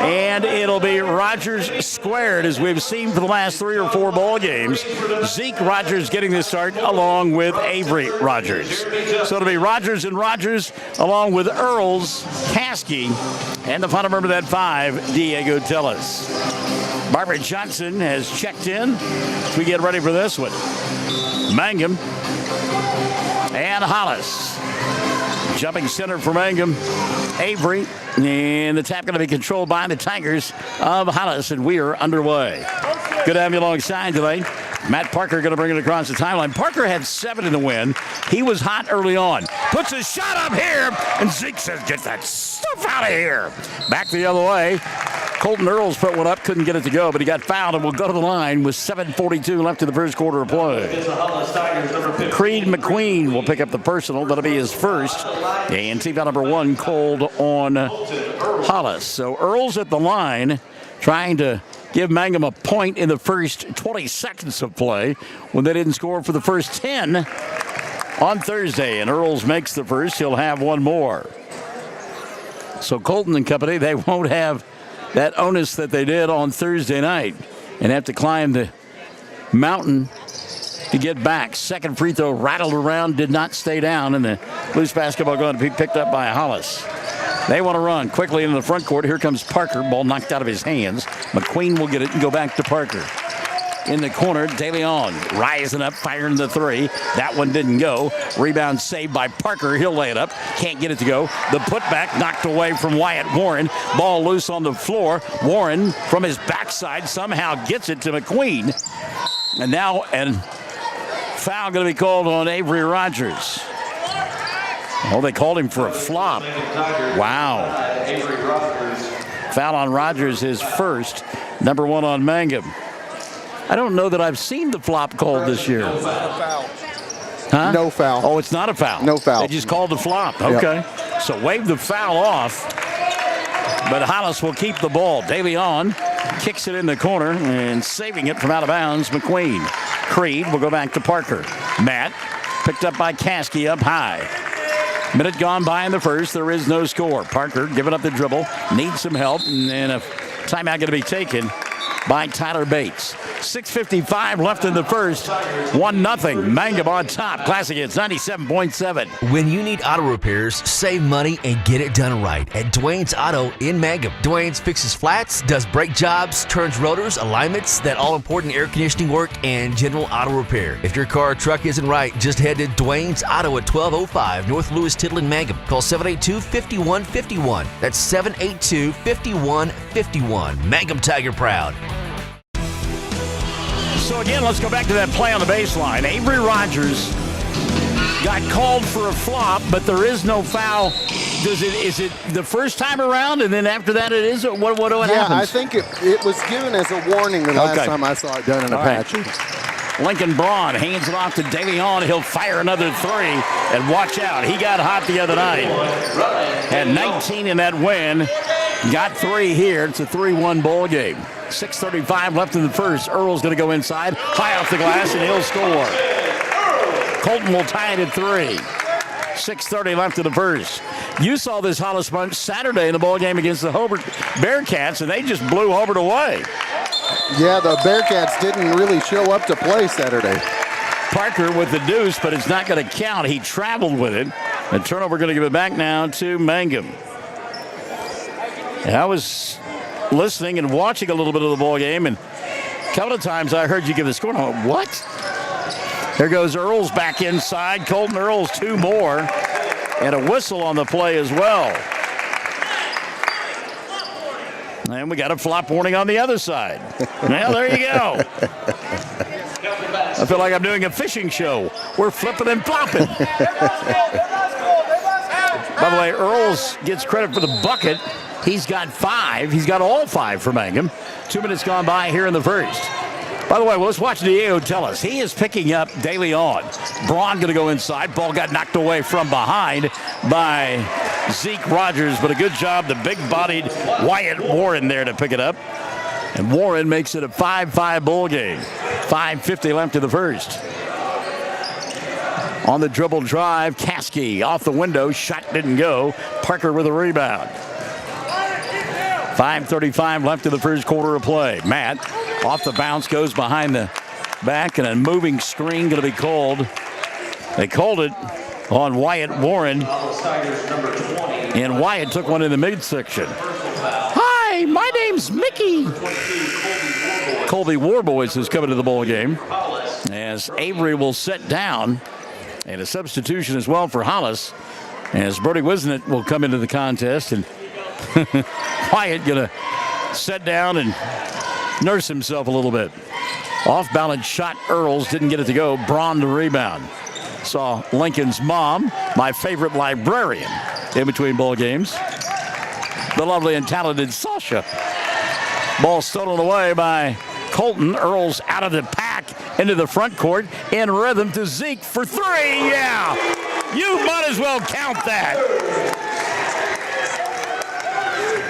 and it'll be Rogers squared, as we've seen for the last 3 or 4 ball games. Zeke Rogers getting the start along with Avery Rogers. So it'll be Rogers and Rogers along with Earls, Caskey, and the final member of that five, Diego Tellis. Barbara Johnson has checked in as we get ready for this one. Mangum and Hollis. Jumping center for Mangum, Avery, and the tap going to be controlled by the Tigers of Hollis, and we are underway. Good to have you alongside today. Matt Parker going to bring it across the timeline. Parker had 7 in the win. He was hot early on. Puts a shot up here, and Zeke says, get that stuff out of here. Back the other way. Colton Earls put one up, couldn't get it to go, but he got fouled and will go to the line with 7:42 left in the first quarter of play. Creed McQueen will pick up the personal. That'll be his first. And team foul number 1 called on Hollis. So Earls at the line trying to give Mangum a point in the first 20 seconds of play when they didn't score for the first 10 on Thursday. And Earls makes the first. He'll have one more. So Colton and company, they won't have that onus that they did on Thursday night and have to climb the mountain to get back. Second free throw rattled around, did not stay down, and the loose basketball going to be picked up by Hollis. They want to run quickly into the front court. Here comes Parker. Ball knocked out of his hands. McQueen will get it and go back to Parker. In the corner, DeLeon rising up, firing the three. That one didn't go. Rebound saved by Parker. He'll lay it up. Can't get it to go. The putback knocked away from Wyatt Warren. Ball loose on the floor. Warren from his backside somehow gets it to McQueen. And now, foul going to be called on Avery Rogers. Oh, they called him for a flop. Wow. Foul on Rogers, his first. Number 1 on Mangum. I don't know that I've seen the flop called this year. No foul. Huh? No foul. Oh, it's not a foul. No foul. They just called the flop. Okay. Yep. So wave the foul off. But Hollis will keep the ball. DeLeon kicks it in the corner and saving it from out of bounds, McQueen. Creed will go back to Parker. Matt picked up by Caskey up high. Minute gone by in the first. There is no score. Parker giving up the dribble. Needs some help. And a timeout going to be taken by Tyler Bates. 6:55 left in the first. 1-0. Mangum on top. Classic hits 97.7. When you need auto repairs, save money and get it done right at Dwayne's Auto in Mangum. Dwayne's fixes flats, does brake jobs, turns rotors, alignments, that all-important air conditioning work, and general auto repair. If your car or truck isn't right, just head to Dwayne's Auto at 1205 North Lewis Tittle in Mangum. Call 782-5151. That's 782-5151. Mangum Tiger proud. So again, let's go back to that play on the baseline. Avery Rogers got called for a flop, but there is no foul Is it the first time around, and then after that it is? What happens? Yeah, I think it was given as a warning the last time I saw it done in Apache. Right. Lincoln Braun hands it off to DeLeon. He'll fire another three, and watch out. He got hot the other night. Had 19 in that win. Got 3 here. It's a 3-1 ball game. 6:35 left in the first. Earl's going to go inside, high off the glass, and he'll score. Colton will tie it at 3. 6:30 left in the first. You saw this Hollis bunch Saturday in the ball game against the Hobart Bearcats, and they just blew Hobart away. Yeah, the Bearcats didn't really show up to play Saturday. Parker with the deuce, but it's not going to count. He traveled with it. The turnover going to give it back now to Mangum. And I was listening and watching a little bit of the ball game, and a couple of times I heard you give the score, and I went, what? There goes Earls back inside. Colton Earls 2 more, and a whistle on the play as well. And we got a flop warning on the other side. Well, there you go. I feel like I'm doing a fishing show. We're flipping and flopping. By the way, Earls gets credit for the bucket. He's got 5. He's got all 5 for Mangum. 2 minutes gone by here in the first. By the way, let's watch Diego tell us. He is picking up De Leon. Braun going to go inside. Ball got knocked away from behind by Zeke Rogers, but a good job, the big-bodied Wyatt Warren there to pick it up. And Warren makes it a 5-5 ball game. 5:50 left in the first. On the dribble drive, Caskey off the window. Shot didn't go. Parker with a rebound. 5:35 left in the first quarter of play. Matt off the bounce goes behind the back, and a moving screen going to be called. They called it on Wyatt Warren, and Wyatt took one in the midsection. Hi, my name's Mickey. Colby Warboys is coming to the ball game as Avery will sit down, and a substitution as well for Hollis as Brody Wisnett will come into the contest, and Wyatt going to sit down and nurse himself a little bit. Off balance shot, Earls didn't get it to go. Braun to rebound. Saw Lincoln's mom, my favorite librarian, in between ball games. The lovely and talented Sasha. Ball stolen away by Colton. Earls out of the pack into the front court. In rhythm to Zeke for 3. Yeah, you might as well count that.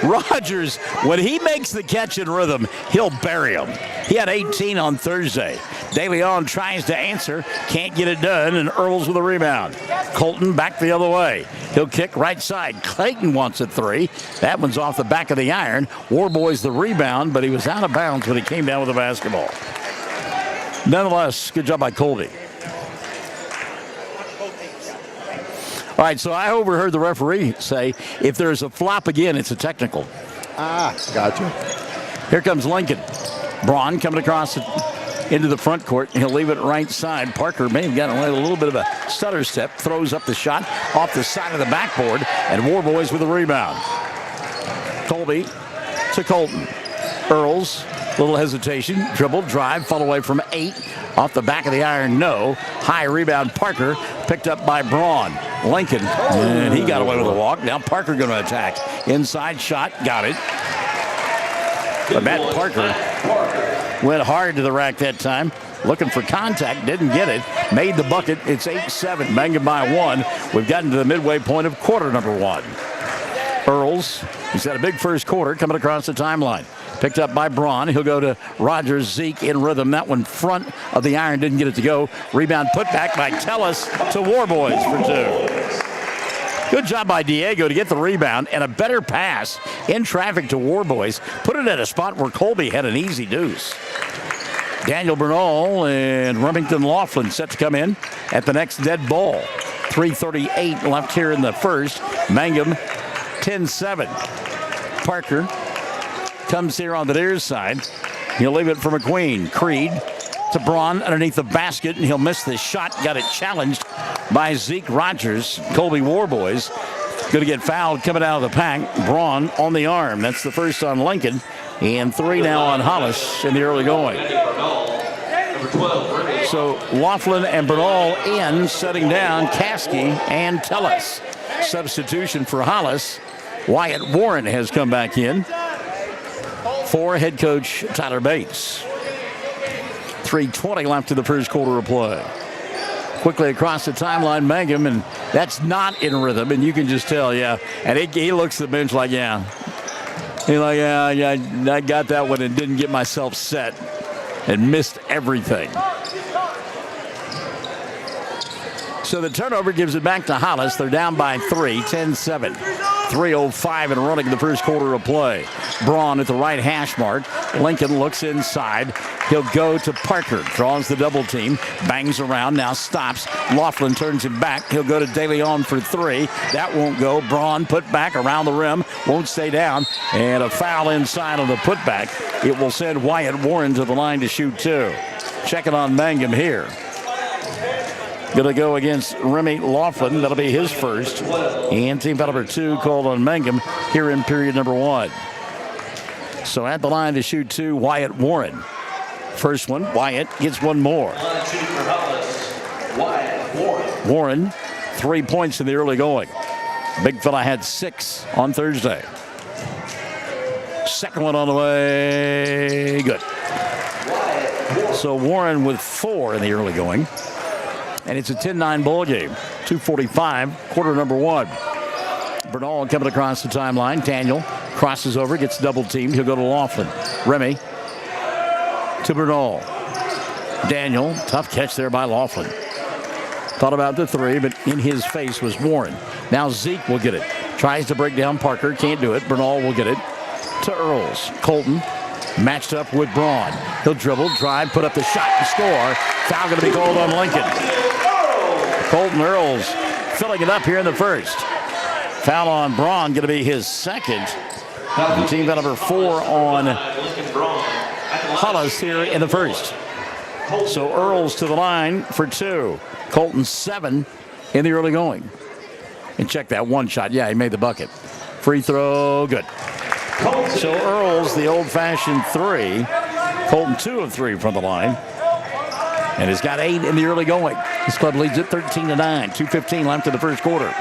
Rogers, when he makes the catch in rhythm, he'll bury him. He had 18 on Thursday. De Leon tries to answer, can't get it done, and Earls with a rebound. Colton back the other way. He'll kick right side. Clayton wants a 3. That one's off the back of the iron. Warboys the rebound, but he was out of bounds when he came down with the basketball. Nonetheless, good job by Colby. All right, so I overheard the referee say, if there's a flop again, it's a technical. Gotcha. Here comes Lincoln. Braun coming across into the front court. He'll leave it right side. Parker may have gotten a little bit of a stutter step. Throws up the shot off the side of the backboard. And Warboys with a rebound. Colby to Colton. Earls, little hesitation. Dribble, drive, fall away from 8. Off the back of the iron, no. High rebound, Parker. Picked up by Braun. Lincoln, and he got away with a walk. Now Parker going to attack. Inside shot, got it. But Matt Parker went hard to the rack that time. Looking for contact, didn't get it. Made the bucket. It's 8-7. Mangum by 1. We've gotten to the midway point of quarter number 1. Earls, he's had a big first quarter coming across the timeline. Picked up by Braun. He'll go to Rogers. Zeke in rhythm. That one front of the iron. Didn't get it to go. Rebound put back by Tellis to Warboys for 2. Good job by Diego to get the rebound and a better pass in traffic to Warboys. Put it at a spot where Colby had an easy deuce. Daniel Bernal and Remington Laughlin set to come in at the next dead ball. 3:38 left here in the first. Mangum 10-7. Parker comes here on the near side. He'll leave it for McQueen. Creed to Braun underneath the basket, and he'll miss the shot. Got it challenged by Zeke Rogers. Colby Warboys going to get fouled coming out of the pack. Braun on the arm. That's the first on Lincoln. And 3 now on Hollis in the early going. So Laughlin and Bernal in, setting down Caskey and Tellis. substitution for Hollis. Wyatt Warren has come back in for head coach Tyler Bates. 3:20 left in the first quarter of play. Quickly across the timeline, Mangum, and that's not in rhythm, and you can just tell, yeah. And he looks at the bench like, yeah. He's like, yeah, I got that one and didn't get myself set and missed everything. So the turnover gives it back to Hollis. They're down by 3, 10-7. 3:05 and running in the first quarter of play. Braun at the right hash mark. Lincoln looks inside. He'll go to Parker. Draws the double team. Bangs around. Now stops. Laughlin turns him back. He'll go to DeLeon for 3. That won't go. Braun put back around the rim. Won't stay down. And a foul inside on the putback. It will send Wyatt Warren to the line to shoot 2. Checking on Mangum here. Going to go against Remy Laughlin. That'll be his first. And team foul number 2 called on Mangum here in period number 1. So at the line to shoot 2, Wyatt Warren. First one, Wyatt gets one more. Warren, 3 points in the early going. Big fella had 6 on Thursday. Second one on the way, good. So Warren with 4 in the early going. And it's a 10-9 ball game. 2:45, quarter number 1. Bernal coming across the timeline. Daniel crosses over, gets double teamed. He'll go to Laughlin. Remy to Bernal. Daniel, tough catch there by Laughlin. Thought about the 3, but in his face was Warren. Now Zeke will get it. Tries to break down Parker, can't do it. Bernal will get it to Earls. Colton matched up with Braun. He'll dribble, drive, put up the shot and score. Foul going to be called on Lincoln. Colton Earls filling it up here in the first. Foul on Braun going to be his second. And team foul number 4 on Hollis here in the first. So Earls to the line for 2. Colton 7 in the early going. And check that one shot. Yeah, he made the bucket. Free throw, good. So Earls, the old-fashioned 3. Colton 2 of 3 from the line. And has got 8 in the early going. His club leads it 13-9. 2:15 left in the first quarter.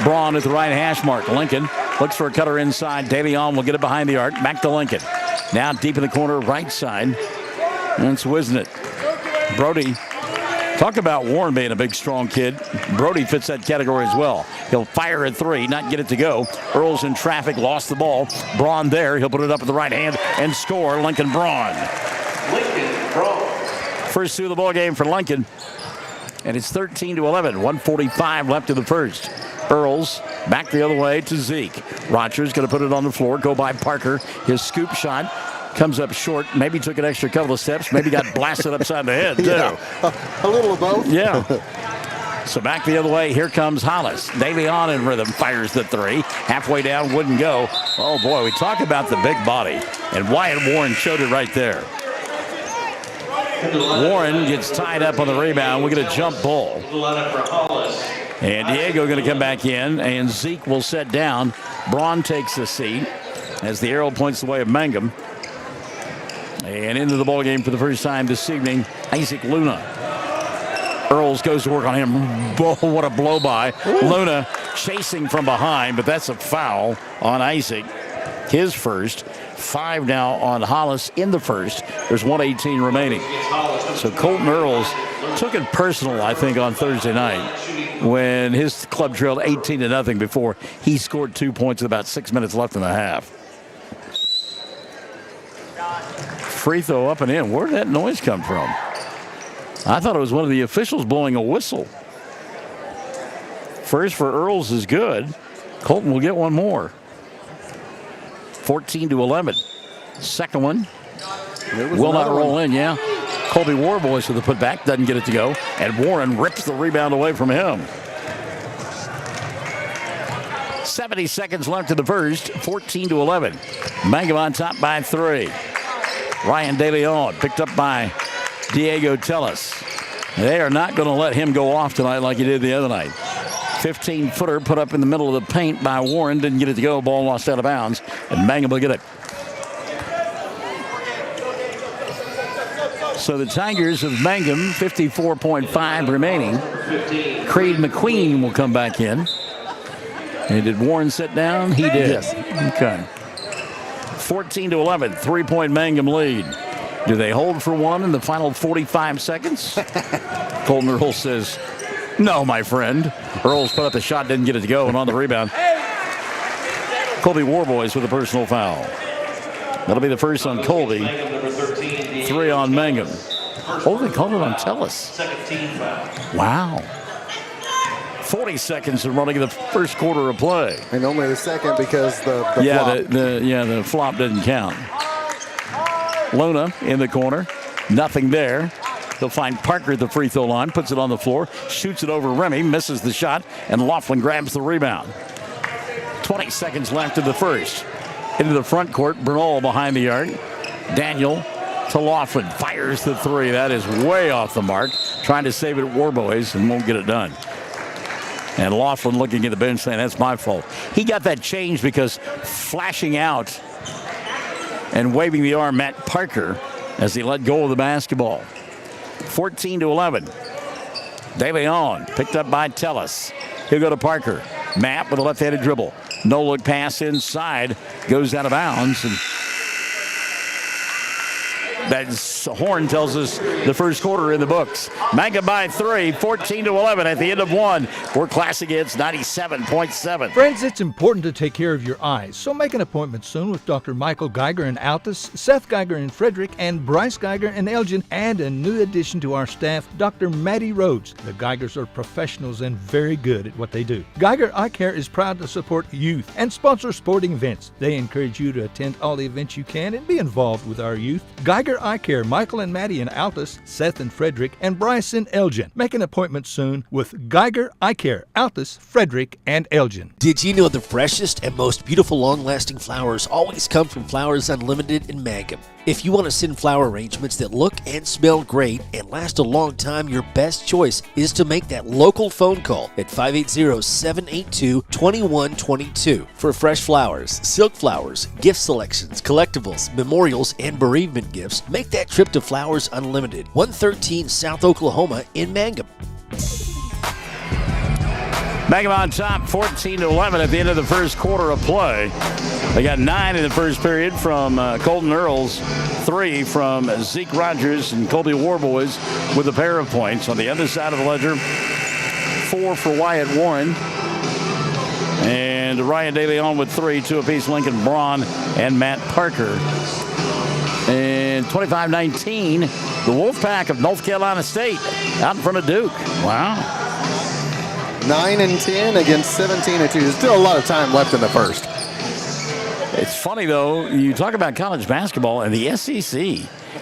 Braun at the right hash mark. Lincoln looks for a cutter inside. DeLeon will get it behind the arc. Back to Lincoln. Now deep in the corner, right side. And it's Wisnett. Brody. Talk about Warren being a big, strong kid. Brody fits that category as well. He'll fire at 3, not get it to go. Earls in traffic, lost the ball. Braun there. He'll put it up with the right hand and score. Lincoln Braun. First 2 of the ball game for Lincoln. And it's 13-11. 1:45 left in the first. Earls back the other way to Zeke. Rogers going to put it on the floor. Go by Parker. His scoop shot comes up short. Maybe took an extra couple of steps. Maybe got blasted upside the head, too. Yeah, a little of both. Yeah. So back the other way. Here comes Hollis. DeLeon in rhythm. Fires the 3. Halfway down. Wouldn't go. Oh, boy. We talk about the big body. And Wyatt Warren showed it right there. Warren gets tied up on the rebound. We get a jump ball. And Diego going to come back in. And Zeke will set down. Braun takes the seat as the arrow points the way of Mangum. And into the ball game for the first time this evening, Isaac Luna. Earls goes to work on him. Oh, what a blow by. Luna chasing from behind, but that's a foul on Isaac. His first. 5 now on Hollis in the first. There's 1:18 remaining. So Colton Earls took it personal, I think, on Thursday night when his club trailed 18-0 before he scored 2 points with about 6 minutes left in the half. Free throw up and in. Where did that noise come from? I thought it was one of the officials blowing a whistle. First for Earls is good. Colton will get one more. 14-11. Second one will not roll in, yeah. Colby Warboys with the putback, doesn't get it to go. And Warren rips the rebound away from him. 70 seconds left in the first, 14-11. Mangum on top by 3. Ryan DeLeon picked up by Diego Tellis. They are not going to let him go off tonight like he did the other night. 15-footer put up in the middle of the paint by Warren. Didn't get it to go. Ball lost out of bounds. And Mangum will get it. So the Tigers of Mangum, 54.5 remaining. Creed McQueen will come back in. And did Warren sit down? He did. Yes. Okay. 14-11, 3-point Mangum lead. Do they hold for one in the final 45 seconds? Colton Earls says, no, my friend. Earls put up the shot, didn't get it to go, and on the rebound, Colby Warboys with a personal foul. That'll be the first on Colby. 3 on Mangum. Oh, they called it on Tellis. Wow. 40 seconds remaining in the first quarter of play. And only the second because the flop. The flop didn't count. Luna in the corner. Nothing there. They'll find Parker at the free throw line, puts it on the floor, shoots it over Remy, misses the shot, and Laughlin grabs the rebound. 20 seconds left in the first. Into the front court, Bernal behind the arc. Daniel to Laughlin, fires the three. That is way off the mark. Trying to save it at Warboys and won't get it done. And Laughlin looking at the bench saying, that's my fault. He got that change because flashing out and waving the arm Matt Parker as he let go of the basketball. 14-11. De Leon picked up by Tellis. He'll go to Parker. Matt with a left-handed dribble. No look pass inside. Goes out of bounds. And that horn tells us the first quarter in the books. Mangum by 3, 14-11 at the end of one. For Classic Hits 97.7. Friends, it's important to take care of your eyes, so make an appointment soon with Dr. Michael Geiger in Altus, Seth Geiger in Frederick, and Bryce Geiger in Elgin, and a new addition to our staff, Dr. Matty Rhodes. The Geigers are professionals and very good at what they do. Geiger Eye Care is proud to support youth and sponsor sporting events. They encourage you to attend all the events you can and be involved with our youth. Geiger Eye Care, Michael and Maddie in Altus, Seth in Frederick, and Bryce in Elgin. Make an appointment soon with Geiger Eye Care, Altus, Frederick, and Elgin. Did you know the freshest and most beautiful long-lasting flowers always come from Flowers Unlimited in Mangum? If you want to send flower arrangements that look and smell great and last a long time, your best choice is to make that local phone call at 580-782-2122 for fresh flowers, silk flowers, gift selections, collectibles, memorials, and bereavement gifts. Make that trip to Flowers Unlimited, 113 South Oklahoma in Mangum. Mangum on top, 14-11 at the end of the first quarter of play. They got 9 in the first period from Colton Earls, 3 from Zeke Rogers and Colby Warboys with a pair of points. On the other side of the ledger, 4 for Wyatt Warren. And Ryan De Leon with 3, 2 apiece, Lincoln Braun and Matt Parker. And 25-19, the Wolfpack of North Carolina State out in front of Duke. Wow. 9-10 against 17-2. There's still a lot of time left in the first. It's funny, though, you talk about college basketball, and the SEC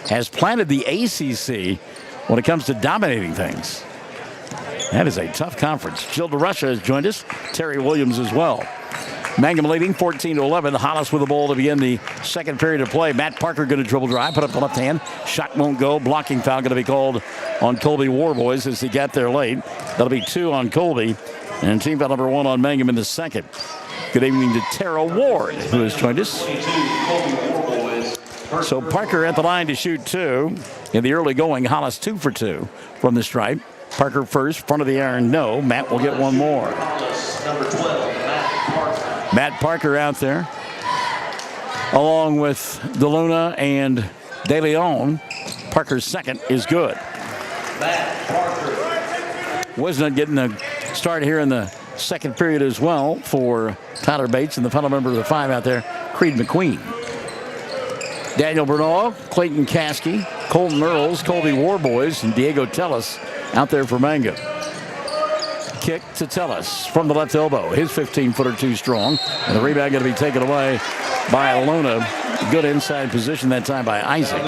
has planted the ACC when it comes to dominating things. That is a tough conference. Jill DeRusha has joined us. Terry Williams as well. Mangum leading 14-11. Hollis with the ball to begin the second period of play. Matt Parker going to dribble drive, put up the left hand. Shot won't go. Blocking foul going to be called on Colby Warboys as he got there late. That'll be 2 on Colby. And team foul number 1 on Mangum in the second. Good evening to Tara Ward, who has joined us. So Parker at the line to shoot 2. In the early going, Hollis 2 for 2 from the stripe. Parker first, front of the iron, no. Matt will get one more. Matt Parker out there, along with DeLuna and De Leon. Parker's second is good. Wisnut getting a start here in the second period as well for Tyler Bates and the final member of the 5 out there, Creed McQueen. Daniel Bernal, Clayton Caskey, Colton Earls, Colby Warboys, and Diego Tellis out there for Mangum. Kick to Tellis from the left elbow. His 15-footer too strong. And the rebound going to be taken away by Luna. Good inside position that time by Isaac.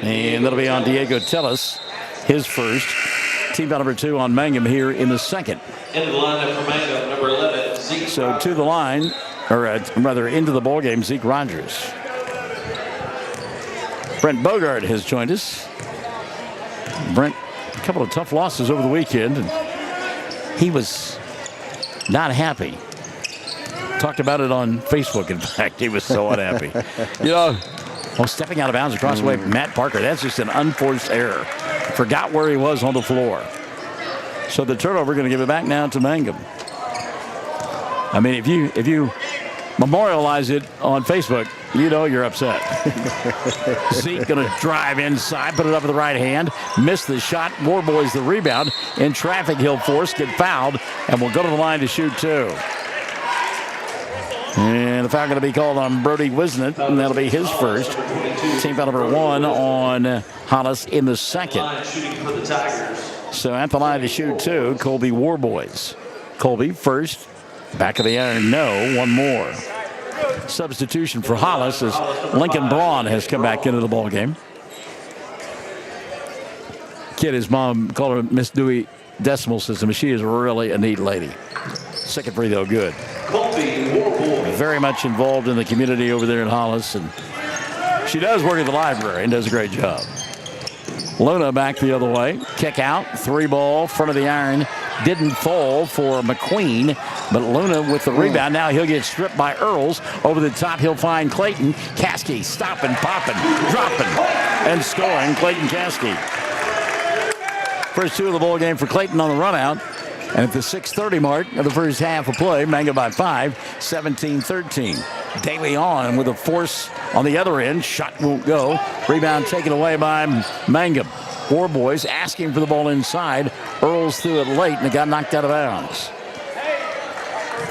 And that'll be on Diego Tellis, his first. Team foul number 2 on Mangum here in the second. Into the lineup for Mangum, number 11, Zeke. So to the line, or rather into the ballgame, Zeke Rogers. Brent Bogart has joined us. Brent, a couple of tough losses over the weekend, and he was not happy. Talked about it on Facebook, in fact. He was so unhappy. Stepping out of bounds across the way, Matt Parker. That's just an unforced error. Forgot where he was on the floor. So the turnover going to give it back now to Mangum. I mean, if you memorialize it on Facebook, you know you're upset. Zeke going to drive inside, put it up with the right hand, miss the shot. Warboys the rebound. In traffic, he'll force, get fouled, and will go to the line to shoot two. And the foul going to be called on Brody Wisnett, and that'll be his first. Team foul number 1 on Hollis in the second. So at the line to shoot two, Colby Warboys. Colby first, back of the iron, no, one more. Substitution for Hollis as Lincoln Braun has come back into the ball game. Kid, his mom called her Miss Dewey Decimal System. She is really a neat lady. Second free throw, good. Very much involved in the community over there in Hollis, and she does work at the library and does a great job. Luna back the other way. Kick out, 3 ball, front of the iron. Didn't fall for McQueen, but Luna with the rebound. Now he'll get stripped by Earls. Over the top, he'll find Clayton. Caskey stopping, popping, dropping, and scoring. Clayton Caskey. First 2 of the ball game for Clayton on the run out. And at the 6:30 mark of the first half of play, Mangum by 5, 17-13. Daly on with a force on the other end. Shot won't go. Rebound taken away by Mangum. Warboys asking for the ball inside. Earls threw it late, and it got knocked out of bounds.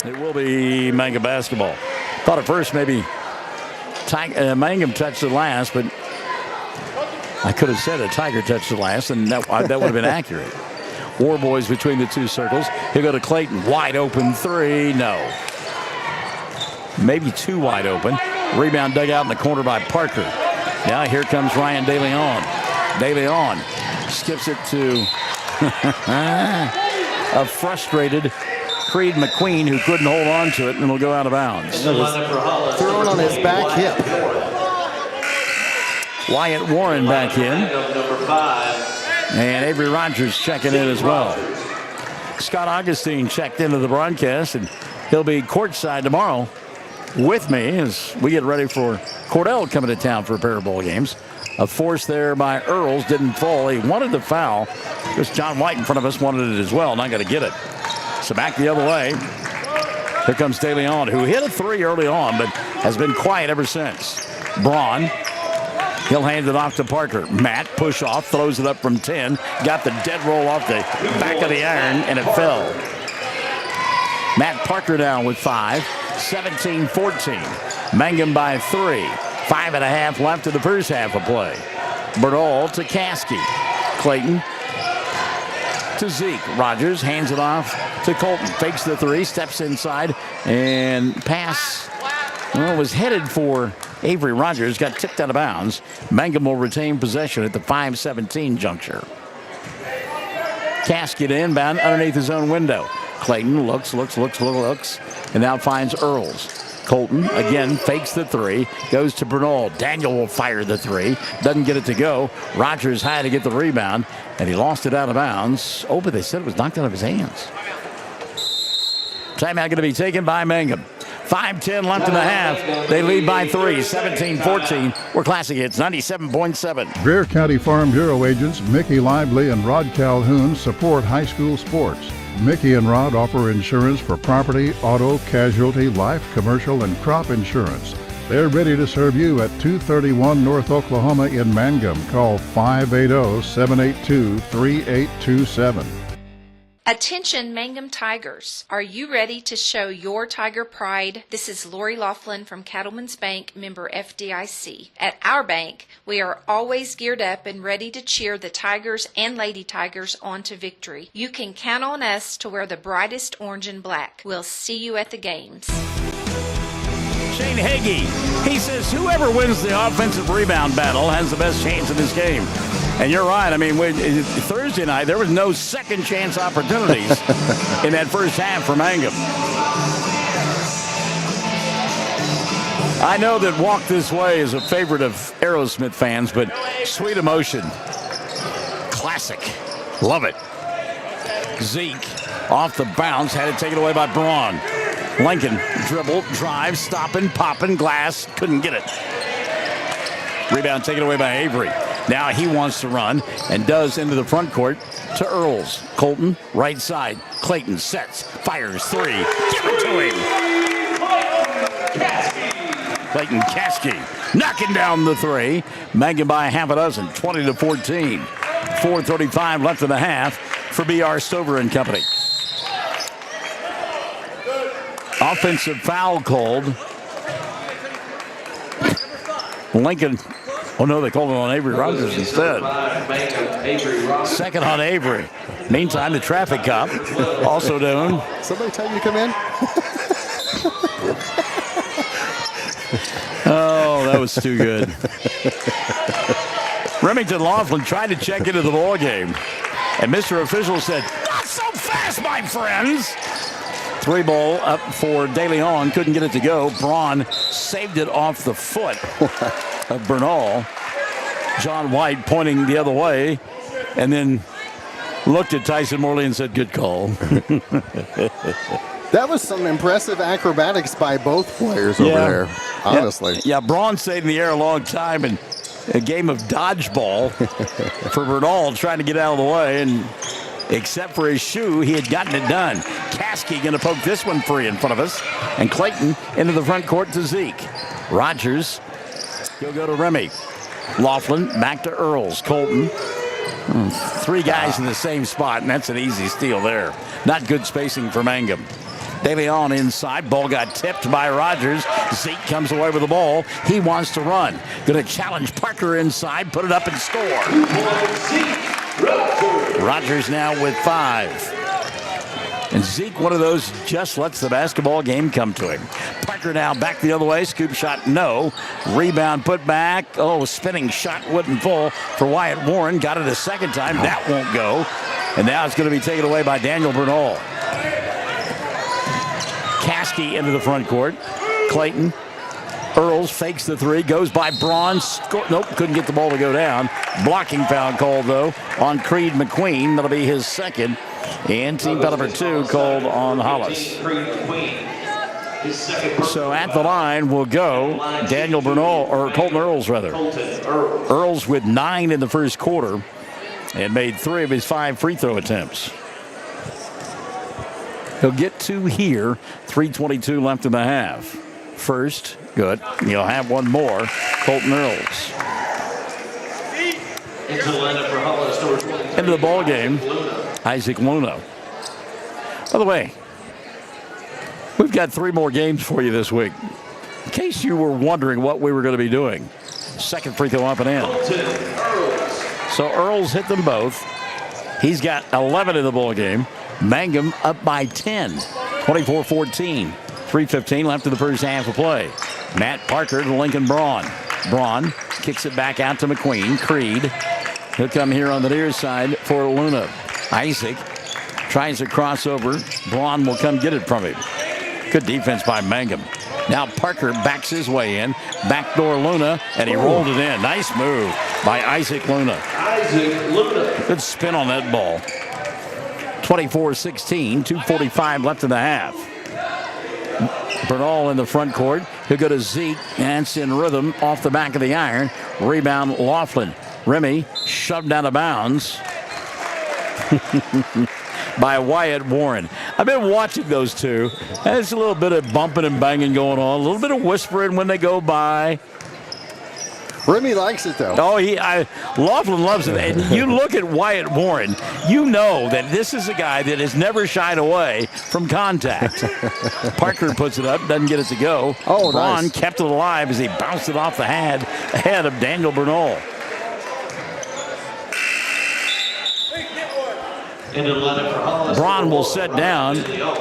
It will be Mangum basketball. Thought at first maybe Mangum touched the last, but I could have said a Tiger touched the last, and that would have been accurate. Warboys between the 2 circles. He'll go to Clayton. Wide open 3. No. Maybe 2 wide open. Rebound dug out in the corner by Parker. Now here comes Ryan DeLeon. DeLeon skips it to a frustrated Creed McQueen who couldn't hold on to it and will go out of bounds. Thrown on his back hip. Wyatt Warren back in. And Avery Rogers checking in as well. Scott Augustine checked into the broadcast, and he'll be courtside tomorrow with me as we get ready for Cordell coming to town for a pair of ball games. A force there by Earls, didn't fall. He wanted the foul. There's John White in front of us, wanted it as well, not going to get it. So back the other way. Here comes DeLeon, who hit a 3 early on, but has been quiet ever since. Braun. He'll hand it off to Parker. Matt, push off, throws it up from 10. Got the dead roll off the back of the iron, and it fell. Matt Parker down with 5. 17-14. Mangum by 3. 5.5 left in the first half of play. Bernal to Caskey. Clayton to Zeke. Rogers hands it off to Colton. Fakes the 3, steps inside, and pass was headed for Avery Rogers, got tipped out of bounds. Mangum will retain possession at the 5:17 juncture. Caskey inbound underneath his own window. Clayton looks, and now finds Earls. Colton again fakes the 3, goes to Bernal. Daniel will fire the 3, doesn't get it to go. Rogers had to get the rebound, and he lost it out of bounds. Oh, but they said it was knocked out of his hands. Timeout going to be taken by Mangum. 5:10 left in the half. They lead by 3, 17-14. We're Classic Hits 97.7. Greer County Farm Bureau agents Mickey Lively and Rod Calhoun support high school sports. Mickey and Rod offer insurance for property, auto, casualty, life, commercial, and crop insurance. They're ready to serve you at 231 North Oklahoma in Mangum. Call 580-782-3827. Attention Mangum Tigers. Are you ready to show your Tiger pride? This is Lori Laughlin from Cattlemen's Bank, member FDIC. At our bank, we are always geared up and ready to cheer the Tigers and Lady Tigers on to victory. You can count on us to wear the brightest orange and black. We'll see you at the games. Shane Hagee, he says whoever wins the offensive rebound battle has the best chance in this game. And you're right. I mean, Thursday night, there was no second chance opportunities in that first half for Mangum. I know that Walk This Way is a favorite of Aerosmith fans, but Sweet Emotion, classic. Love it. Zeke off the bounce, had it taken away by Braun. Lincoln dribble, drive, stopping, popping, glass, couldn't get it. Rebound taken away by Avery. Now he wants to run and does into the front court to Earls. Colton, right side. Clayton sets, fires three. Give it to him. Clayton Caskey knocking down the three. Mangum by half a dozen, 20-14. 4:35 left in the half for B.R. Stover and company. Offensive foul called. Lincoln. Oh, no, they called it on Avery Rogers instead. Second on Avery. Meantime, the traffic cop also doing. Somebody tell you to come in? Oh, that was too good. Remington Laughlin tried to check into the ball game, and Mr. Official said, "Not so fast, my friends." Three ball up for De Leon. Couldn't get it to go. Braun saved it off the foot of Bernal. John White pointing the other way, and then looked at Tyson Morley and said, "Good call." That was some impressive acrobatics by both players over there, honestly. Yeah, Braun stayed in the air a long time, and a game of dodgeball for Bernal trying to get out of the way, and except for his shoe, he had gotten it done. Caskey going to poke this one free in front of us, and Clayton into the front court to Zeke. Rogers, he'll go to Remy. Laughlin back to Earls. Colton. Three guys in the same spot, and that's an easy steal there. Not good spacing for Mangum. De Leon inside. Ball got tipped by Rogers. Zeke comes away with the ball. He wants to run. Going to challenge Parker inside, put it up and score. Rogers now with 5. And Zeke, one of those, just lets the basketball game come to him. Parker now back the other way. Scoop shot, no. Rebound put back. Oh, spinning shot wouldn't fall for Wyatt Warren. Got it a second time. That won't go. And now it's going to be taken away by Daniel Bernal. Caskey into the front court. Clayton. Earls fakes the three. Goes by Braun. Nope, couldn't get the ball to go down. Blocking foul called, though, on Creed McQueen. That'll be his second. And team foul number 2 called on Hollis. So at the line will go Daniel Bernal, or Colton Earls, rather. Earls with 9 in the first quarter and made 3 of his 5 free throw attempts. He'll get 2 here. 3:22 left in the half. First, good. He'll have one more. Colton Earls. Into the ball game, Isaac Luna. By the way, we've got 3 more games for you this week. In case you were wondering what we were going to be doing. Second free throw up and in. So Earls hit them both. He's got 11 in the ball game. Mangum up by 10. 24-14. 3:15 left in the first half of play. Matt Parker to Lincoln Braun. Braun kicks it back out to McQueen. Creed. He'll come here on the near side for Luna. Isaac tries to cross over. Braun will come get it from him. Good defense by Mangum. Now Parker backs his way in. Backdoor Luna, and he rolled it in. Nice move by Isaac Luna. Good spin on that ball. 24-16, 2:45 left in the half. Bernal in the front court. He'll go to Zeke, and it's in rhythm off the back of the iron. Rebound Laughlin. Remy shoved out of bounds by Wyatt Warren. I've been watching those two. There's a little bit of bumping and banging going on, a little bit of whispering when they go by. Remy likes it, though. Oh, Laughlin loves it. And you look at Wyatt Warren, you know that this is a guy that has never shied away from contact. Parker puts it up, doesn't get it to go. Oh, Braun nice. kept it alive as he bounced it off the head of Daniel Bernal. Braun will set down.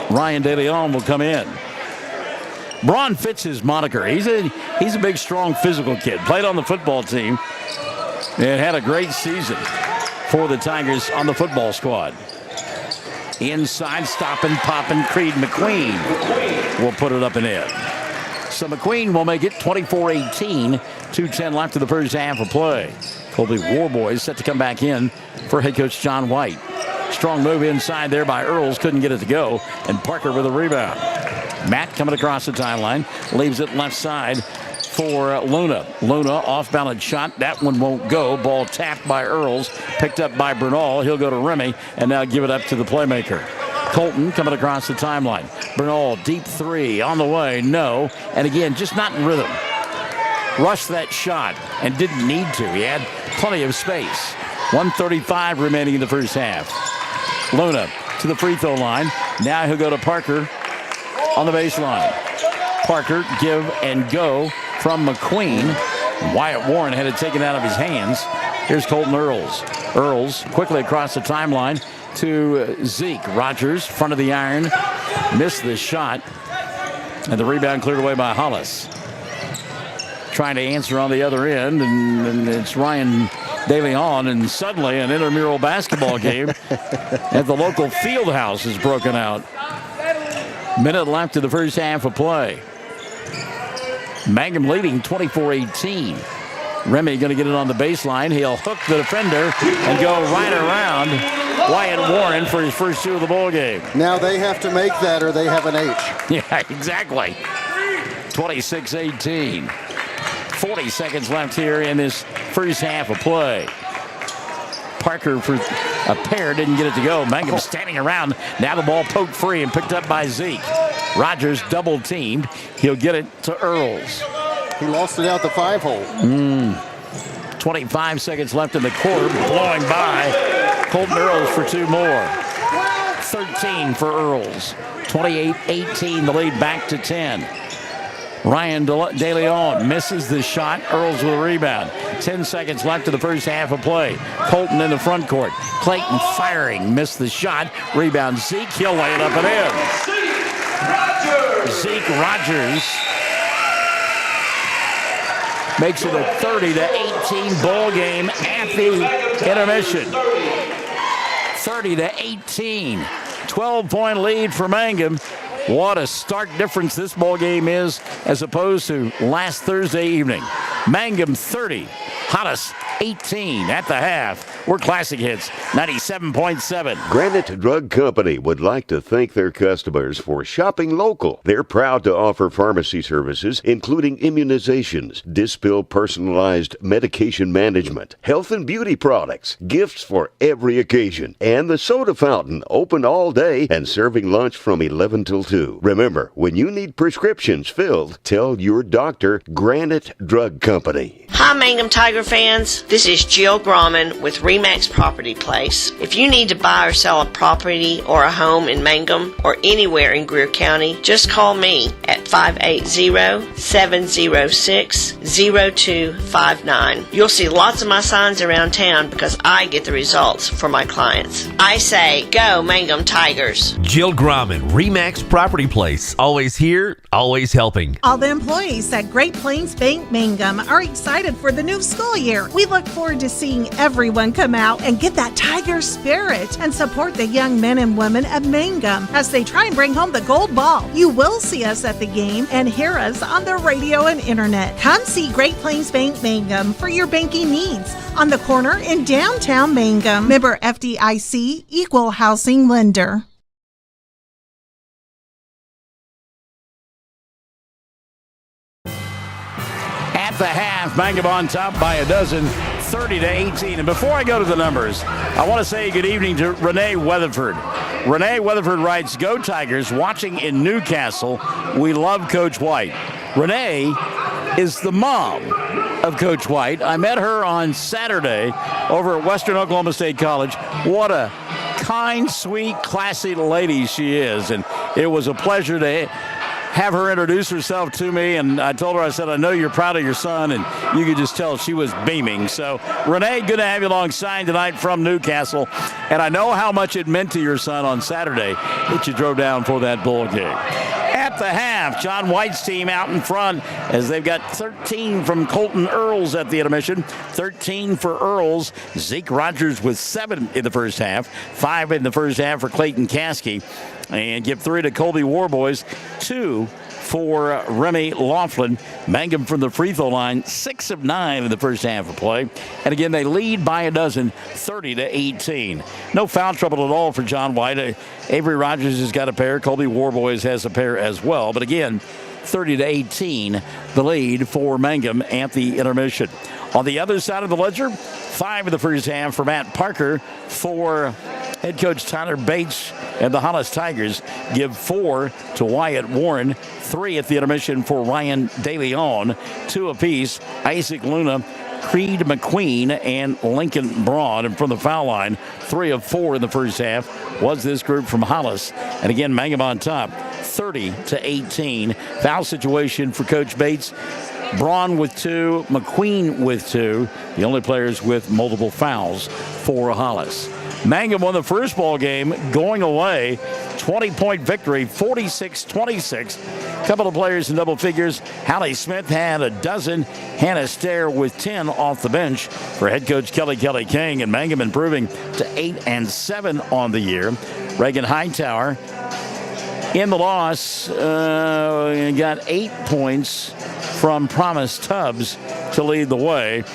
Ryan De Leon will come in. Braun fits his moniker. He's a big, strong, physical kid. Played on the football team and had a great season for the Tigers on the football squad. Inside, stopping, popping, Creed McQueen will put it up and in. So McQueen will make it 24-18. 2:10 left in the first half of play. Colby Warboys set to come back in for head coach John White. Strong move inside there by Earls. Couldn't get it to go. And Parker with a rebound. Matt coming across the timeline. Leaves it left side for Luna. Luna, off-balance shot. That one won't go. Ball tapped by Earls, picked up by Bernal. He'll go to Remy and now give it up to the playmaker. Colton coming across the timeline. Bernal, deep three, on the way, no. And again, just not in rhythm. Rushed that shot and didn't need to. He had plenty of space. 1:35 remaining in the first half. Luna to the free throw line. Now he'll go to Parker on the baseline. Parker, give and go from McQueen. Wyatt Warren had it taken out of his hands. Here's Colton Earls. Earls quickly across the timeline to Zeke. Rogers, front of the iron, missed the shot. And the rebound cleared away by Hollis. Trying to answer on the other end, and it's Ryan DeLeon, and suddenly an intramural basketball game at the local field house is broken out. Minute left in the first half of play. Mangum leading 24-18. Remy going to get it on the baseline. He'll hook the defender and go right around Wyatt Warren for his first two of the ball game. Now they have to make that or they have an H. Yeah, exactly. 26-18. 40 seconds left here in this first half of play. Parker for a pair, didn't get it to go. Mangum standing around. Now the ball poked free and picked up by Zeke. Rogers double teamed. He'll get it to Earls. He lost it out the 5-hole. 25 seconds left in the quarter. Blowing by Colton Earls for two more. 13 for Earls. 28-18, the lead back to 10. Ryan DeLeon misses the shot. Earls with a rebound. 10 seconds left in the first half of play. Colton in the front court. Clayton firing. Missed the shot. Rebound Zeke. He'll lay it up and in. Zeke Rogers makes it a 30-18 ball game at the intermission. 30-18. 12-point lead for Mangum. What a stark difference this ball game is as opposed to last Thursday evening. Mangum 30, Hollis 18 at the half. We're Classic Hits 97.7. Granite Drug Company would like to thank their customers for shopping local. They're proud to offer pharmacy services, including immunizations, Dispill personalized medication management, health and beauty products, gifts for every occasion, and the soda fountain, open all day and serving lunch from 11 till 2. Remember, when you need prescriptions filled, tell your doctor Granite Drug Company. Hi, Mangum Tiger fans. This is Jill Grauman with Remax Property Place. If you need to buy or sell a property or a home in Mangum or anywhere in Greer County, just call me at 580-706-0259. You'll see lots of my signs around town because I get the results for my clients. I say, go Mangum Tigers. Jill Grauman, Remax Property Place. Always here, always helping. All the employees at Great Plains Bank Mangum are excited for the new school year. We look forward to seeing everyone come out and get that Tiger spirit and support the young men and women of Mangum as they try and bring home the gold ball. You will see us at the game and hear us on the radio and internet. Come see Great Plains Bank Mangum for your banking needs on the corner in downtown Mangum. Member FDIC, Equal Housing Lender. At the half, Mangum on top by a dozen, 30-18. And before I go to the numbers, I want to say good evening to Renee Weatherford. Renee Weatherford writes, "Go Tigers, watching in Newcastle. We love Coach White." Renee is the mom of Coach White. I met her on Saturday over at Western Oklahoma State College. What a kind, sweet, classy lady she is. And it was a pleasure to have her introduce herself to me, and I told her, I said, I know you're proud of your son, and you could just tell she was beaming. So, Renee, good to have you alongside tonight from Newcastle, and I know how much it meant to your son on Saturday that you drove down for that bowl game. At the half, John White's team out in front as they've got 13 from Colton Earls at the intermission, 13 for Earls. Zeke Rogers with 7 in the first half, 5 in the first half for Clayton Caskey. And give 3 to Colby Warboys, 2 for Remy Laughlin. Mangum from the free throw line, 6 of 9 in the first half of play. And again, they lead by a dozen, 30-18. No foul trouble at all for John White. Avery Rogers has got a pair. Colby Warboys has a pair as well. But again, 30-18, the lead for Mangum at the intermission. On the other side of the ledger, 5 in the first half for Matt Parker. For head coach Tyler Bates and the Hollis Tigers, give 4 to Wyatt Warren, 3 at the intermission for Ryan DeLeon, 2 apiece, Isaac Luna, Creed McQueen, and Lincoln Braun. And from the foul line, 3 of 4 in the first half was this group from Hollis. And again, Mangum on top, 30-18. Foul situation for Coach Bates. Braun with 2, McQueen with 2, the only players with multiple fouls for Hollis. Mangum won the first ball game going away, 20-point victory, 46-26. A couple of players in double figures. Hallie Smith had a dozen. Hannah Stair with 10 off the bench for head coach Kelly King, and Mangum improving to 8-7 on the year. Reagan Hightower in the loss got 8 points from Promise Tubbs to lead the way.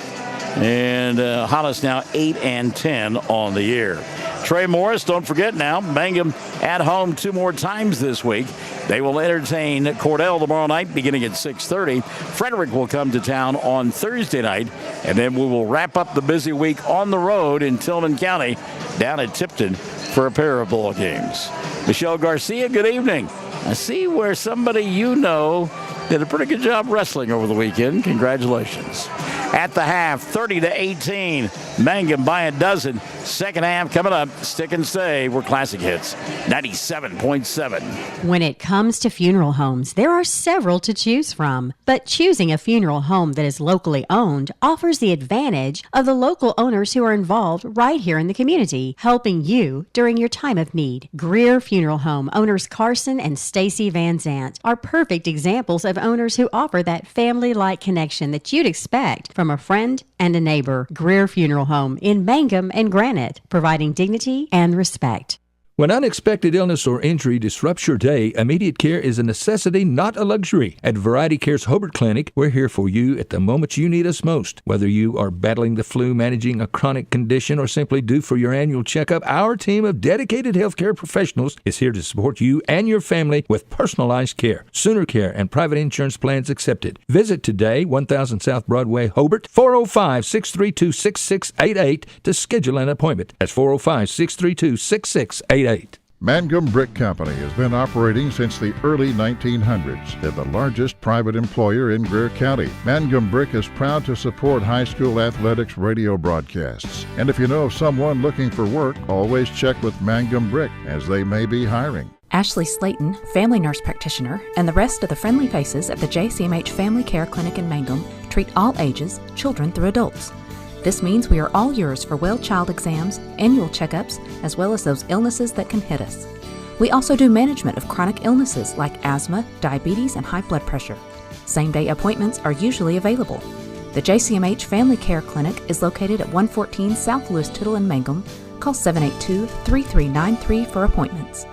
And Hollis now 8-10 on the year. Trey Morris, don't forget now, Mangum at home 2 more times this week. They will entertain Cordell tomorrow night beginning at 6:30. Frederick will come to town on Thursday night. And then we will wrap up the busy week on the road in Tillman County down at Tipton for a pair of ball games. Michelle Garcia, good evening. I see where somebody you know did a pretty good job wrestling over the weekend. Congratulations. At the half, 30-18. Mangum by a dozen. Second half coming up. Stick and Stay. We're Classic Hits 97.7. When it comes to funeral homes, there are several to choose from. But choosing a funeral home that is locally owned offers the advantage of the local owners who are involved right here in the community, helping you during your time of need. Greer Funeral Home owners Carson and Stacy Van Zant are perfect examples of owners who offer that family-like connection that you'd expect from a friend and a neighbor. Greer Funeral Home in Mangum and Granite, providing dignity and respect. When unexpected illness or injury disrupts your day, immediate care is a necessity, not a luxury. At Variety Care's Hobart Clinic, we're here for you at the moment you need us most. Whether you are battling the flu, managing a chronic condition, or simply due for your annual checkup, our team of dedicated healthcare professionals is here to support you and your family with personalized care, Sooner Care, and private insurance plans accepted. Visit today, 1000 South Broadway, Hobart, 405-632-6688 to schedule an appointment. That's 405-632-6688. Mangum Brick Company has been operating since the early 1900s. They're the largest private employer in Greer County. Mangum Brick is proud to support high school athletics radio broadcasts. And if you know of someone looking for work, always check with Mangum Brick, as they may be hiring. Ashley Slayton, family nurse practitioner, and the rest of the friendly faces at the JCMH Family Care Clinic in Mangum treat all ages, children through adults. This means we are all yours for well child exams, annual checkups, as well as those illnesses that can hit us. We also do management of chronic illnesses like asthma, diabetes, and high blood pressure. Same-day appointments are usually available. The JCMH Family Care Clinic is located at 114 South Lewis Tittle in Mangum. Call 782-3393 for appointments.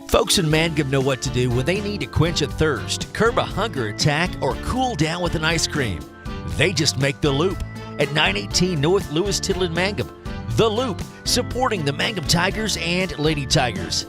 Folks in Mangum know what to do when they need to quench a thirst, curb a hunger attack, or cool down with an ice cream. They just make the Loop at 918 North Lewis Tittle in Mangum. The Loop, supporting the Mangum Tigers and Lady Tigers.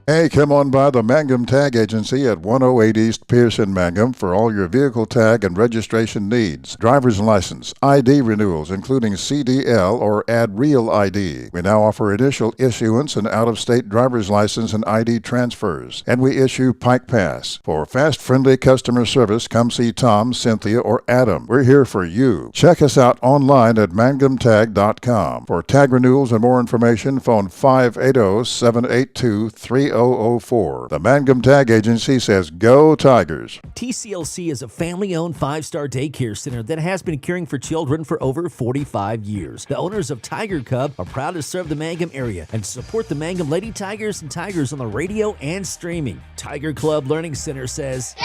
Hey, come on by the Mangum Tag Agency at 108 East Pierce in Mangum for all your vehicle tag and registration needs. Driver's license, ID renewals, including CDL or Add Real ID. We now offer initial issuance and out-of-state driver's license and ID transfers. And we issue Pike Pass. For fast, friendly customer service, come see Tom, Cynthia, or Adam. We're here for you. Check us out online at mangumtag.com. For tag renewals and more information, phone 580-782-3004. The Mangum Tag Agency says, Go Tigers! TCLC is a family-owned 5-star daycare center that has been caring for children for over 45 years. The owners of Tiger Cub are proud to serve the Mangum area and support the Mangum Lady Tigers and Tigers on the radio and streaming. Tiger Club Learning Center says,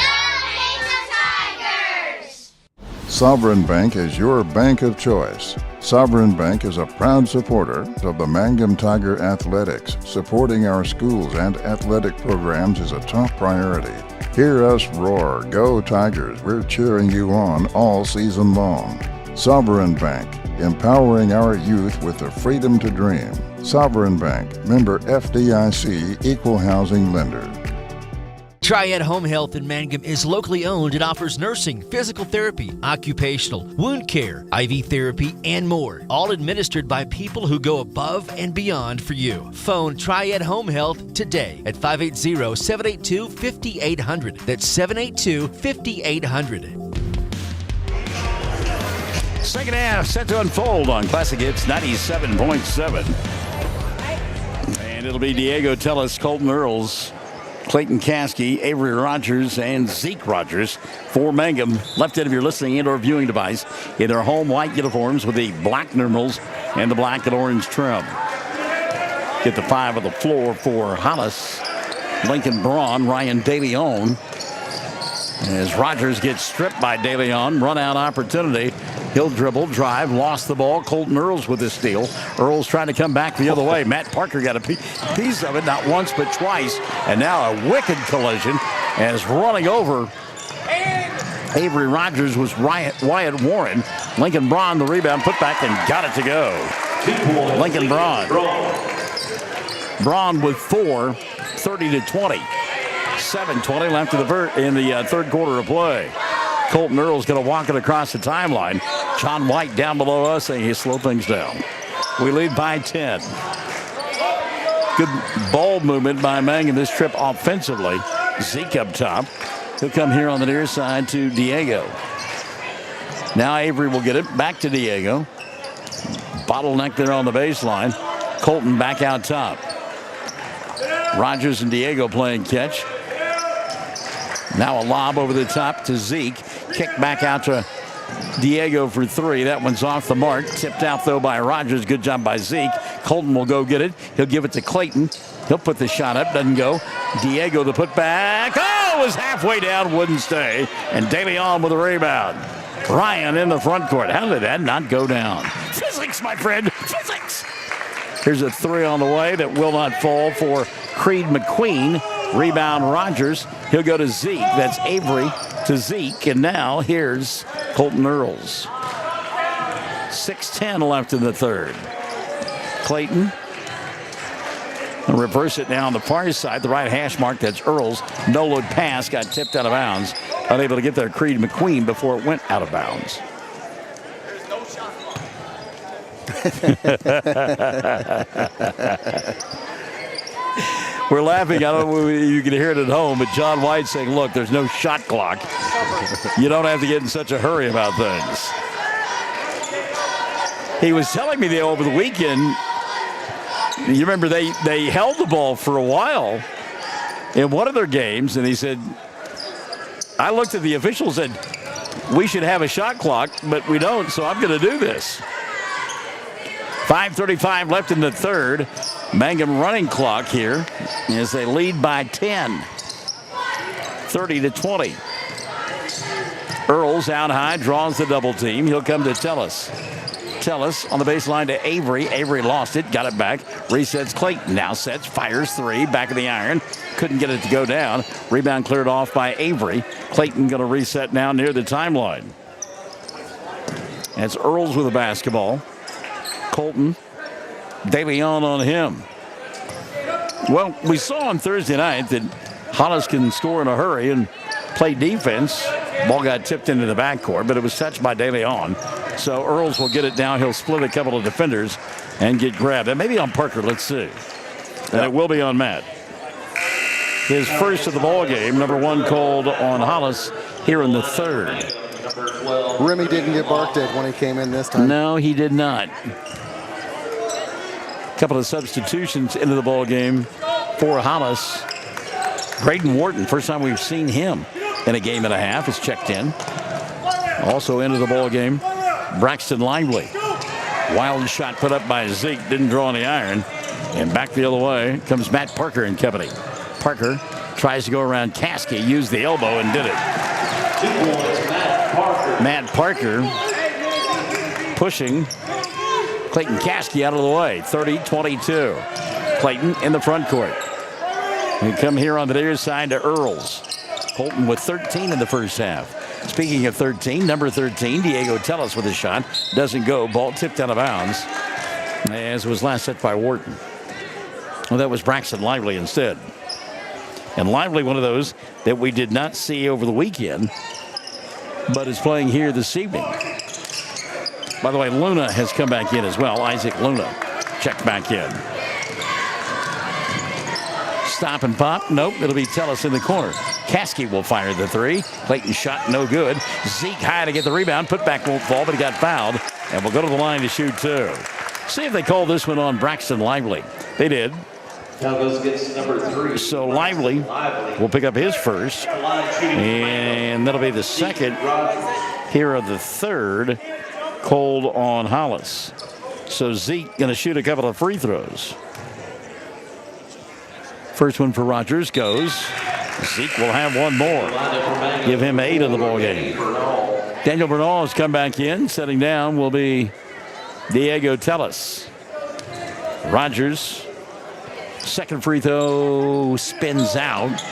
Sovereign Bank is your bank of choice. Sovereign Bank is a proud supporter of the Mangum Tiger Athletics. Supporting our schools and athletic programs is a top priority. Hear us roar, Go Tigers! We're cheering you on all season long. Sovereign Bank, empowering our youth with the freedom to dream. Sovereign Bank, member FDIC, equal housing lender. Triad Home Health in Mangum is locally owned and offers nursing, physical therapy, occupational, wound care, IV therapy, and more. All administered by people who go above and beyond for you. Phone Triad Home Health today at 580-782-5800. That's 782-5800. Second half set to unfold on Classic Hits 97.7. And it'll be Diego Tellis, Colton Earls, Clayton Caskey, Avery Rogers, and Zeke Rogers for Mangum. Left end of your listening and or viewing device in their home white uniforms with the black numerals and the black and orange trim. Get the 5 on the floor for Hollis, Lincoln Braun, Ryan DeLeon. As Rogers gets stripped by DeLeon, run out opportunity. He'll dribble, drive, lost the ball. Colton Earls with the steal. Earls trying to come back the other way. Matt Parker got a piece of it, not once but twice. And now a wicked collision as running over Avery Rogers was Wyatt Warren. Lincoln Braun, the rebound, put back and got it to go. Lincoln Braun. Braun with 4, 30-20. 7:20 left in the third quarter of play. Colton Earls going to walk it across the timeline. John White down below us saying he slowed things down. We lead by 10. Good ball movement by Mangum this trip offensively. Zeke up top. He'll come here on the near side to Diego. Now Avery will get it back to Diego. Bottleneck there on the baseline. Colton back out top. Rogers and Diego playing catch. Now a lob over the top to Zeke. Kick back out to Diego for 3. That one's off the mark. Tipped out, though, by Rogers. Good job by Zeke. Colton will go get it. He'll give it to Clayton. He'll put the shot up. Doesn't go. Diego the putback. Oh, it was halfway down. Wouldn't stay. And DeLeon with a rebound. Ryan in the front court. How did that not go down? Physics, my friend. Physics. Here's a 3 on the way that will not fall for Creed McQueen. Rebound Rogers. He'll go to Zeke. That's Avery to Zeke. And now here's Colton Earls. 6:10 left in the third. Clayton. I'll reverse it now on the far side. The right hash mark. That's Earls. No look pass. Got tipped out of bounds. Unable to get there. Creed McQueen before it went out of bounds. We're laughing. I don't know if you can hear it at home, but John White saying, look, there's no shot clock. You don't have to get in such a hurry about things. He was telling me over the weekend, you remember they held the ball for a while in one of their games, and he said, I looked at the officials and said, we should have a shot clock, but we don't, so I'm going to do this. 5:35 left in the third. Mangum running clock here as they lead by 10. 30-20. Earls out high, draws the double team. He'll come to Tellis. Tellis on the baseline to Avery. Avery lost it, got it back. Resets Clayton. Now sets, fires 3, back of the iron. Couldn't get it to go down. Rebound cleared off by Avery. Clayton going to reset now near the timeline. That's Earls with the basketball. Colton, DeLeon on him. Well, we saw on Thursday night that Hollis can score in a hurry and play defense. Ball got tipped into the backcourt, but it was touched by DeLeon. So Earls will get it down. He'll split a couple of defenders and get grabbed. And maybe on Parker, let's see. And it will be on Matt. His first of the ball game, number 1 called on Hollis here in the third. Remy didn't get barked at when he came in this time. No, he did not. Couple of substitutions into the ball game for Hollis. Braden Wharton, first time we've seen him in a game and a half, is checked in. Also into the ball game, Braxton Lively. Wild shot put up by Zeke, didn't draw on the iron. And back the other way comes Matt Parker and company. Parker tries to go around Caskey, used the elbow and did it. Matt Parker pushing Clayton Caskey out of the way. 30-22. Clayton in the front court. We come here on the near side to Earls. Colton with 13 in the first half. Speaking of 13, number 13, Diego Tellis with a shot. Doesn't go. Ball tipped out of bounds. As was last set by Wharton. Well, that was Braxton Lively instead. And Lively, one of those that we did not see over the weekend, but is playing here this evening. By the way, Luna has come back in as well. Isaac Luna checked back in. Stop and pop. Nope, it'll be Tellis in the corner. Caskey will fire the three. Clayton shot no good. Zeke high to get the rebound. Putback won't fall, but he got fouled. And will go to the line to shoot two. See if they call this one on Braxton Lively. They did. Now goes against number 3. So Lively will pick up his first. And that'll be the second here of the third. Cold on Hollis. So Zeke going to shoot a couple of free throws. First one for Rogers goes. Zeke will have one more. Give him 8 of the ball game. Daniel Bernal has come back in. Setting down will be Diego Tellis. Rogers. Second free throw spins out.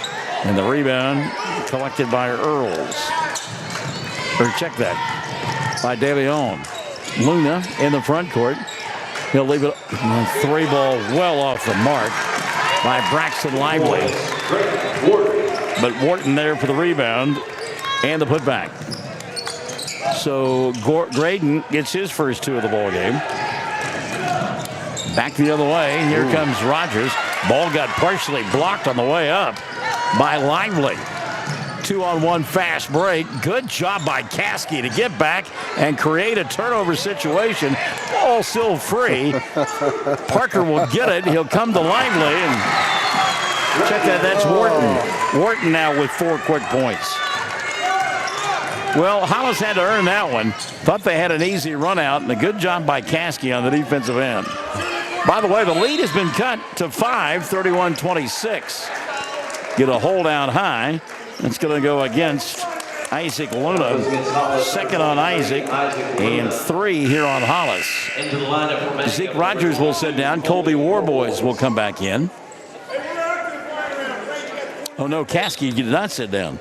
And the rebound collected by Earls. Or check that. By De Leon. Luna in the front court. He'll leave it. Three ball well off the mark by Braxton Lively. But Wharton there for the rebound and the putback. So Graydon gets his first 2 of the ball game. Back the other way. Here comes Rogers. Ball got partially blocked on the way up by Lively. 2-on-1 fast break. Good job by Caskey to get back and create a turnover situation. Ball still free. Parker will get it. He'll come to Lively and check that. That's Wharton. Wharton now with 4 quick points. Well, Hollis had to earn that one. Thought they had an easy run out, and a good job by Caskey on the defensive end. By the way, the lead has been cut to 5, 31-26. Get a hold out high. It's going to go against Isaac Luna. Second on Isaac, and 3 here on Hollis. Zeke Rogers will sit down. Colby Warboys will come back in. Oh, no, Caskey did not sit down.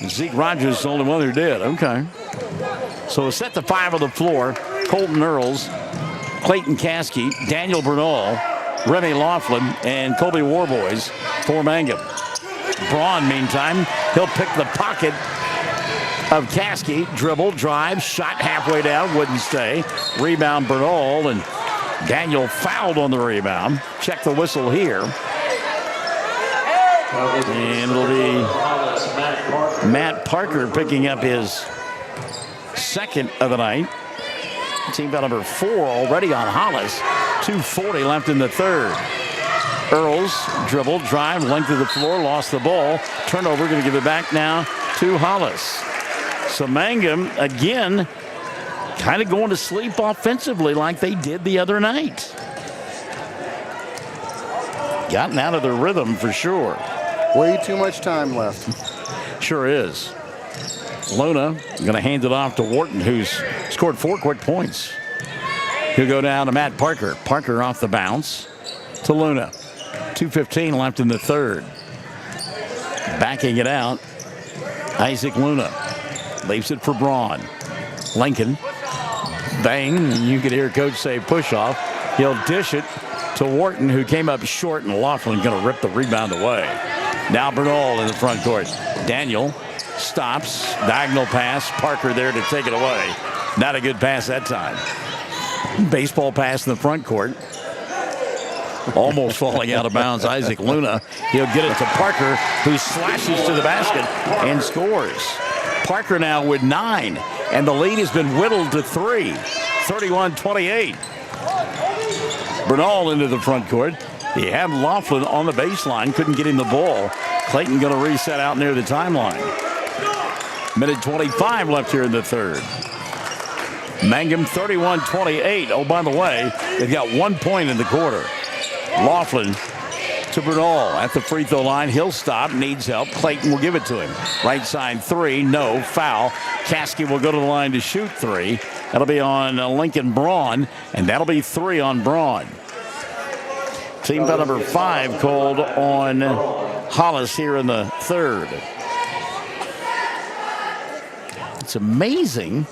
Zeke Rogers is the only one who did. Okay. So a set to 5 on the floor. Colton Earls, Clayton Caskey, Daniel Bernal, Remy Laughlin, and Colby Warboys for Mangum. Braun, meantime, he'll pick the pocket of Caskey. Dribble, drive, shot halfway down, wouldn't stay. Rebound Bernal, and Daniel fouled on the rebound. Check the whistle here. And it'll be Matt Parker picking up his second of the night. Team foul number 4 already on Hollis. 2:40 left in the third. Earls dribble, drive, length of the floor, lost the ball. Turnover, going to give it back now to Hollis. So Mangum, again, kind of going to sleep offensively like they did the other night. Gotten out of their rhythm for sure. Way too much time left. Sure is. Luna going to hand it off to Wharton, who's scored 4 quick points. He'll go down to Matt Parker. Parker off the bounce to Luna. 2:15 left in the third. Backing it out, Isaac Luna. Leaves it for Braun. Lincoln. Bang. You could hear Coach say push off. He'll dish it to Wharton, who came up short, and Laughlin going to rip the rebound away. Now Bernal in the front court. Daniel stops. Diagonal pass. Parker there to take it away. Not a good pass that time. Baseball pass in the front court. Almost falling out of bounds. Isaac Luna. He'll get it to Parker, who slashes to the basket and scores. Parker now with 9, and the lead has been whittled to 3. 31-28. Bernal into the front court. He had Laughlin on the baseline. Couldn't get him the ball. Clayton going to reset out near the timeline. Minute 25 left here in the third. Mangum 31-28. Oh, by the way, they've got 1 point in the quarter. Laughlin to Bernal at the free throw line. He'll stop, needs help. Clayton will give it to him. Right side 3, no, foul. Caskey will go to the line to shoot 3. That'll be on Lincoln Braun, and that'll be 3 on Braun. Team foul number 5 called on Hollis here in the third. It's amazing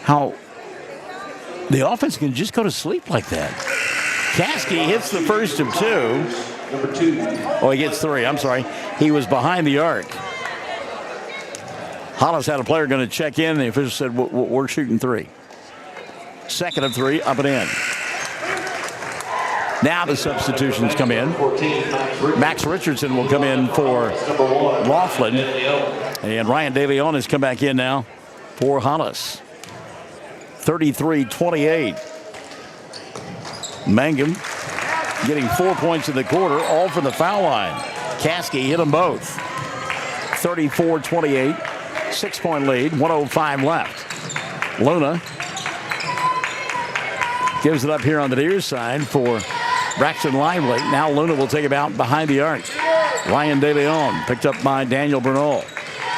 how the offense can just go to sleep like that. Caskey hits the first of 2. Number 2. Oh, he gets 3. I'm sorry. He was behind the arc. Hollis had a player going to check in. The official said, we're shooting 3. Second of 3, up and in. Now the substitutions come in. Max Richardson will come in for Laughlin. And Ryan DeLeon has come back in now for Hollis. 33-28. Mangum getting 4 points in the quarter, all from the foul line. Caskey hit them both. 34-28. 6-point lead, 1:05 left. Luna gives it up here on the near side for Braxton Lively. Now Luna will take him out behind the arc. Ryan DeLeon picked up by Daniel Bernal.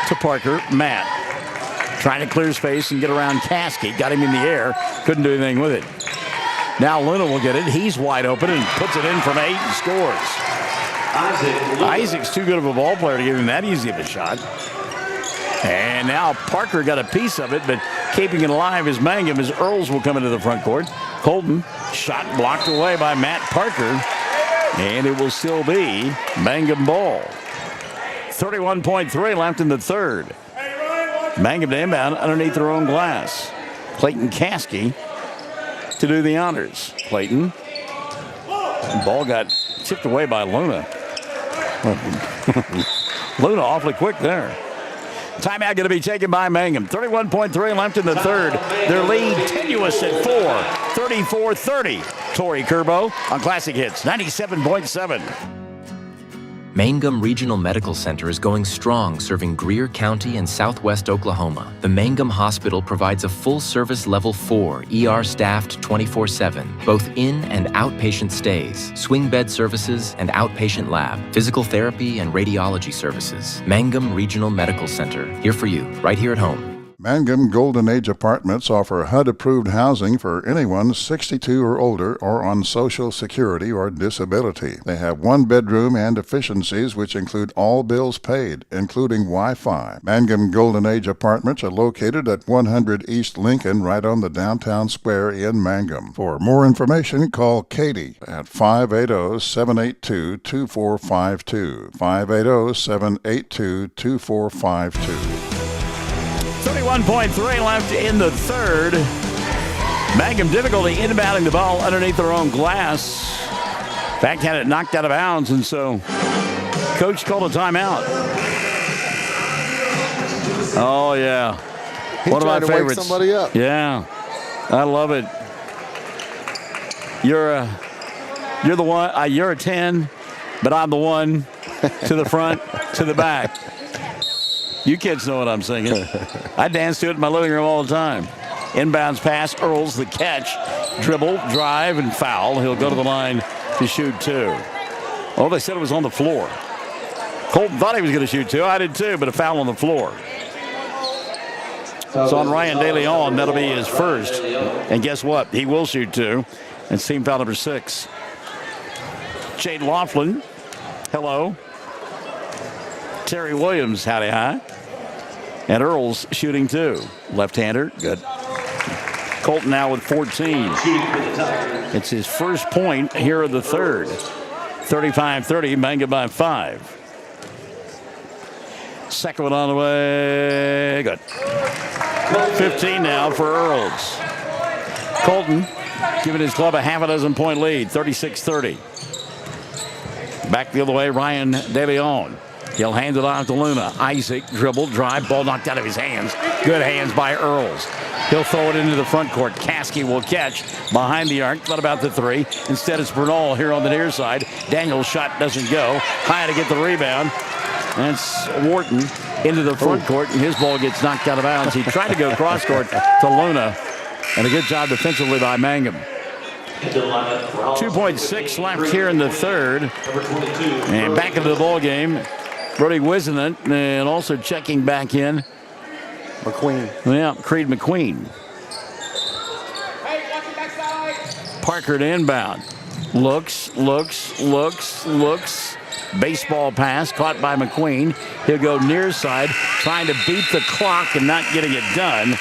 To Parker, Matt. Trying to clear space and get around Caskey. Got him in the air. Couldn't do anything with it. Now Luna will get it. He's wide open and puts it in from 8 and scores. Isaac's too good of a ball player to give him that easy of a shot. And now Parker got a piece of it, but keeping it alive is Mangum as Earls will come into the front court. Colton, shot blocked away by Matt Parker, and it will still be Mangum ball. 31.3 left in the third. Mangum to inbound underneath their own glass. Clayton Caskey to do the honors. Clayton. Ball got tipped away by Luna. Luna awfully quick there. Timeout going to be taken by Mangum. 31.3 left in the third. Their lead tenuous at 4. 34-30. Torrey Curbo on Classic Hits 97.7. Mangum Regional Medical Center is going strong, serving Greer County and southwest Oklahoma. The Mangum Hospital provides a full-service Level 4, ER staffed 24/7, both in and outpatient stays, swing bed services and outpatient lab, physical therapy and radiology services. Mangum Regional Medical Center, here for you, right here at home. Mangum Golden Age Apartments offer HUD-approved housing for anyone 62 or older or on Social Security or disability. They have 1 bedroom and efficiencies which include all bills paid, including Wi-Fi. Mangum Golden Age Apartments are located at 100 East Lincoln, right on the downtown square in Mangum. For more information, call Katie at 580-782-2452. 580-782-2452. 31.3 left in the third. Mangum difficulty inbounding the ball underneath their own glass. In fact, had it knocked out of bounds, and so coach called a timeout. Oh, yeah. One of my favorites. Wake somebody up. Yeah, I love it. You're the one. You're a 10, but I'm the one to the front, to the back. You kids know what I'm singing. I dance to it in my living room all the time. Inbounds pass, Earls the catch, dribble, drive, and foul. He'll go to the line to shoot 2. Oh, they said it was on the floor. Colton thought he was going to shoot 2. I did too, but a foul on the floor. So on Ryan DeLeon, that'll be his first. And guess what? He will shoot 2. And team foul number 6. Jade Laughlin, hello. Terry Williams, howdy hi. And Earls shooting 2. Left-hander, good. Colton now with 14. It's his first point here in the third. 35-30, Mangum by 5. Second one on the way, good. 15 now for Earls. Colton giving his club a half a dozen point lead, 36-30. Back the other way, Ryan DeLeon. He'll hand it off to Luna. Isaac, dribble, drive, ball knocked out of his hands. Good hands by Earls. He'll throw it into the front court. Caskey will catch behind the arc. Thought about the 3. Instead, it's Bernal here on the near side. Daniel's shot doesn't go. High to get the rebound. That's Wharton into the front court, and his ball gets knocked out of bounds. He tried to go cross court to Luna, and a good job defensively by Mangum. 2.6 left here in the third. And back into the ball game. Brody Wisenant, and also checking back in. McQueen. Yeah, Creed McQueen. Parker to inbound. Looks. Baseball pass caught by McQueen. He'll go near side, trying to beat the clock and not getting it done.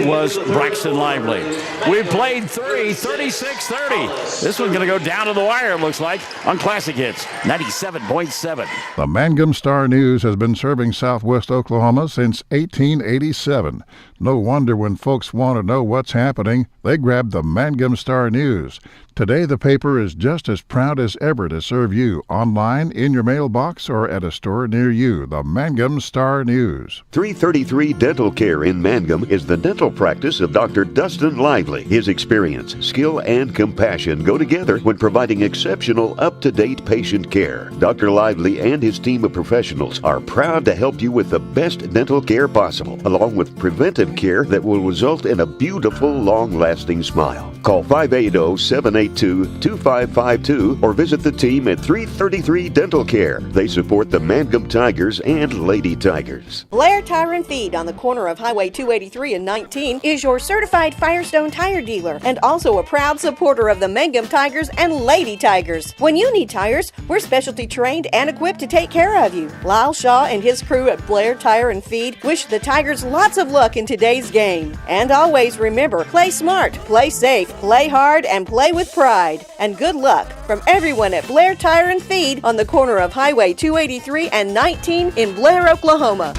was Braxton Lively. We played 36-30. This one's going to go down to the wire, it looks like, on Classic Hits 97.7. The Mangum Star News has been serving southwest Oklahoma since 1887. No wonder when folks want to know what's happening, they grab the Mangum Star News. Today, the paper is just as proud as ever to serve you online, in your mailbox, or at a store near you. The Mangum Star News. 333 Dental Care in Mangum is the dental practice of Dr. Dustin Lively. His experience, skill, and compassion go together when providing exceptional, up-to-date patient care. Dr. Lively and his team of professionals are proud to help you with the best dental care possible, along with preventive care that will result in a beautiful, long-lasting smile. Call 580-782-2552 or visit the team at 333 Dental Care. They support the Mangum Tigers and Lady Tigers. Blair Tire and Feed on the corner of Highway 283 and 19 is your certified Firestone tire dealer and also a proud supporter of the Mangum Tigers and Lady Tigers. When you need tires, we're specialty trained and equipped to take care of you. Lyle Shaw and his crew at Blair Tire and Feed wish the Tigers lots of luck in today's game. And always remember, play smart, play safe, play hard, and play with pride. And good luck from everyone at Blair Tire and Feed on the corner of Highway 283 and 19 in Blair, Oklahoma.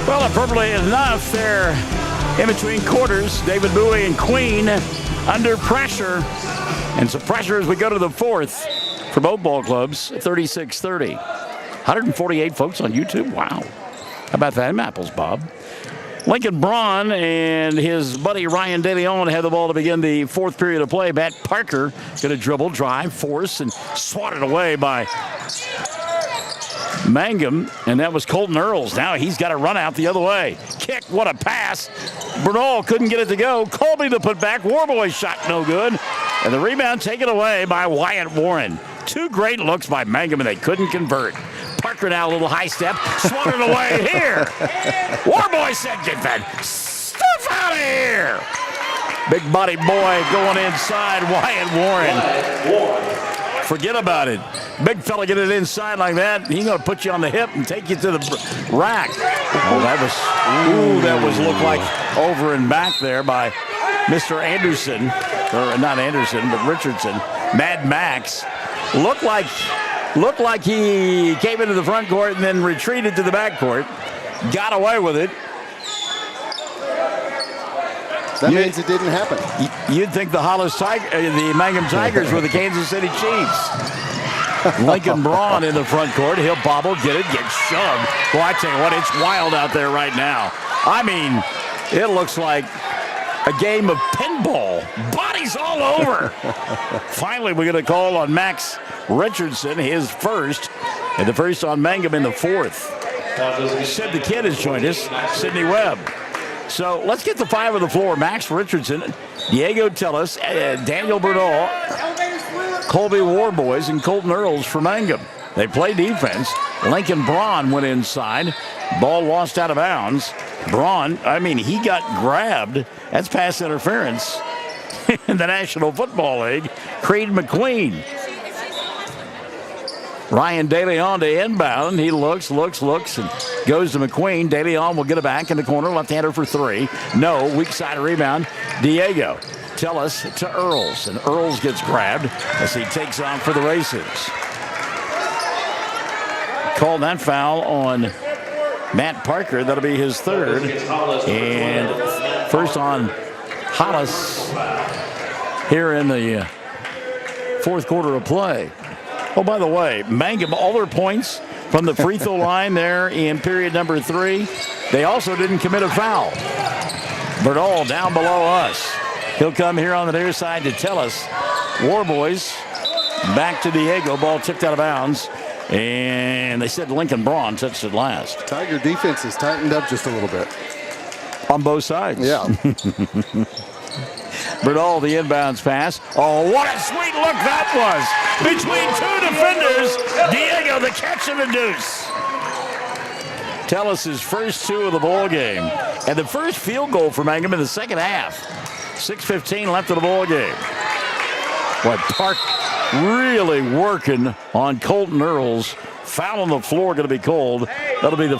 Well, appropriately enough, they're in between quarters. David Bowie and Queen under pressure. And some pressure as we go to the fourth for both ball clubs, 36-30. 148 folks on YouTube. Wow. How about that in apples, Bob? Lincoln Braun and his buddy Ryan DeLeon had the ball to begin the fourth period of play. Matt Parker going to dribble, drive, force, and swatted away by Mangum, and that was Colton Earls. Now he's got to run out the other way. Kick, what a pass. Bernal couldn't get it to go. Colby to put back. Warboy shot no good. And the rebound taken away by Wyatt Warren. Two great looks by Mangum, and they couldn't convert. Parker now a little high step. Swatted away here. Warboy said, get that stuff out of here. Big body boy going inside. Wyatt Warren. Forget about it. Big fella get it inside like that. He's going to put you on the hip and take you to the rack. Oh, that was looked like over and back there by Mr. Anderson. Or not Anderson, but Richardson. Mad Max. Looked like he came into the front court and then retreated to the back court. Got away with it. That means it didn't happen. You'd think the the Mangum Tigers were the Kansas City Chiefs. Lincoln Braun in the front court. He'll bobble, get shoved. Well, I tell you what, it's wild out there right now. I mean, it looks like a game of pinball. Bodies all over. Finally, we get a call on Max Richardson, his first, and the first on Mangum in the fourth. Sid the Kid has joined us, Sidney Webb. So let's get the five on the floor. Max Richardson, Diego Tellis, Daniel Bernal, Colby Warboys, and Colton Earls for Mangum. They play defense. Lincoln Braun went inside. Ball lost out of bounds. Braun, he got grabbed. That's pass interference in the National Football League. Creed McQueen. Ryan DeLeon to inbound. He looks, and goes to McQueen. DeLeon will get it back in the corner. Left-hander for three. No. Weak side rebound. Diego. Tellis to Earls. And Earls gets grabbed as he takes on for the races. Called that foul on Matt Parker. That'll be his third. And first on Hollis here in the fourth quarter of play. Oh, by the way, Mangum, all their points from the free throw line there in period number 3. They also didn't commit a foul. Bernal down below us. He'll come here on the near side to Tellis. Warboys back to Diego. Ball tipped out of bounds. And they said Lincoln Braun touched it last. Tiger defense has tightened up just a little bit. On both sides. Yeah. Bernal, the inbounds pass. Oh, what a sweet look that was. Between two defenders. Diego, the catch and the deuce. Tellis' first two of the ball game. And the first field goal for Mangum in the second half. 6:15 left of the ball game. Boy, Park really working on Colton Earls. Foul on the floor going to be called. That'll be the...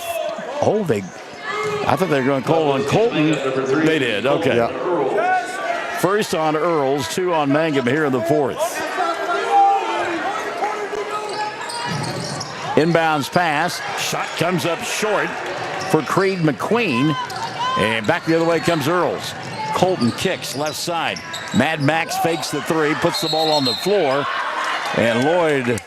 I thought they were going to call on Colton. They did. Okay. Yeah. First on Earls, 2 on Mangum here in the 4th. Inbounds pass. Shot comes up short for Creed McQueen. And back the other way comes Earls. Colton kicks left side. Mad Max fakes the 3, puts the ball on the floor. And Lloyd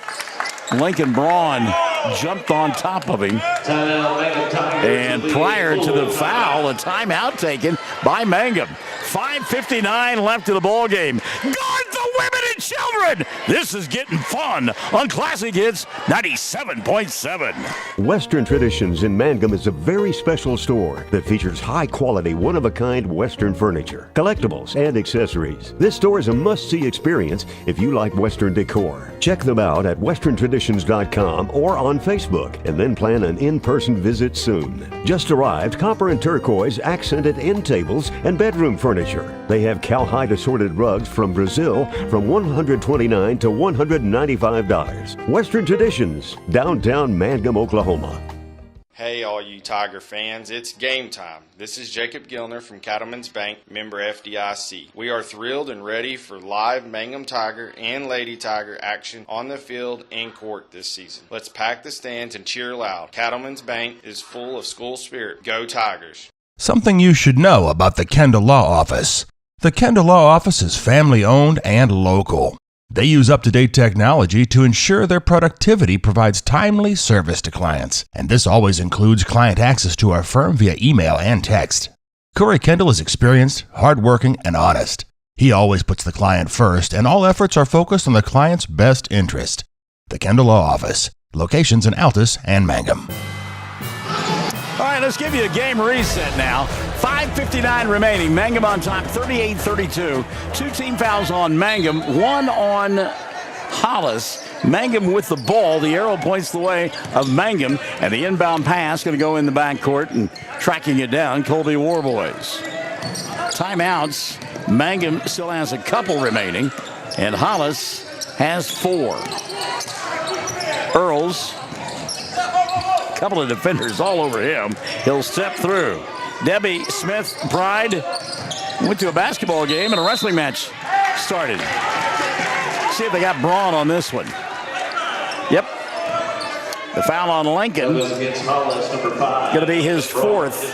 Lincoln Braun jumped on top of him. And prior to the foul, a timeout taken by Mangum. 5:59 left in the ball game. Guard the women and children. This is getting fun on Classic Hits 97.7. Western Traditions in Mangum is a very special store that features high-quality, one-of-a-kind Western furniture, collectibles, and accessories. This store is a must-see experience if you like Western decor. Check them out at westerntraditions.com or on Facebook, and then plan an in-person visit soon. Just arrived copper and turquoise accented end tables and bedroom furniture. They have cowhide assorted rugs from Brazil from $129 to $195. Western Traditions, downtown Mangum, Oklahoma. Hey, all you Tiger fans, it's game time. This is Jacob Gilner from Cattlemen's Bank, member FDIC. We are thrilled and ready for live Mangum Tiger and Lady Tiger action on the field and court this season. Let's pack the stands and cheer loud. Cattlemen's Bank is full of school spirit. Go Tigers! Something you should know about the Kendall Law Office. The Kendall Law Office is family-owned and local. They use up-to-date technology to ensure their productivity provides timely service to clients, and this always includes client access to our firm via email and text. Corey Kendall is experienced, hardworking, and honest. He always puts the client first, and all efforts are focused on the client's best interest. The Kendall Law Office, locations in Altus and Mangum. All right, let's give you a game reset now. 5:59 remaining. Mangum on top, 38-32. 2 team fouls on Mangum, 1 on Hollis. Mangum with the ball. The arrow points the way of Mangum, and the inbound pass going to go in the backcourt, and tracking it down, Colby Warboys. Timeouts. Mangum still has a couple remaining, and Hollis has 4. Earls. Couple of defenders all over him. He'll step through. Debbie Smith Pride went to a basketball game and a wrestling match started. See if they got Braun on this one. Yep. The foul on Lincoln. Going to be his 4th.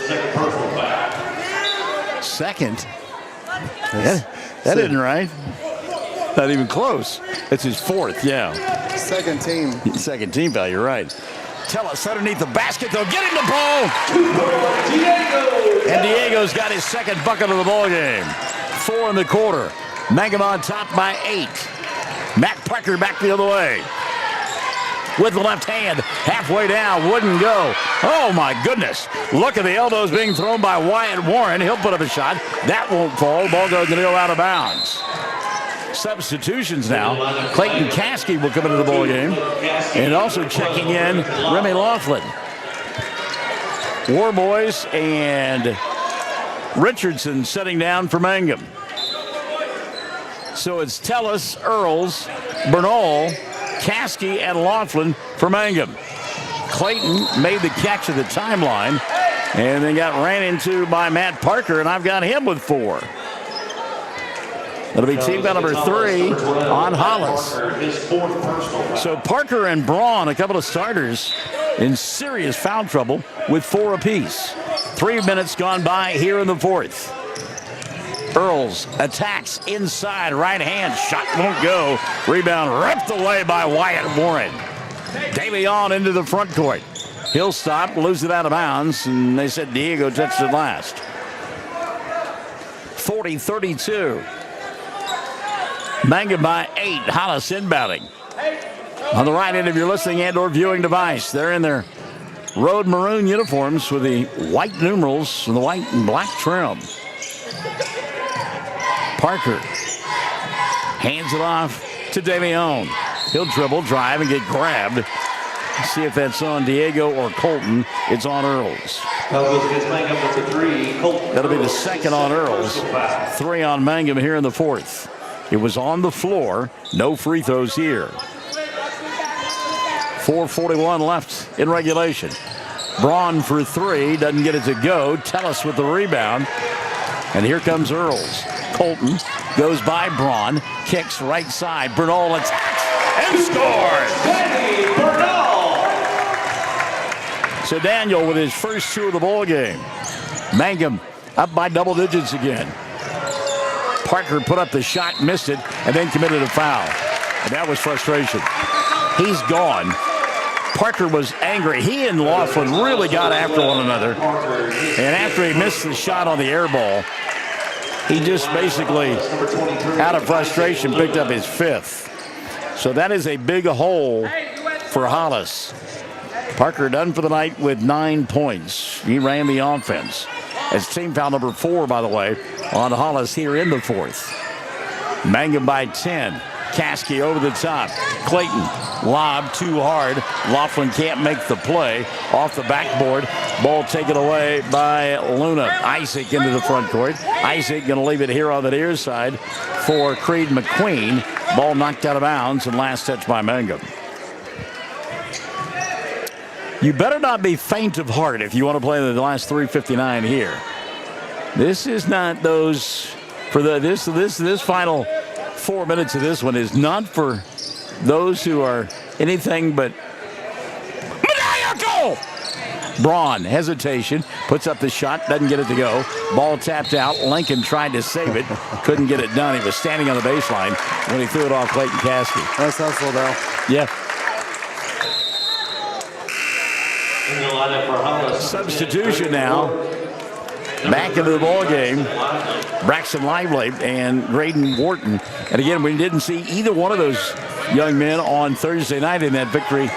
Second. That isn't right. Not even close. It's his 4th, yeah. Second team. Second team foul, you're right. Tellis underneath the basket, they'll get him the ball. And Diego's got his second bucket of the ball game. 4 in the quarter. Mangum on top by 8. Matt Parker back the other way. With the left hand, halfway down, wouldn't go. Oh my goodness. Look at the elbows being thrown by Wyatt Warren. He'll put up a shot. That won't fall. Ball goes to go out of bounds. Substitutions now. Clayton Caskey will come into the ball game, and also checking in Remy Laughlin. Warboys and Richardson setting down for Mangum. So it's Tellis, Earls, Bernal, Caskey, and Laughlin for Mangum. Clayton made the catch at the timeline, and then got ran into by Matt Parker, and I've got him with 4. That'll be team foul number 3 on Hollis. So Parker and Braun, a couple of starters, in serious foul trouble with 4 apiece. 3 minutes gone by here in the 4th. Earls attacks inside, right hand, shot won't go. Rebound ripped away by Wyatt Warren. DeLeon into the front court. He'll stop, lose it out of bounds, and they said Diego touched it last. 40-32. Mangum by 8. Hollis inbounding. On the right end of your listening and or viewing device, they're in their road maroon uniforms with the white numerals and the white and black trim. Parker hands it off to DeLeon. He'll dribble, drive, and get grabbed. See if that's on Diego or Colton. It's on Earls. That'll be the second on Earls. 3 on Mangum here in the 4th. It was on the floor. No free throws here. 4:41 left in regulation. Braun for three. Doesn't get it to go. Tellis with the rebound. And here comes Earls. Colton goes by Braun. Kicks right side. Bernal attacks and scores. So Daniel with his first two of the ball game. Mangum up by double digits again. Parker put up the shot, missed it, and then committed a foul. And that was frustration. He's gone. Parker was angry. He and Laughlin really got after one another. And after he missed the shot on the air ball, he just basically, out of frustration, picked up his fifth. So that is a big hole for Hollis. Parker done for the night with 9 points. He ran the offense. It's team foul number 4, by the way, on Hollis here in the fourth. Mangum by 10. Caskey over the top. Clayton, lob too hard. Laughlin can't make the play. Off the backboard. Ball taken away by Luna. Isaac into the front court. Isaac going to leave it here on the near side for Creed McQueen. Ball knocked out of bounds and last touch by Mangum. You better not be faint of heart if you want to play the last 3:59 here. This is not those for this final 4 minutes of this one is not for those who are anything but maniacal. Braun, hesitation, puts up the shot, doesn't get it to go. Ball tapped out. Lincoln tried to save it, couldn't get it done. He was standing on the baseline when he threw it off Clayton Caskey. Nice hustle, though. Yeah. Substitution now. Back into the ball game. Braxton Lively and Graydon Wharton. And again, we didn't see either one of those young men on Thursday night in that victory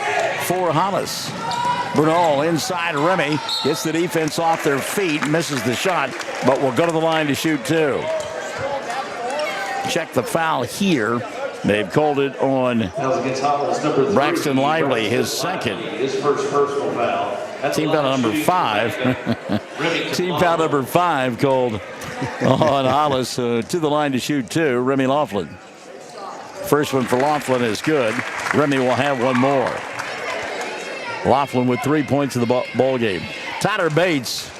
for Hollis. Bernal inside Remy. Gets the defense off their feet. Misses the shot, but will go to the line to shoot two. Check the foul here. They've called it on Braxton Lively, his second. His first personal foul. Team foul number 5. Team foul number 5 called on Hollis to the line to shoot two. Remy Laughlin. First one for Laughlin is good. Remy will have one more. Laughlin with 3 points in the ball game. Tyler Bates,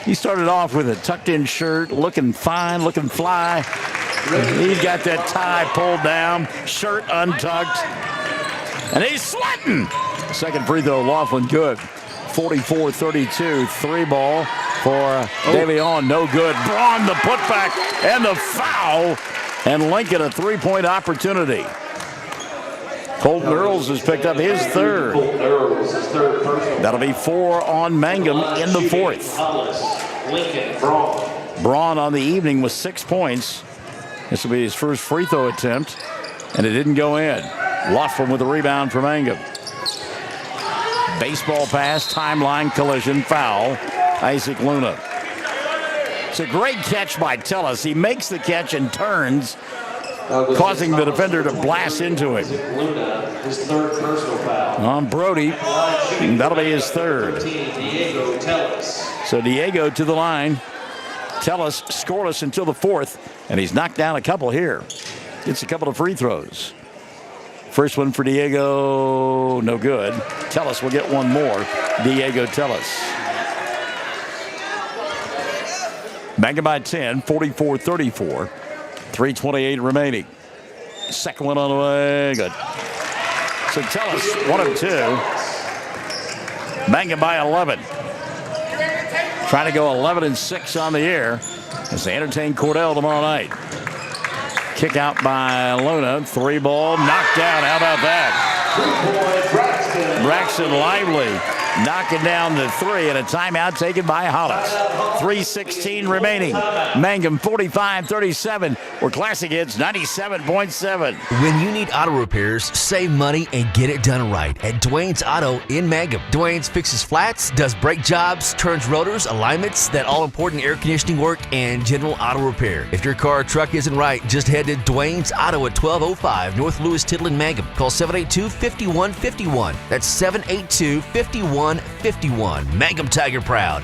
he started off with a tucked-in shirt, looking fine, looking fly. He's got that tie pulled down, shirt untucked, and he's sweating. Second free throw, Laughlin good. 44-32, 3-ball for DeLeon, no good. Braun the putback and the foul, and Lincoln a 3-point opportunity. Colton Earls has picked up his third. That'll be 4 on Mangum in the fourth. Braun on the evening with 6 points. This will be his first free throw attempt, and it didn't go in. Laughlin with a rebound for Mangum. Baseball pass, timeline, collision, foul. Isaac Luna. It's a great catch by Tellis. He makes the catch and turns, causing the defender to blast into him. His third personal foul. On Brody, that'll be his third. So Diego to the line. Tellis scoreless until the fourth, and he's knocked down a couple here. Gets a couple of free throws. First one for Diego, no good. Tellis will get one more. Diego Tellis. Mangum by 10, 44-34. 3:28 remaining. Second one on the way, good. So Tellis, 1 of 2. Mangum by 11. Trying to go 11-6 on the year as they entertain Cordell tomorrow night. Kick out by Luna. 3-ball knocked down. How about that? Braxton Lively knocking down the 3 and a timeout taken by Hollis. 3:16 remaining. Mangum 45-37. We're Classic Hits 97.7. When you need auto repairs, save money and get it done right at Dwayne's Auto in Mangum. Dwayne's fixes flats, does brake jobs, turns rotors, alignments, that all-important air conditioning work, and general auto repair. If your car or truck isn't right, just head to Dwayne's Auto at 1205 North Lewis Tittle in Mangum. Call 782-5151. That's 782-5151. Mangum Tiger proud.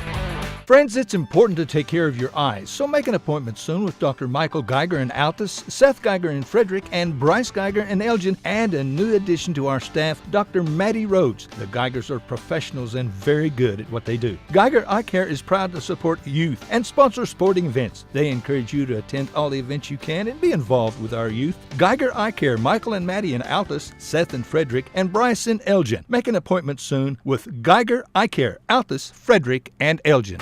Friends, it's important to take care of your eyes, so make an appointment soon with Dr. Michael Geiger in Altus, Seth Geiger in Frederick, and Bryce Geiger in Elgin, and a new addition to our staff, Dr. Maddie Rhodes. The Geigers are professionals and very good at what they do. Geiger Eye Care is proud to support youth and sponsor sporting events. They encourage you to attend all the events you can and be involved with our youth. Geiger Eye Care, Michael and Maddie in Altus, Seth in Frederick, and Bryce in Elgin. Make an appointment soon with Geiger Eye Care, Altus, Frederick, and Elgin.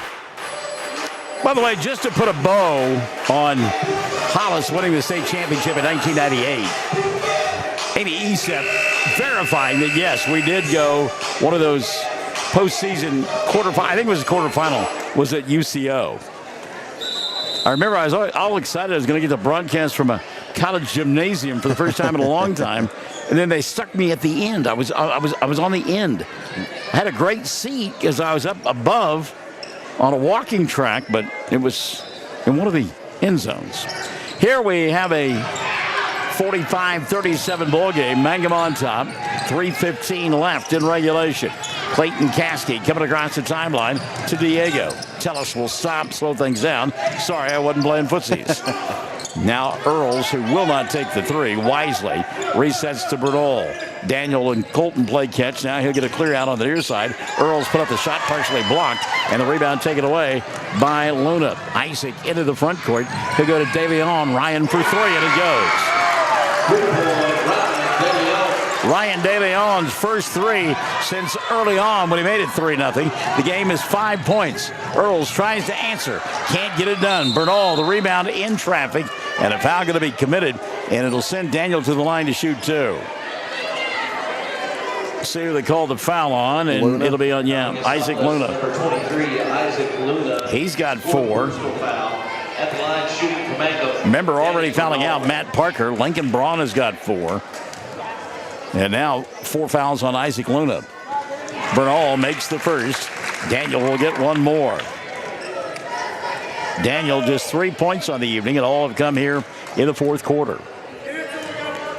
By the way, just to put a bow on Hollis winning the state championship in 1998, Amy Esep verifying that, yes, we did go one of those postseason quarterfinal. I think it was a quarterfinal, was at UCO. I remember I was all excited. I was going to get the broadcast from a college gymnasium for the first time in a long time, and then they stuck me at the end. I was on the end. I had a great seat because I was up above on a walking track, but it was in one of the end zones. Here we have a 45-37 ball game. Mangum on top. 3:15 left in regulation. Clayton Caskey coming across the timeline to Diego. Tellis will stop, slow things down. Sorry, I wasn't playing footsies. Now Earls, who will not take the three, wisely resets to Bernal. Daniel and Colton play catch. Now he'll get a clear out on the near side. Earls put up the shot, partially blocked, and the rebound taken away by Luna. Isaac into the front court. He'll go to DeLeon. Ryan for three, and it goes. Ryan DeLeon's first three since early on when he made it 3-0. The game is 5 points. Earls tries to answer. Can't get it done. Bernal, the rebound in traffic, and a foul going to be committed, and it'll send Daniel to the line to shoot two. See who they call the foul on, and Luna. It'll be on, Isaac Luna. Number 23, Isaac Luna. He's got four. At the line shooting for Mangum. Remember, already fouling out Matt Parker. Lincoln Braun has got four. And now 4 fouls on Isaac Luna. Bernal makes the first. Daniel will get one more. Daniel just 3 points on the evening, and all have come here in the fourth quarter.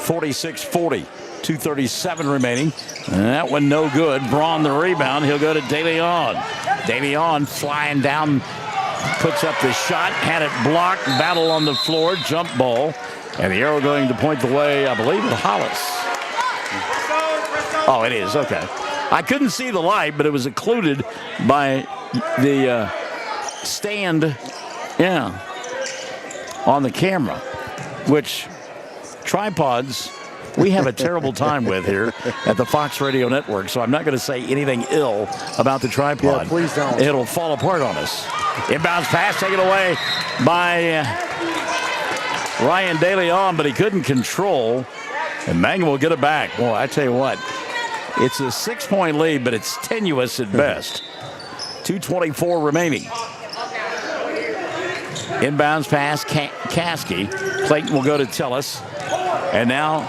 46-40. 2:37 remaining. And that one no good. Braun the rebound. He'll go to DeLeon. DeLeon flying down. Puts up the shot. Had it blocked. Battle on the floor. Jump ball. And the arrow going to point the way, I believe, of Hollis. Oh, it is. Okay. I couldn't see the light, but it was occluded by the stand, on the camera, which tripods we have a terrible time with here at the Fox Radio Network, so I'm not going to say anything ill about the tripod. Yeah, please don't. It'll fall apart on us. Inbounds pass taken away by Ryan DeLeon, but he couldn't control, and Mangum will get it back. Well, I tell you what, it's a 6-point lead, but it's tenuous at best. 2:24 remaining. Inbounds pass, Caskey. Clayton will go to Tellis. And now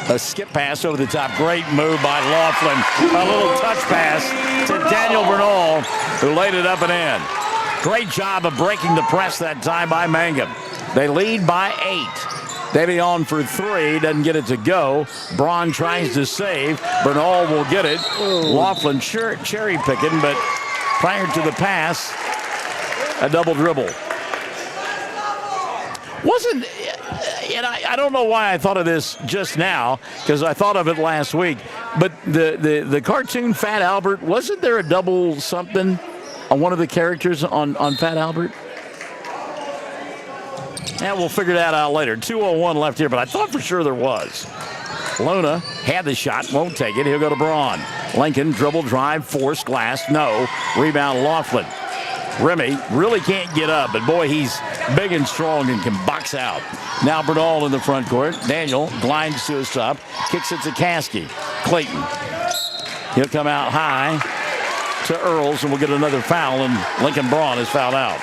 a skip pass over the top. Great move by Laughlin. A little touch pass to Daniel Bernal, who laid it up and in. Great job of breaking the press that time by Mangum. They lead by 8. DeLeon for 3, doesn't get it to go. Braun tries to save. Bernal will get it. Laughlin cherry picking, but prior to the pass, a double dribble. And I don't know why I thought of this just now, because I thought of it last week, but the cartoon Fat Albert, wasn't there a double something on one of the characters on Fat Albert? Yeah, we'll figure that out later. 2:01 left here, but I thought for sure there was. Luna had the shot, won't take it. He'll go to Braun. Lincoln, dribble, drive, force, glass, no. Rebound, Laughlin. Remy really can't get up, but boy, he's big and strong and can box out. Now Bernal in the front court. Daniel glides to his top, kicks it to Caskey. Clayton. He'll come out high to Earls, and we'll get another foul, and Lincoln Braun is fouled out.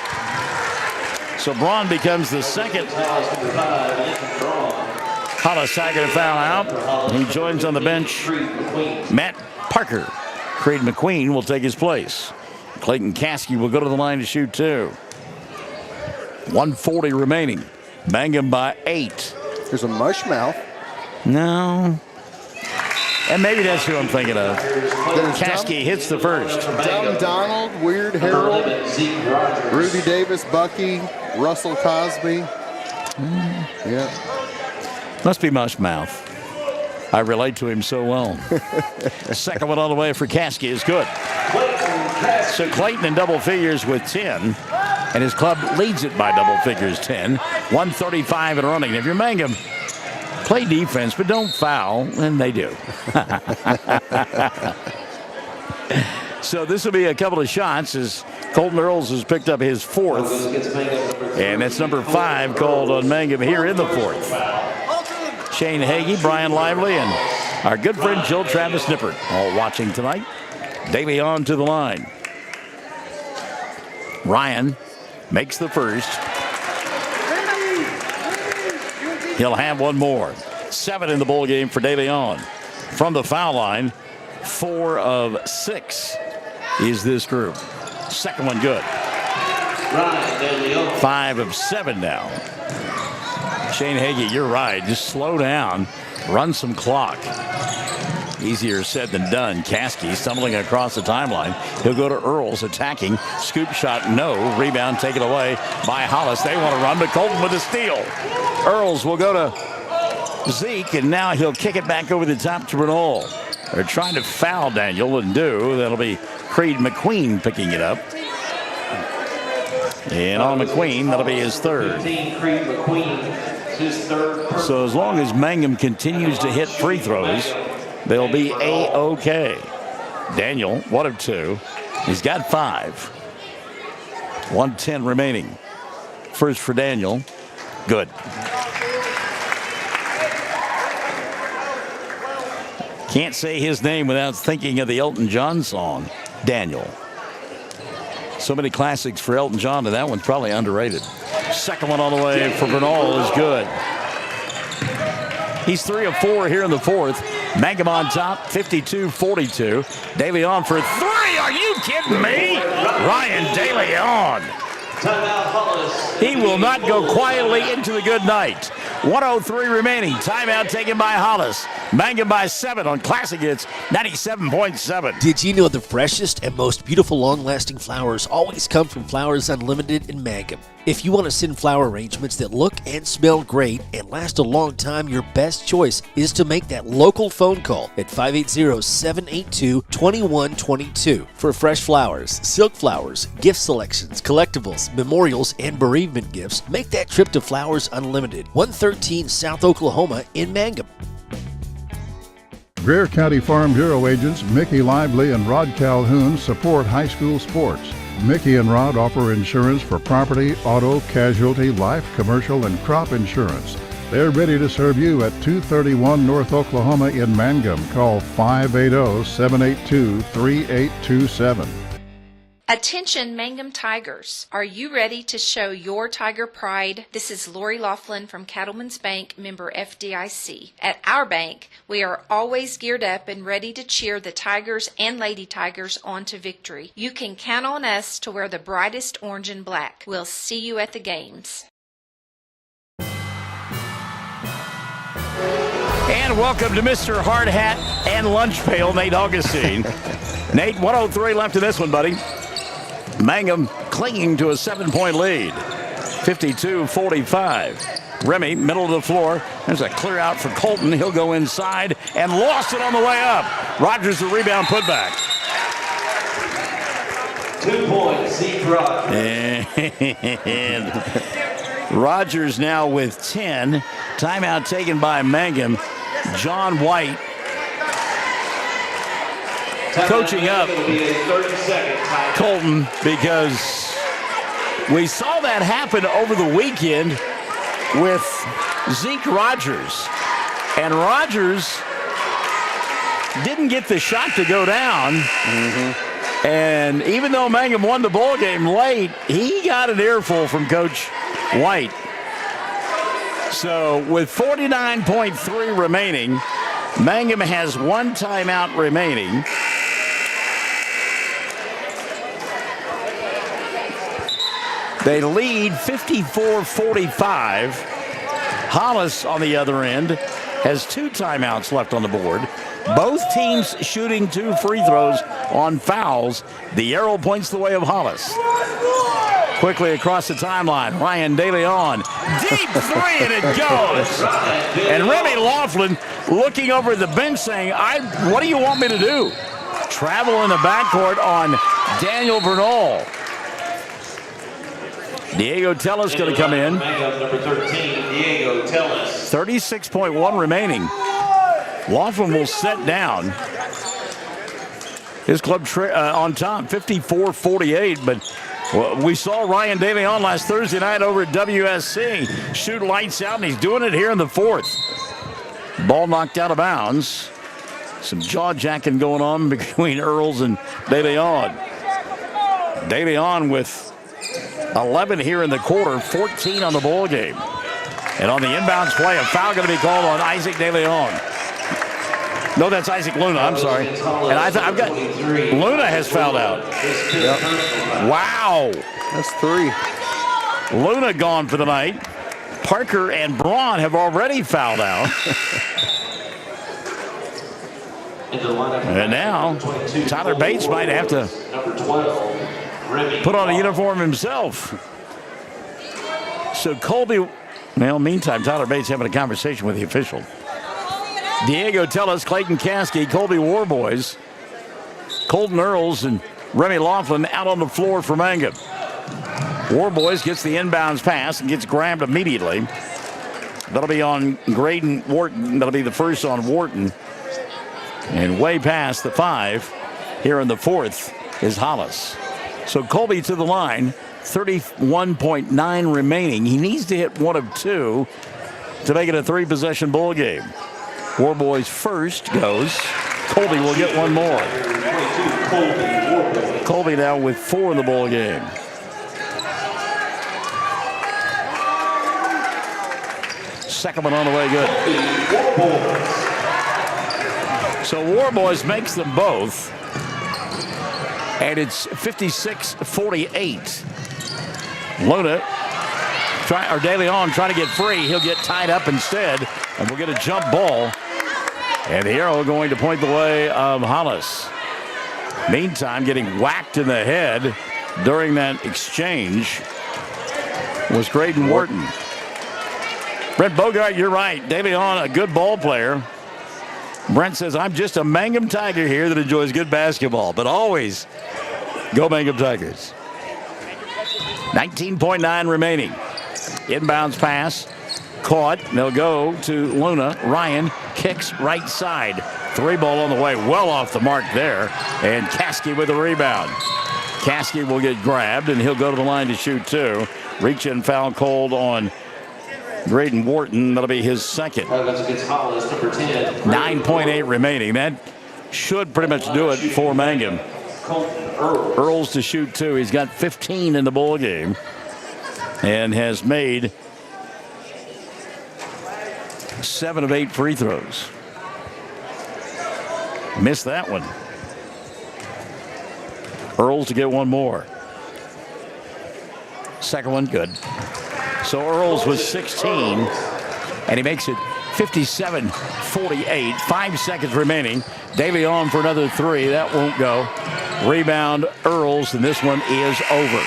So Braun becomes the second Hollis Tiger to foul out. He joins on the bench. Matt Parker. Creed McQueen will take his place. Clayton Caskey will go to the line to shoot two. 1:40 remaining. Mangum by 8. There's a mush mouth. No. And maybe that's who I'm thinking of. Caskey hits the first. Dumb Donald, Weird Harold, Rudy Davis, Bucky, Russell Cosby. Yeah. Must be Mushmouth. I relate to him so well. Second one on the way for Caskey is good. So Clayton in double figures with 10. And his club leads it by double figures, 10. 135 and running. If you're Mangum, play defense, but don't foul. And they do. So this will be a couple of shots as Colton Earls has picked up his fourth. And that's number 5 called on Mangum here in the fourth. Shane Hagee, Brian Lively, and our good friend Jill Travis Nippert all watching tonight. Davion to the line. Ryan makes the first. He'll have one more. 7 in the bowl game for Davion. From the foul line, 4 of 6 is this group. Second one good. 5 of 7 now. Shane Hagee, you're right. Just slow down. Run some clock. Easier said than done. Caskey stumbling across the timeline. He'll go to Earls attacking. Scoop shot, no. Rebound taken away by Hollis. They want to run, but Colton with a steal. Earls will go to Zeke, and now he'll kick it back over the top to Bernal. They're trying to foul Daniel and do. That'll be Creed McQueen picking it up. And on McQueen, that'll be his third. 15, Creed McQueen, his third. So as long as Mangum continues to hit free throws, they'll be A-OK. Daniel, 1 of 2. He's got 5. 1:10 remaining. First for Daniel. Good. Can't say his name without thinking of the Elton John song, Daniel. So many classics for Elton John, and that one's probably underrated. Second one on the way for Bernal is good. He's 3 of 4 here in the fourth. Mangum on top, 52-42. DeLeon for 3. Are you kidding me? Ryan DeLeon. Timeout, Hollis. He will not go quietly into the good night. 1:03 remaining. Timeout taken by Hollis. Mangum by 7 on Classic Hits 97.7. Did you know the freshest and most beautiful long-lasting flowers always come from Flowers Unlimited in Mangum? If you want to send flower arrangements that look and smell great and last a long time, your best choice is to make that local phone call at 580-782-2122 for fresh flowers, silk flowers, gift selections, collectibles, memorials, and bereavement gifts. Make that trip to Flowers Unlimited, 113 South Oklahoma in Mangum. Greer County Farm Bureau agents Mickey Lively and Rod Calhoun support high school sports. Mickey and Rod offer insurance for property, auto, casualty, life, commercial, and crop insurance. They're ready to serve you at 231 North Oklahoma in Mangum. Call 580-782-3827. Attention Mangum Tigers. Are you ready to show your Tiger pride? This is Lori Laughlin from Cattlemen's Bank, member FDIC. At our bank, we are always geared up and ready to cheer the Tigers and Lady Tigers on to victory. You can count on us to wear the brightest orange and black. We'll see you at the games. And welcome to Mr. Hard Hat and Lunch Pail, Nate Augustine. Nate, 1:03 left in this one, buddy. Mangum clinging to a 7-point lead. 52-45. Remy, middle of the floor. There's a clear out for Colton. He'll go inside and lost it on the way up. Rogers the rebound putback. 2 points, Zeke Rogers. And Rogers now with 10. Timeout taken by Mangum. John White coaching up Colton because we saw that happen over the weekend with Zeke Rogers. And Rogers didn't get the shot to go down. And even though Mangum won the ball game late, he got an earful from Coach White. So with 49.3 remaining, Mangum has 1 timeout remaining. They lead 54-45. Hollis on the other end has 2 timeouts left on the board. Both teams shooting 2 free throws on fouls. The arrow points the way of Hollis. Quickly across the timeline, Ryan DeLeon, deep three, and it goes. And Remy Laughlin looking over at the bench saying, what do you want me to do? Travel in the backcourt on Daniel Bernal. Diego Tellis going to come in. Number 13, Diego Tellis. 36.1 remaining. Laughlin will set down. His club on top, 54-48, but we saw Ryan DeLeon last Thursday night over at WSC shoot lights out, and he's doing it here in the fourth. Ball knocked out of bounds. Some jaw-jacking going on between Earls and DeLeon. DeLeon with 11 here in the quarter, 14 on the ball game. And on the inbounds play, a foul going to be called on Isaac DeLeon. No, that's Isaac Luna. I'm sorry. And I've got Luna has fouled out. Yep. Wow. That's 3. Luna gone for the night. Parker and Braun have already fouled out. And now Tyler Bates might have to put on a uniform himself. So Colby, meantime, Tyler Bates having a conversation with the official. Diego Tellis, Clayton Caskey, Colby Warboys, Colton Earls, and Remy Laughlin out on the floor for Mangum. Warboys gets the inbounds pass and gets grabbed immediately. That'll be on Graydon Wharton. That'll be the first on Wharton. And way past the 5 here in the fourth is Hollis. So Colby to the line, 31.9 remaining. He needs to hit 1 of 2 to make it a 3-possession ball game. Warboys first goes. Colby will get 1 more. Colby now with 4 in the ball game. Second one on the way, good. So Warboys makes them both. And it's 56-48. Luna, DeLeon trying to get free. He'll get tied up instead. And we'll get a jump ball. And the arrow going to point the way of Hollis. Meantime, getting whacked in the head during that exchange was Graydon Wharton. Brent Bogart, you're right. DeLeon, a good ball player. Brent says, I'm just a Mangum Tiger here that enjoys good basketball, but always go Mangum Tigers. 19.9 remaining. Inbounds pass. Caught. They'll go to Luna. Ryan kicks right side. 3 ball on the way. Well off the mark there. And Caskey with the rebound. Caskey will get grabbed, and he'll go to the line to shoot 2. Reach in foul called on Graydon Wharton. That'll be his second. 9.8 remaining. That should pretty much do it for Mangum. Earls to shoot 2. He's got 15 in the ball game and has made 7 of 8 free throws. Missed that one. Earls to get 1 more. Second one good. So Earls was 16, and he makes it 57-48. 5 seconds remaining. DeLeon for another 3. That won't go. Rebound Earls, and this one is over.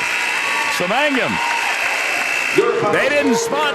So Mangum, they didn't spot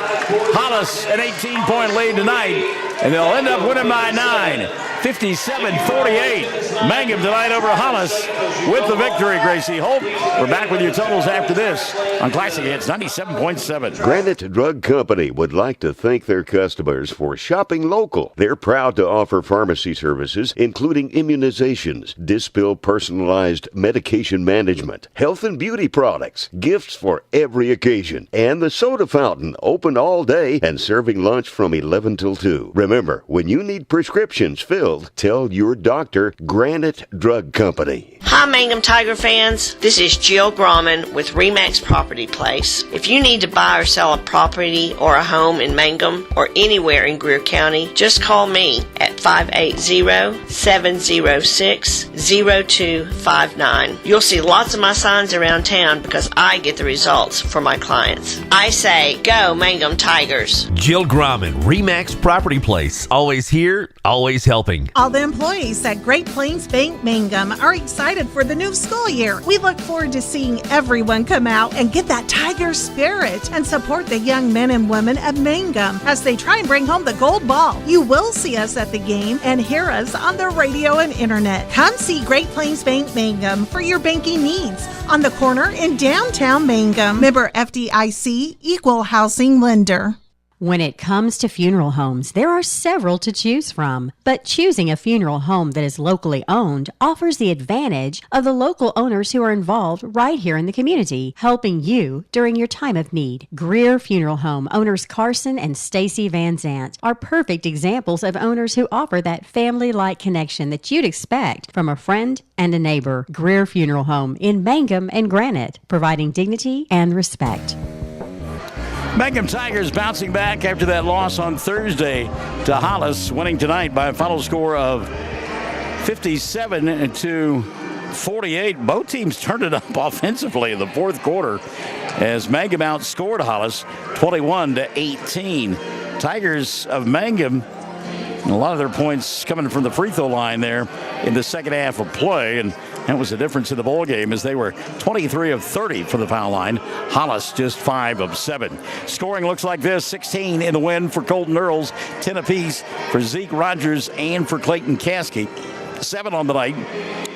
Hollis an 18-point lead tonight, and they'll end up winning by 9. 57-48. Mangum tonight over Hollis with the victory, Gracie Holt. We're back with your totals after this on Classic Hits 97.7. Granite Drug Company would like to thank their customers for shopping local. They're proud to offer pharmacy services, including immunizations, Dispill personalized medication management, health and beauty products, gifts for every occasion, and the soda fountain, open all day and serving lunch from 11 till 2. Remember, when you need prescriptions filled, tell your doctor Granite Drug Company. Hi, Mangum Tiger fans. This is Jill Grauman with RE/MAX Property Place. If you need to buy or sell a property or a home in Mangum or anywhere in Greer County, just call me at 580-706-0259. You'll see lots of my signs around town because I get the results for my clients. I say, go Mangum Tigers. Jill Grauman, RE/MAX Property Place. Always here, always helping. All the employees at Great Plains Bank Mangum are excited for the new school year. We look forward to seeing everyone come out and get that Tiger spirit and support the young men and women of Mangum as they try and bring home the gold ball. You will see us at the game and hear us on the radio and internet. Come see Great Plains Bank Mangum for your banking needs on the corner in downtown Mangum. Member FDIC, Equal Housing Lender. When it comes to funeral homes, there are several to choose from, but choosing a funeral home that is locally owned offers the advantage of the local owners who are involved right here in the community, helping you during your time of need. Greer Funeral Home owners Carson and Stacy Van Zant are perfect examples of owners who offer that family-like connection that you'd expect from a friend and a neighbor. Greer Funeral Home in Mangum and Granite, providing dignity and respect. Mangum Tigers bouncing back after that loss on Thursday to Hollis, winning tonight by a final score of 57-48. Both teams turned it up offensively in the fourth quarter as Mangum outscored Hollis 21-18. Tigers of Mangum, a lot of their points coming from the free throw line there in the second half of play, and that was the difference in the ball game as they were 23 of 30 from the foul line. Hollis just 5 of 7. Scoring looks like this: 16 in the win for Colton Earls, 10 apiece for Zeke Rogers and for Clayton Caskey. 7 on the night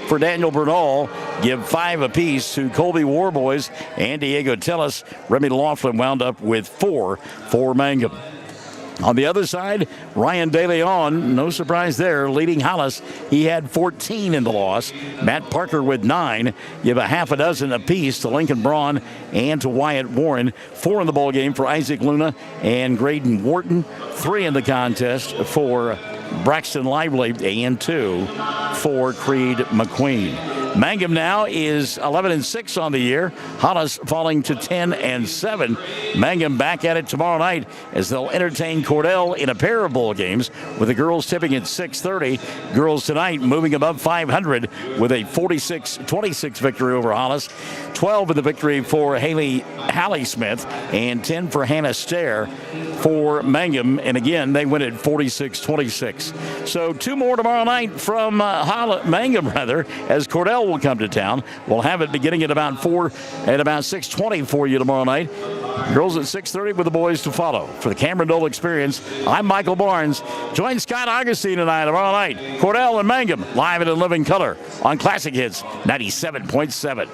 for Daniel Bernal. Give 5 apiece to Colby Warboys and Diego Tellis. Remy Laughlin wound up with 4 for Mangum. On the other side, Ryan DeLeon, no surprise there, leading Hollis. He had 14 in the loss. Matt Parker with 9. Give a half a dozen apiece to Lincoln Braun and to Wyatt Warren. 4 in the ball game for Isaac Luna and Graydon Wharton. 3 in the contest for Braxton Lively and 2 for Creed McQueen. Mangum now is 11-6 on the year. Hollis falling to 10-7. Mangum back at it tomorrow night as they'll entertain Cordell in a pair of bowl games, with the girls tipping at 6:30. Girls tonight moving above 500 with a 46-26 victory over Hollis. 12 in the victory for Hallie Smith and 10 for Hannah Stair for Mangum. And again, they win at 46-26. So 2 more tomorrow night from Mangum, as Cordell will come to town. We'll have it beginning at about 6:20 for you tomorrow night. Girls at 6:30 with the boys to follow. For the Cameron Dole Experience, I'm Michael Barnes. Join Scott Augustine and I tomorrow night. Cordell and Mangum live and in living color on Classic Hits 97.7.